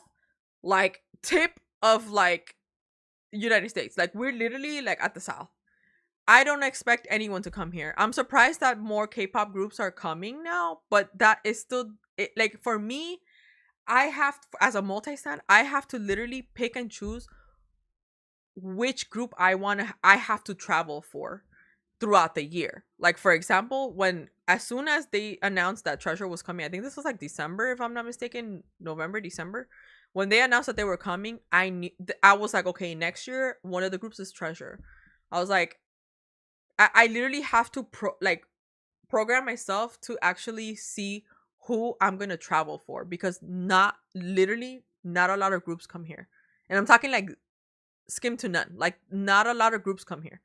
like tip of like United States. Like we're literally like at the south. I don't expect anyone to come here. I'm surprised that more K-pop groups are coming now, but that is still like for me, I have as a multi-stan, I have to literally pick and choose which group I have to travel for throughout the year. Like for example, when as soon as they announced that Treasure was coming, I think this was like December if I'm not mistaken, November, December. When they announced that they were coming, I was like, okay, next year one of the groups is Treasure. I was like, I literally have to program myself to actually see who I'm gonna travel for because not a lot of groups come here. And I'm talking like skim to none. Like not a lot of groups come here.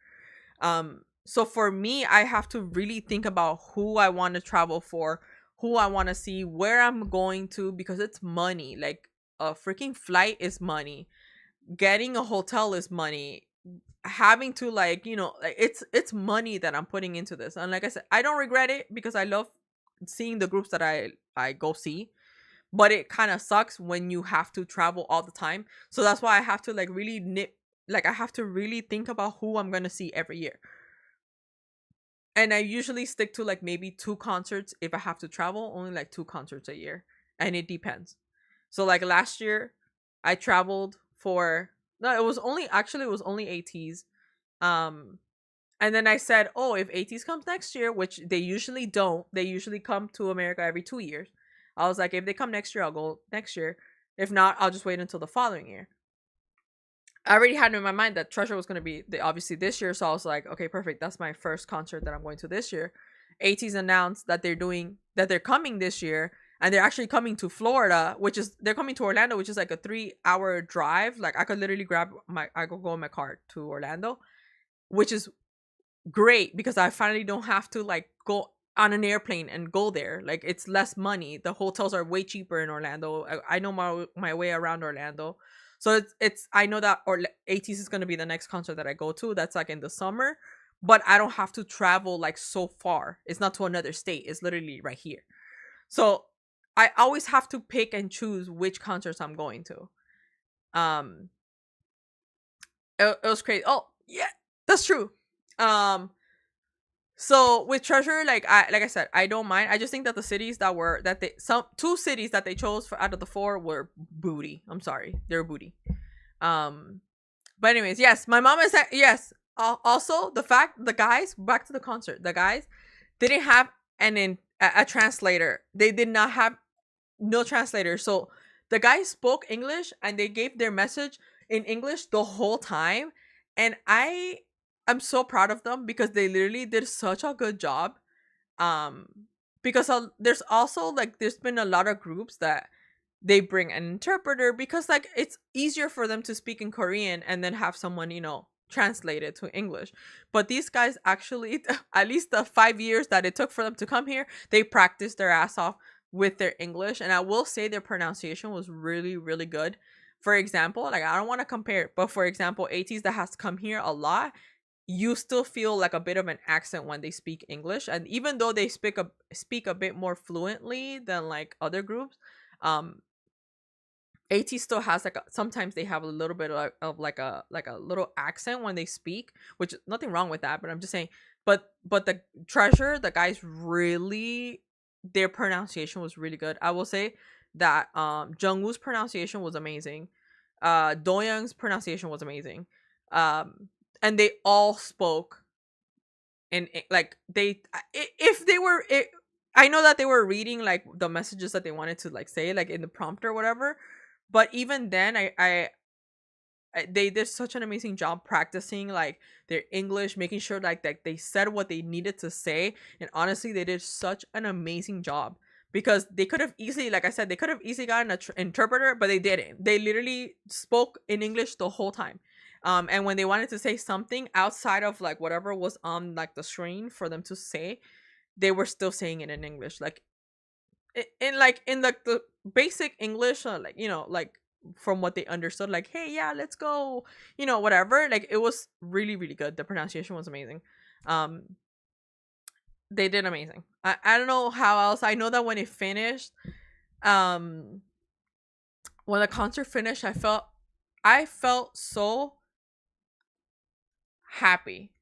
So for me, I have to really think about who I want to travel for, who I want to see, where I'm going to, because it's money. Like a freaking flight is money. Getting a hotel is money. Having to like it's money that I'm putting into this. And like I said, I don't regret it because I love seeing the groups that I go see. But it kind of sucks when you have to travel all the time. So that's why I have to like really I have to really think about who I'm going to see every year. And I usually stick to like maybe two concerts if I have to travel, only like two concerts a year. And it depends. So like last year I traveled for no, it was only ATs. Um and then I said, "Oh, if ATs comes next year, which they usually don't. They usually come to America every 2 years." I was like, "If they come next year, I'll go next year. If not, I'll just wait until the following year." I already had in my mind that Treasure was going to be obviously this year, so I was like, okay, perfect. That's my first concert that I'm going to this year. AT's announced that they're coming this year, and they're actually coming to Florida, they're coming to Orlando, which is like a 3-hour drive. Like I could literally I could go in my car to Orlando, which is great because I finally don't have to like go on an airplane and go there. Like it's less money. The hotels are way cheaper in Orlando. I know my way around Orlando. So it's I know that ATs is going to be the next concert that I go to. That's like in the summer, but I don't have to travel like so far. It's not to another state. It's literally right here. So I always have to pick and choose which concerts I'm going to. Um it was crazy. Oh, yeah. That's true. Um So with Treasure, like I said, I don't mind. I just think that the cities that they some two cities that they chose for out of the four were booty. I'm sorry, they're booty. Um, but anyways, yes, my mom is yes. Also, the fact the guys back to the concert, the guys didn't have a translator. They did not have no translator. So the guys spoke English and they gave their message in English the whole time, and I'm so proud of them because they literally did such a good job. Um, because there's also like there's been a lot of groups that they bring an interpreter because like it's easier for them to speak in Korean and then have someone translate it to English. But these guys actually, at least the 5 years that it took for them to come here, they practiced their ass off with their English, and I will say their pronunciation was really really good. For example, like I don't want to compare, but for example, ATs that has come here a lot, you still feel like a bit of an accent when they speak English, and even though they speak a bit more fluently than like other groups, um AT still has like sometimes they have a little bit of like a little accent when they speak, which nothing wrong with that, but I'm just saying. But the Treasure, the guys really, their pronunciation was really good. I will say that Jungwoo's pronunciation was amazing. Doyoung's pronunciation was amazing. um and they all spoke in like if they were I know that they were reading like the messages that they wanted to like say like in the prompt or whatever, but even then they did such an amazing job practicing like their English, making sure like that they said what they needed to say. And honestly, they did such an amazing job because they could have easily, like I said, they could have easily gotten an interpreter, but they didn't. They literally spoke in English the whole time. And when they wanted to say something outside of like whatever was on like the screen for them to say, they were still saying it in English. Like in like in the basic English, like like from what they understood, like hey yeah let's go, whatever. Like it was really really good. The pronunciation was amazing. um they did amazing. I don't know how else. I know that when it finished, um when the concert finished, I felt so happy.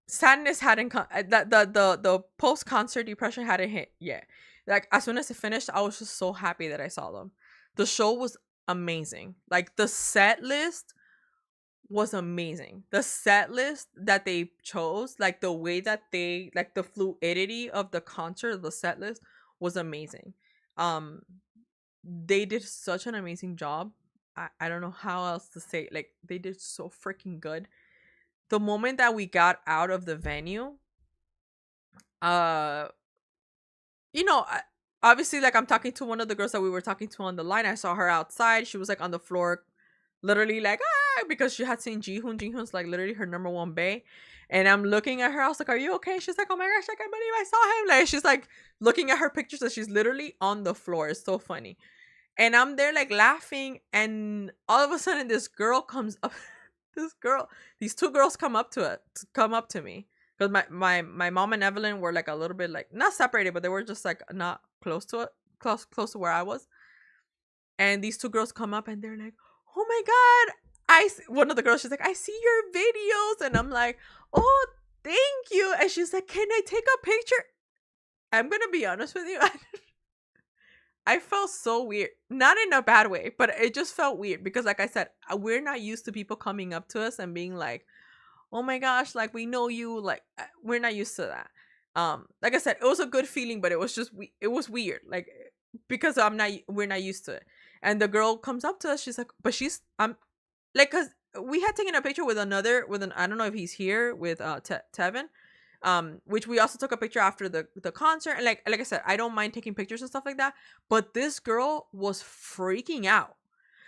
Sadness hadn't come. The post concert depression hadn't hit yet. Like as soon as it finished, I was just so happy that I saw them. The show was amazing. Like the set list was amazing. The set list that they chose, like the way that they, like the fluidity of the concert, the set list was amazing. um they did such an amazing job. I don't know how else to say it. Like they did so freaking good. The moment that we got out of the venue, uh obviously, like I'm talking to one of the girls that we were talking to on the line. I saw her outside. She was like on the floor, literally like because she had seen Jihoon. Jihoon's like literally her number one bae. And I'm looking at her. I was like, "Are you okay?" She's like, "Oh my gosh, I can't believe I saw him." Like she's like looking at her pictures, and she's literally on the floor. It's so funny. And I'm there like laughing, and all of a sudden this girl comes up. This girl, these two girls come up to me, because my mom and Evelyn were like a little bit like not separated, but they were just like not close to it, close to where I was. And these two girls come up and they're like, "Oh my god!" One of the girls, she's like, "I see your videos," and I'm like, "Oh, thank you." And she's like, "Can I take a picture?" I'm gonna be honest with you. I felt so weird. Not in a bad way, but it just felt weird because, like I said, we're not used to people coming up to us and being like, "Oh my gosh, like we know you." Like we're not used to that. Like I said, it was a good feeling, but it was just it was weird. Like because we're not used to it. And the girl comes up to us. She's like, but she's like, cause we had taken a picture with an I don't know if he's here with Tevin, which we also took a picture after the concert. And like I said, I don't mind taking pictures and stuff like that, but this girl was freaking out.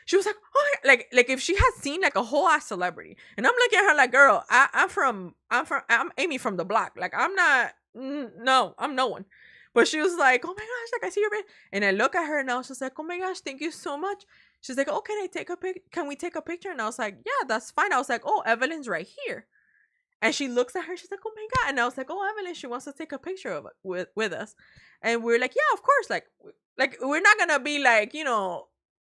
She was like, "Oh," like if she had seen like a whole ass celebrity. And I'm looking at her like, "Girl, I'm Amy from the block. Like I'm not, no, I'm no one." But she was like, "Oh my gosh, like I see your bed." And I look at her and I was just like, "Oh my gosh, thank you so much." She's like, "Oh, can we take a picture?" And I was like, "Yeah, that's fine." I was like, "Oh, Evelyn's right here." And she looks at her. She's like, "Oh my god!" And I was like, "Oh, Evelyn, she wants to take a picture of it with us." And we're like, "Yeah, of course." Like we're not gonna be like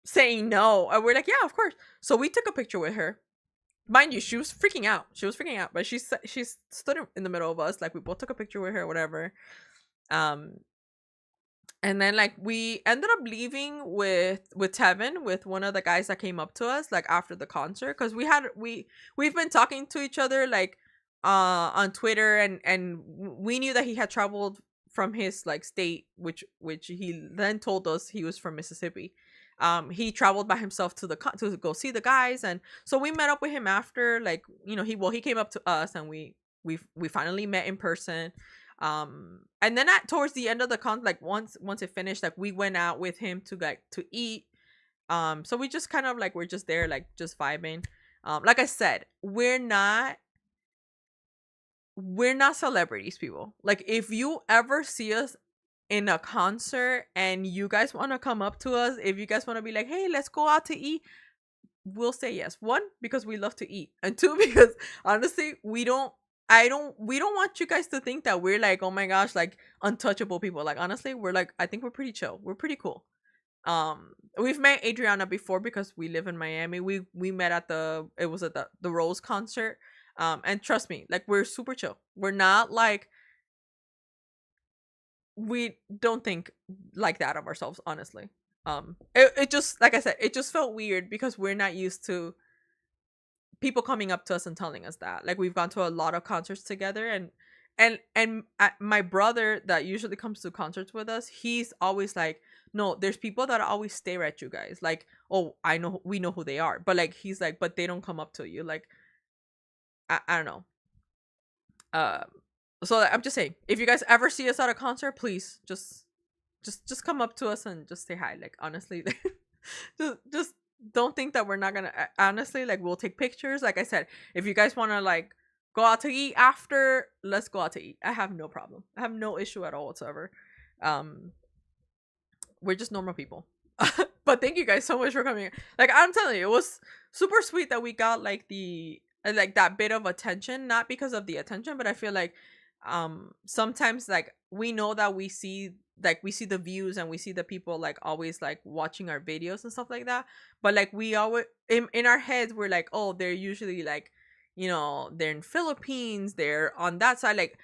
saying no. And we're like, "Yeah, of course." So we took a picture with her. Mind you, she was freaking out. She was freaking out, but she stood in the middle of us. Like we both took a picture with her, whatever. Um, and then like we ended up leaving with Tevin, with one of the guys that came up to us like after the concert, because we've been talking to each other like on Twitter, and we knew that he had traveled from his like state, which he then told us he was from Mississippi. He traveled by himself to go see the guys, and so we met up with him after, like he came up to us, and we finally met in person. And then at towards the end of the like once it finished, like we went out with him to eat. So we just kind of like we're just there, like just vibing. Like I said, we're not celebrities, people. Like if you ever see us in a concert and you guys want to come up to us, if you guys want to be like, "Hey, let's go out to eat," we'll say yes. One, because we love to eat, and two, because honestly, we don't want you guys to think that we're like, "Oh my gosh, like untouchable people." Like honestly, we're like, I think we're pretty chill. We're pretty cool. We've met Adriana before because we live in Miami. We met at the Rose concert. And trust me, like we're super chill. We're not like, we don't think like that of ourselves, honestly. It just, like I said, it just felt weird because we're not used to people coming up to us and telling us that. Like, we've gone to a lot of concerts together, and my brother that usually comes to concerts with us, he's always like, no, there's people that always stare at you guys, like, oh, I know, we know who they are, but like, he's like, but they don't come up to you. Like, I don't know. um so I'm just saying, if you guys ever see us at a concert, please just come up to us and just say hi. Like, honestly, just don't think that we're not gonna, honestly, like, we'll take pictures. Like I said, if you guys want to like go out to eat after, let's go out to eat. I have no problem, I have no issue at all whatsoever. um we're just normal people. But thank you guys so much for coming. Like, I'm telling you, it was super sweet that we got like the like that bit of attention, not because of the attention, but I feel like sometimes, like, we know that we see the views and we see the people like always like watching our videos and stuff like that, but like, we always in our heads we're like, oh, they're usually like, they're in Philippines, they're on that side. Like,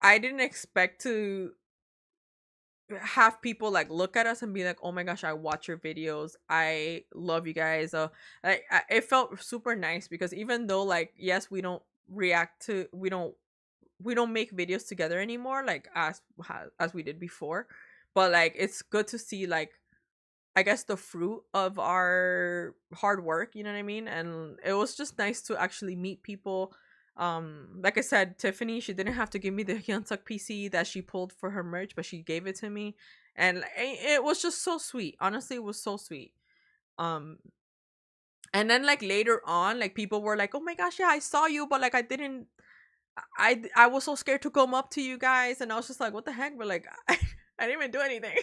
I didn't expect to have people like look at us and be like, oh my gosh, I watch your videos, I love you guys. It felt super nice, because even though, like, yes, we don't make videos together anymore, like, as we did before, but like, it's good to see, like, I guess, the fruit of our hard work, you know what I mean? And it was just nice to actually meet people. Like I said, Tiffany, she didn't have to give me the Hyunsuk PC that she pulled for her merch, but she gave it to me. And it was just so sweet. Honestly, it was so sweet. Um and then, like, later on, like, people were like, "Oh my gosh, yeah, I saw you, but like, I didn't I was so scared to come up to you guys." And I was just like, "What the heck?" But like, I didn't even do anything.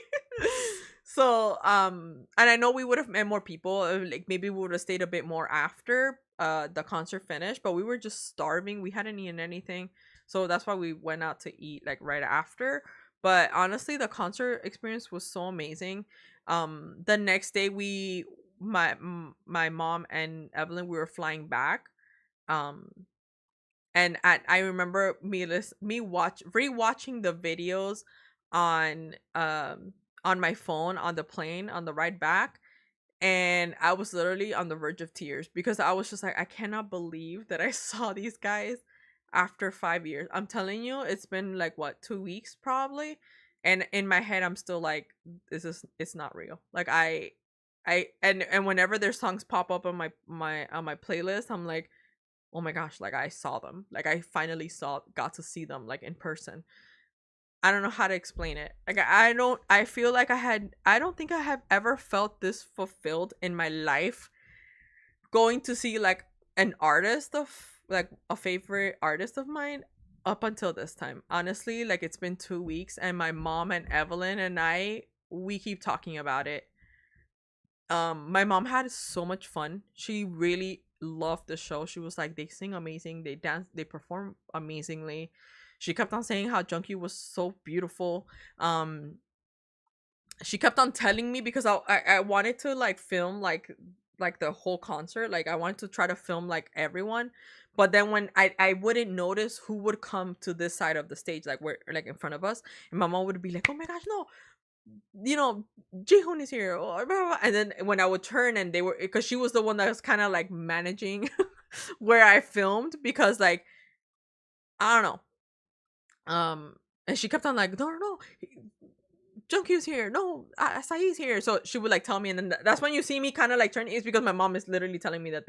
So, and I know we would have met more people. Like, maybe we would have stayed a bit more after the concert finished, but we were just starving. We hadn't eaten anything, so that's why we went out to eat like right after. But honestly, the concert experience was so amazing. The next day, my mom and Evelyn, we were flying back. Um, and I remember me rewatching the videos on on my phone on the plane on the ride back, and I was literally on the verge of tears, because I was just like, I cannot believe that I saw these guys after 5 years. I'm telling you, it's been like, what, 2 weeks probably, and in my head I'm still like, it's not real. Like, and whenever their songs pop up on my playlist, I'm like, oh my gosh, like, I saw them. Like, I finally got to see them like in person. I don't know how to explain it. Like, I feel like I don't think I have ever felt this fulfilled in my life, going to see like an artist of like a favorite artist of mine up until this time. Honestly, like, it's been 2 weeks, and my mom and Evelyn and we keep talking about it. My mom had so much fun. She really loved the show. She was like, they sing amazing, they dance, they perform amazingly. She kept on saying how Junkie was so beautiful. um she kept on telling me, because I wanted to like film like the whole concert. Like, I wanted to try to film like everyone, but then when I wouldn't notice who would come to this side of the stage, like where, like, in front of us, and my mom would be like, oh my gosh, no, you know, Jihoon is here, or blah, blah, blah. And then when I would turn, and they were, because she was the one that was kind of like managing where I filmed, because like, I don't know. And she kept on like, no, no, no, Junkyu's here, no, Asai's here. So she would like tell me, and then that's when you see me kind of like turn. Is because my mom is literally telling me that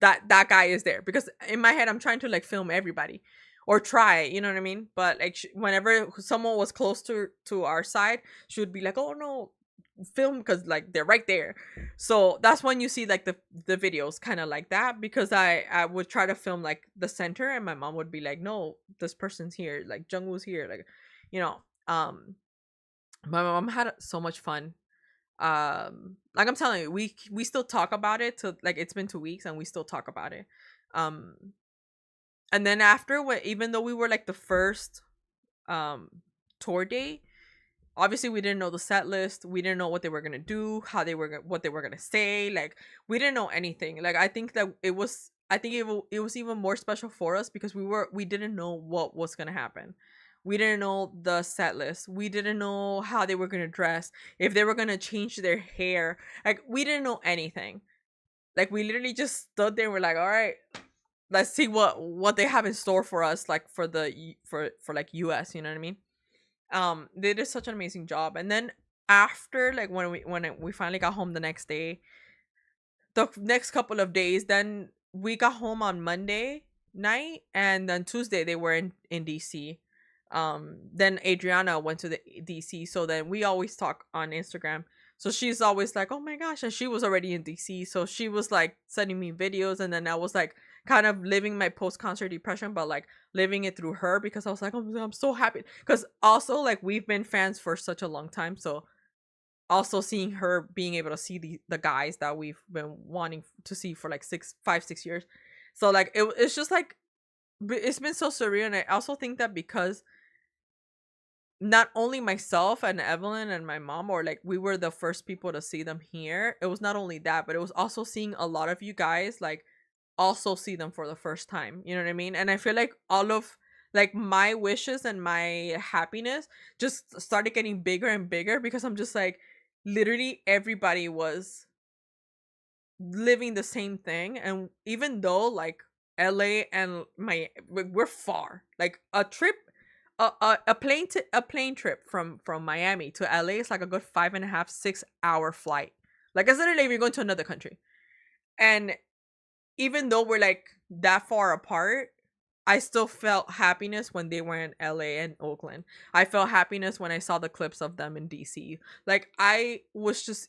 that guy is there, because in my head I'm trying to like film everybody, or try, you know what I mean? But like, whenever someone was close to our side, she would be like, oh no, film, because like they're right there. So that's when you see like the videos kind of like that, because I would try to film like the center, and my mom would be like, no, this person's here, like Jungwoo's here, like, you know. My mom had so much fun. Like, I'm telling you, we still talk about it, to like, it's been 2 weeks and we still talk about it. um and then after, even though we were like the first um tour day, obviously we didn't know the set list, we didn't know what they were gonna do, what they were gonna say, like, we didn't know anything. Like, I think that it was even more special for us, because we didn't know what was gonna happen. We didn't know the set list, we didn't know how they were gonna dress, if they were gonna change their hair, like, we didn't know anything. Like we literally just stood there and we're like, all right, let's see what they have in store for us, like for for like US, you know what I mean? They did such an amazing job. And then after, like when we finally got home the next day, the next couple of days, then we got home on Monday night, and then Tuesday they were in DC. Then Adriana went to the DC, so then we always talk on Instagram. So she's always like, "Oh my gosh," and she was already in DC, so she was like sending me videos, and then I was like kind of living my post concert depression, but like living it through her, because I was like, "Oh, I'm so happy," because also like we've been fans for such a long time, so also seeing her being able to see the guys that we've been wanting to see for like 6 years. So like it's just like it's been so surreal. And I also think that because not only myself and Evelyn and my mom, or like we were the first people to see them here, it was not only that, but it was also seeing a lot of you guys like also see them for the first time, you know what I mean? And I feel like all of like my wishes and my happiness just started getting bigger and bigger, because I'm just like, literally everybody was living the same thing. And even though like LA and we're far, like a trip, a plane trip from Miami to LA is like a good 5.5 6 hour flight. Like it's literally if you're going to another country. And even though we're like that far apart, I still felt happiness when they were in LA and Oakland. I felt happiness when I saw the clips of them in DC. Like I just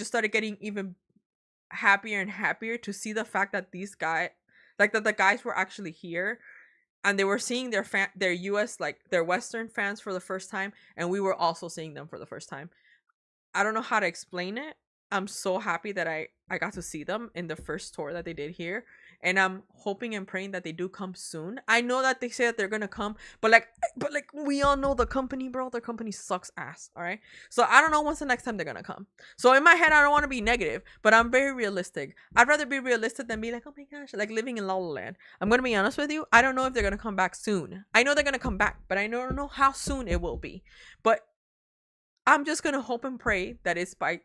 started getting even happier and happier to see the fact that these guys, like that the guys were actually here, and they were seeing their US, like their Western fans for the first time, and we were also seeing them for the first time. I don't know how to explain it. I'm so happy that I got to see them in the first tour that they did here, and I'm hoping and praying that they do come soon. I know that they say that they're gonna come, but like we all know the company, bro. Their company sucks ass. All right, so I don't know when's the next time they're gonna come. So in my head, I don't want to be negative, but I'm very realistic. I'd rather be realistic than be like, oh my gosh, like living in La La Land. I'm gonna be honest with you. I don't know if they're gonna come back soon. I know they're gonna come back, but I don't know how soon it will be. But I'm just gonna hope and pray that it's by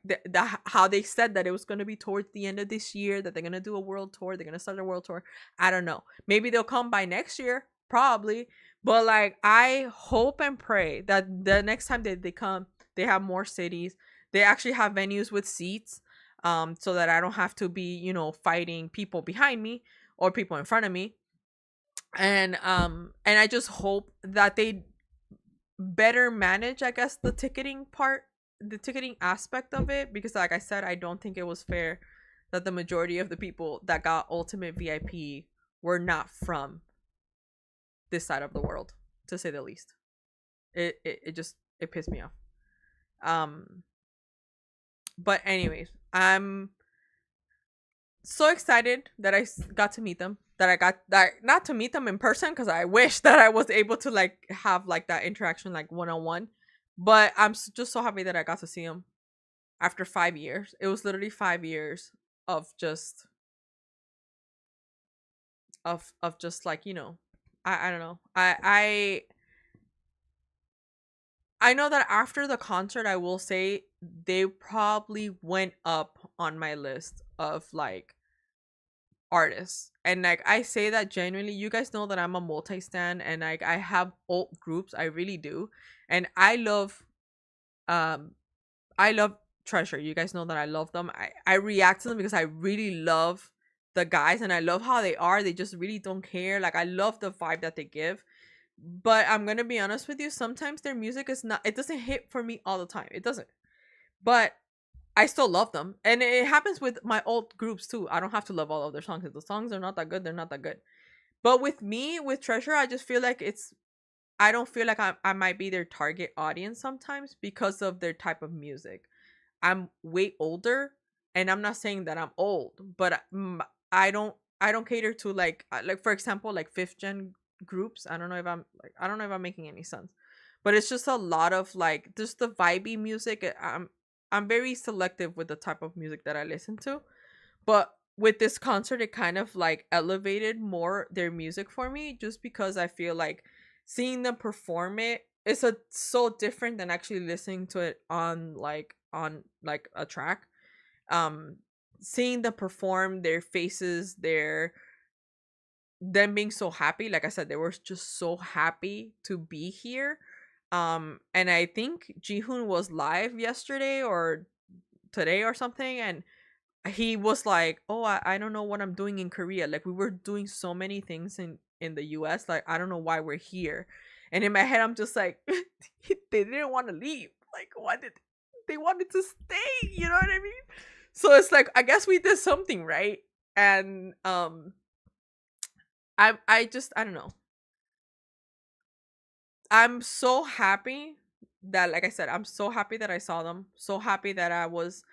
how they said that it was gonna be towards the end of this year, that they're gonna do a world tour. They're gonna start a world tour. I don't know. Maybe they'll come by next year, probably. But like, I hope and pray that the next time that they come, they have more cities. They actually have venues with seats, so that I don't have to be, fighting people behind me or people in front of me. And I just hope that they better manage, I guess, the ticketing part, the ticketing aspect of it, because like I said, I don't think it was fair that the majority of the people that got ultimate VIP were not from this side of the world, to say the least. It just it pissed me off. um but anyways, I'm so excited that got to meet them, that I got that, not to meet them in person, because I wish that I was able to like have like that interaction, like one-on-one. But I'm just so happy that I got to see them after 5 years. It was literally 5 years of just of just like, I don't know. I know that after the concert, I will say they probably went up on my list of like artists. And like I say that genuinely, you guys know that I'm a multi stan, and like I have alt groups, I really do. And um I love Treasure. You guys know that I love them. I react to them because I really love the guys, and I love how they are. They just really don't care. Like I love the vibe that they give. But I'm gonna be honest with you, sometimes their music is not, it doesn't hit for me all the time. It doesn't. But I still love them. And it happens with my old groups too. I don't have to love all of their songs. If the songs are not that good, they're not that good. But with me, with Treasure, I just feel like I don't feel like I might be their target audience sometimes because of their type of music. I'm way older, and I'm not saying that I'm old, but I don't I don't cater to like for example, like fifth gen groups. I don't know if I'm making any sense. But it's just a lot of like just the vibey music. I'm very selective with the type of music that I listen to. But with this concert, it kind of like elevated more their music for me, just because I feel like seeing them perform it is so different than actually listening to it on like a track. um seeing them perform, their faces, their them being so happy. Like I said, they were just so happy to be here. And I think Jihoon was live yesterday or today or something, and he was like, "Oh, I don't know what I'm doing in Korea. Like we were doing so many things in the US. Like I don't know why we're here." And in my head, I'm just like, they didn't want to leave. Like why did they wanted to stay? You know what I mean? So it's like I guess we did something right. And I don't know. I'm so happy that, like I said, I'm so happy that I saw them. So happy that I was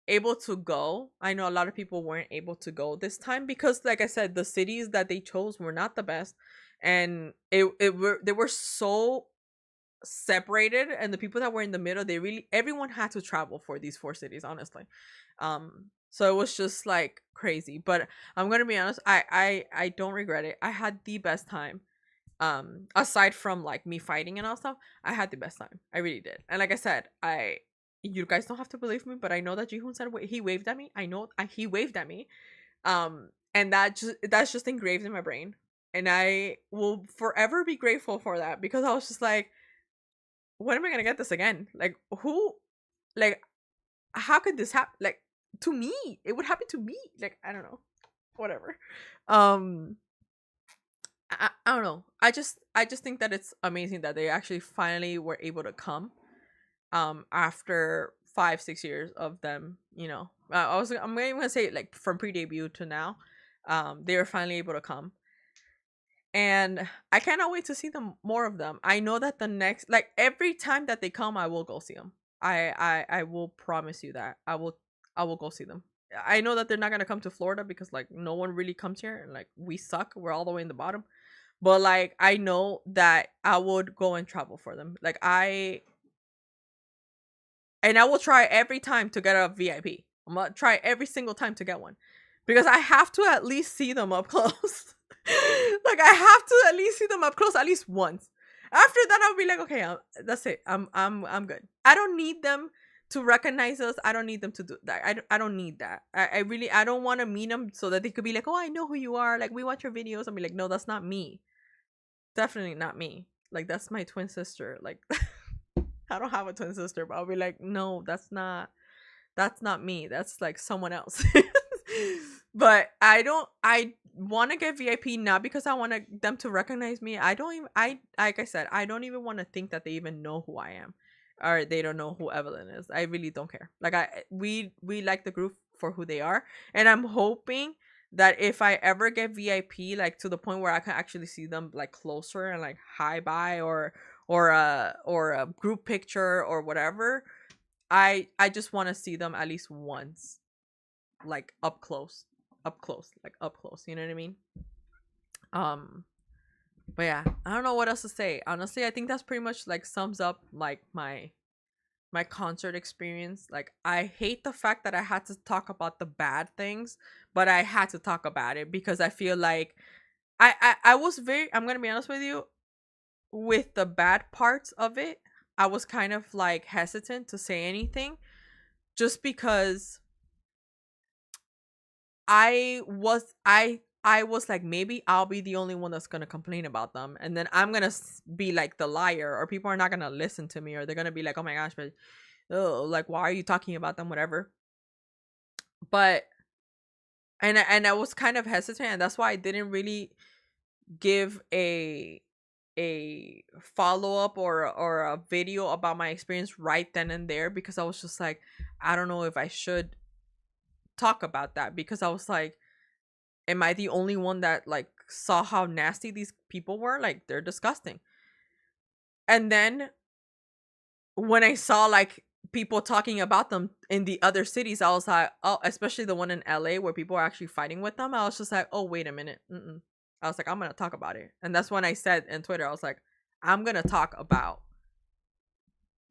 able to go. I know a lot of people weren't able to go this time because, like I said, the cities that they chose were not the best, and they were so separated, and the people that were in the middle, they really everyone had to travel for these four cities, honestly. So it was just like crazy. But I'm gonna be honest, I don't regret it. I had the best time. Aside from like me fighting and all stuff, I had the best time. I really did. And like I said, I you guys don't have to believe me, but I know that Jihoon said he waved at me. I know he waved at me. And that's just engraved in my brain, and I will forever be grateful for that because I was just like, when am I gonna get this again? Like who, like how could this happen? Like to me, it would happen to me. Like I don't know, whatever. Um, I don't know. I just think that it's amazing that they actually finally were able to come. After 5-6 years of them, I'm not even gonna say like from pre-debut to now, they were finally able to come, and I cannot wait to see them more of them. I know that the next, like every time that they come, I will go see them. I will promise you that I will go see them. I know that they're not gonna come to Florida because like no one really comes here, and like we suck. We're all the way in the bottom. But like I know that I would go and travel for them. Like I will try every time to get a VIP. I'm gonna try every single time to get one because I have to at least see them up close. Like I have to at least see them up close at least once. After that, I'll be like, okay, that's it. I'm good. I don't need them to recognize us. I don't need them to do that. I don't need that. I really I don't want to meet them so that they could be like, oh, I know who you are. Like we watch your videos. I'll be like, no, that's not me. Definitely not me. Like that's my twin sister. Like I don't have a twin sister, but I'll be like, no, that's not me. That's like someone else. But I want to get VIP not because I want them to recognize me. I don't even I like I said, I don't even want to think that they even know who I am or they don't know who Evelyn is. I really don't care. Like we like the group for who they are, and I'm hoping that if I ever get VIP, like to the point where I can actually see them like closer and like hi bye or a group picture or whatever, I just want to see them at least once, like up close, like up close. You know what I mean? Um, but yeah, I don't know what else to say. Honestly, I think that's pretty much like sums up like my concert experience. Like I hate the fact that I had to talk about the bad things, but I had to talk about it because I feel like I was very, I'm gonna be honest with you, with the bad parts of it, I was kind of like hesitant to say anything just because I was like, maybe I'll be the only one that's gonna complain about them, and then I'm gonna be like the liar, or people are not gonna listen to me, or they're gonna be like, oh my gosh, but oh, like why are you talking about them, whatever. But and I was kind of hesitant, and that's why I didn't really give a follow up or a video about my experience right then and there because I was just like, I don't know if I should talk about that because I was like, am I the only one that like saw how nasty these people were? Like they're disgusting. And then when I saw like people talking about them in the other cities, I was like, oh, especially the one in LA where people are actually fighting with them. I was just like, oh, wait a minute. Mm-mm. I was like, I'm gonna talk about it, and that's when I said in Twitter, I was like, I'm gonna talk about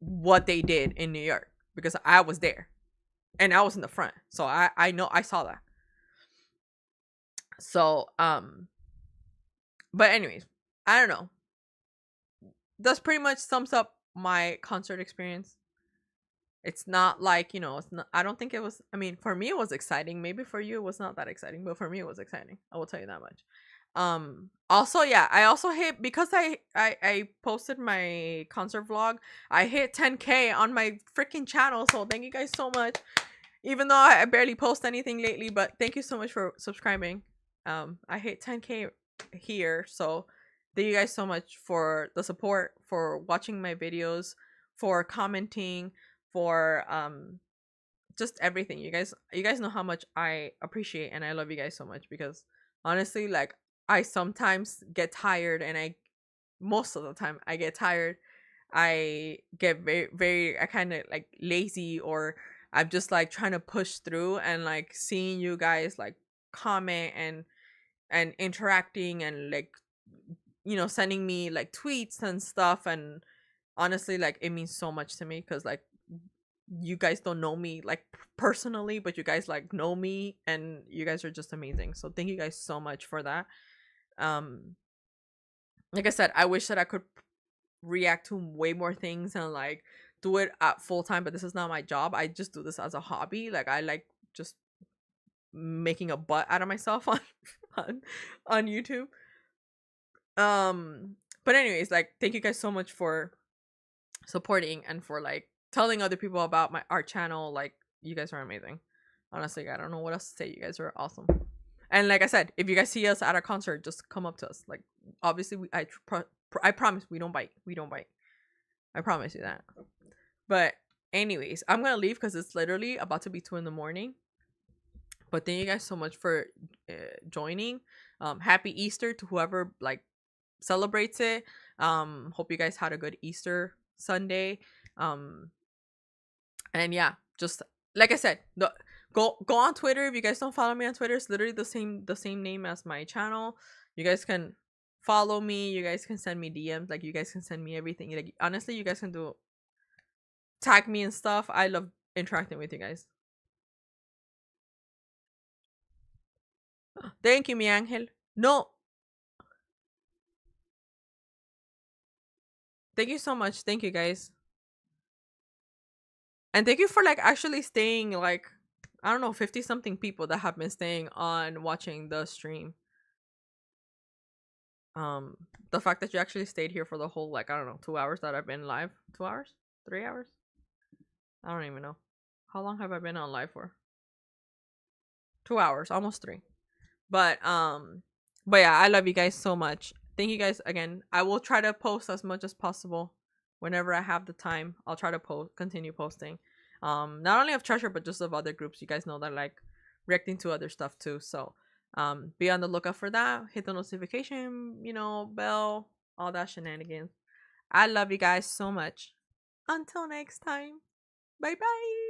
what they did in New York because I was there and I was in the front, so I know I saw that. So but anyways, I don't know. That's pretty much sums up my concert experience. It's not like, it's not, I don't think it was, I mean, for me it was exciting. Maybe for you it was not that exciting, but for me it was exciting. I will tell you that much. Also, yeah, I also hit, because I posted my concert vlog. I hit 10K on my freaking channel, so thank you guys so much. Even though I barely post anything lately, but thank you so much for subscribing. I hit 10K here, so thank you guys so much for the support, for watching my videos, for commenting, for just everything. You guys know how much I appreciate and I love you guys so much, because honestly, like, I sometimes get tired, and I most of the time I get tired. I get very very, I kind of like lazy, or I'm just like trying to push through, and like seeing you guys like comment and interacting, and like, sending me like tweets and stuff. And honestly, like, it means so much to me, because like, you guys don't know me like personally, but you guys like know me, and you guys are just amazing. So thank you guys so much for that. um like I said, I wish that I could react to way more things and like do it at full time, but this is not my job. I just do this as a hobby. Like, I like just making a butt out of myself on on, on YouTube. But anyways, like, thank you guys so much for supporting, and for like telling other people about my art channel. Like, you guys are amazing. Honestly, I don't know what else to say. You guys are awesome. And like I said, if you guys see us at a concert, just come up to us. Like, obviously, I promise we don't bite. We don't bite. I promise you that. But anyways, I'm gonna leave because it's literally about to be 2 in the morning. But thank you guys so much for joining. Happy Easter to whoever like celebrates it. Hope you guys had a good Easter Sunday. Um, and yeah, just like I said, go on Twitter. If you guys don't follow me on Twitter, it's literally the same name as my channel. You guys can follow me. You guys can send me DMs. Like, you guys can send me everything. Like, honestly, you guys can do tag me and stuff. I love interacting with you guys. Thank you, mi angel. No, thank you so much. Thank you guys. And thank you for like actually staying, like, I don't know, 50 something people that have been staying on watching the stream. Um the fact that you actually stayed here for the whole, like, I don't know, 2 hours that I've been live. 2 hours? 3 hours? I don't even know. How long have I been on live for? 2 hours, almost three. But yeah, I love you guys so much. Thank you guys again. I will try to post as much as possible whenever I have the time. I'll try to continue posting. Not only of treasure, but just of other groups. You guys know that I like reacting to other stuff too. So be on the lookout for that. Hit the notification, bell, all that shenanigans. I love you guys so much. Until next time. Bye bye.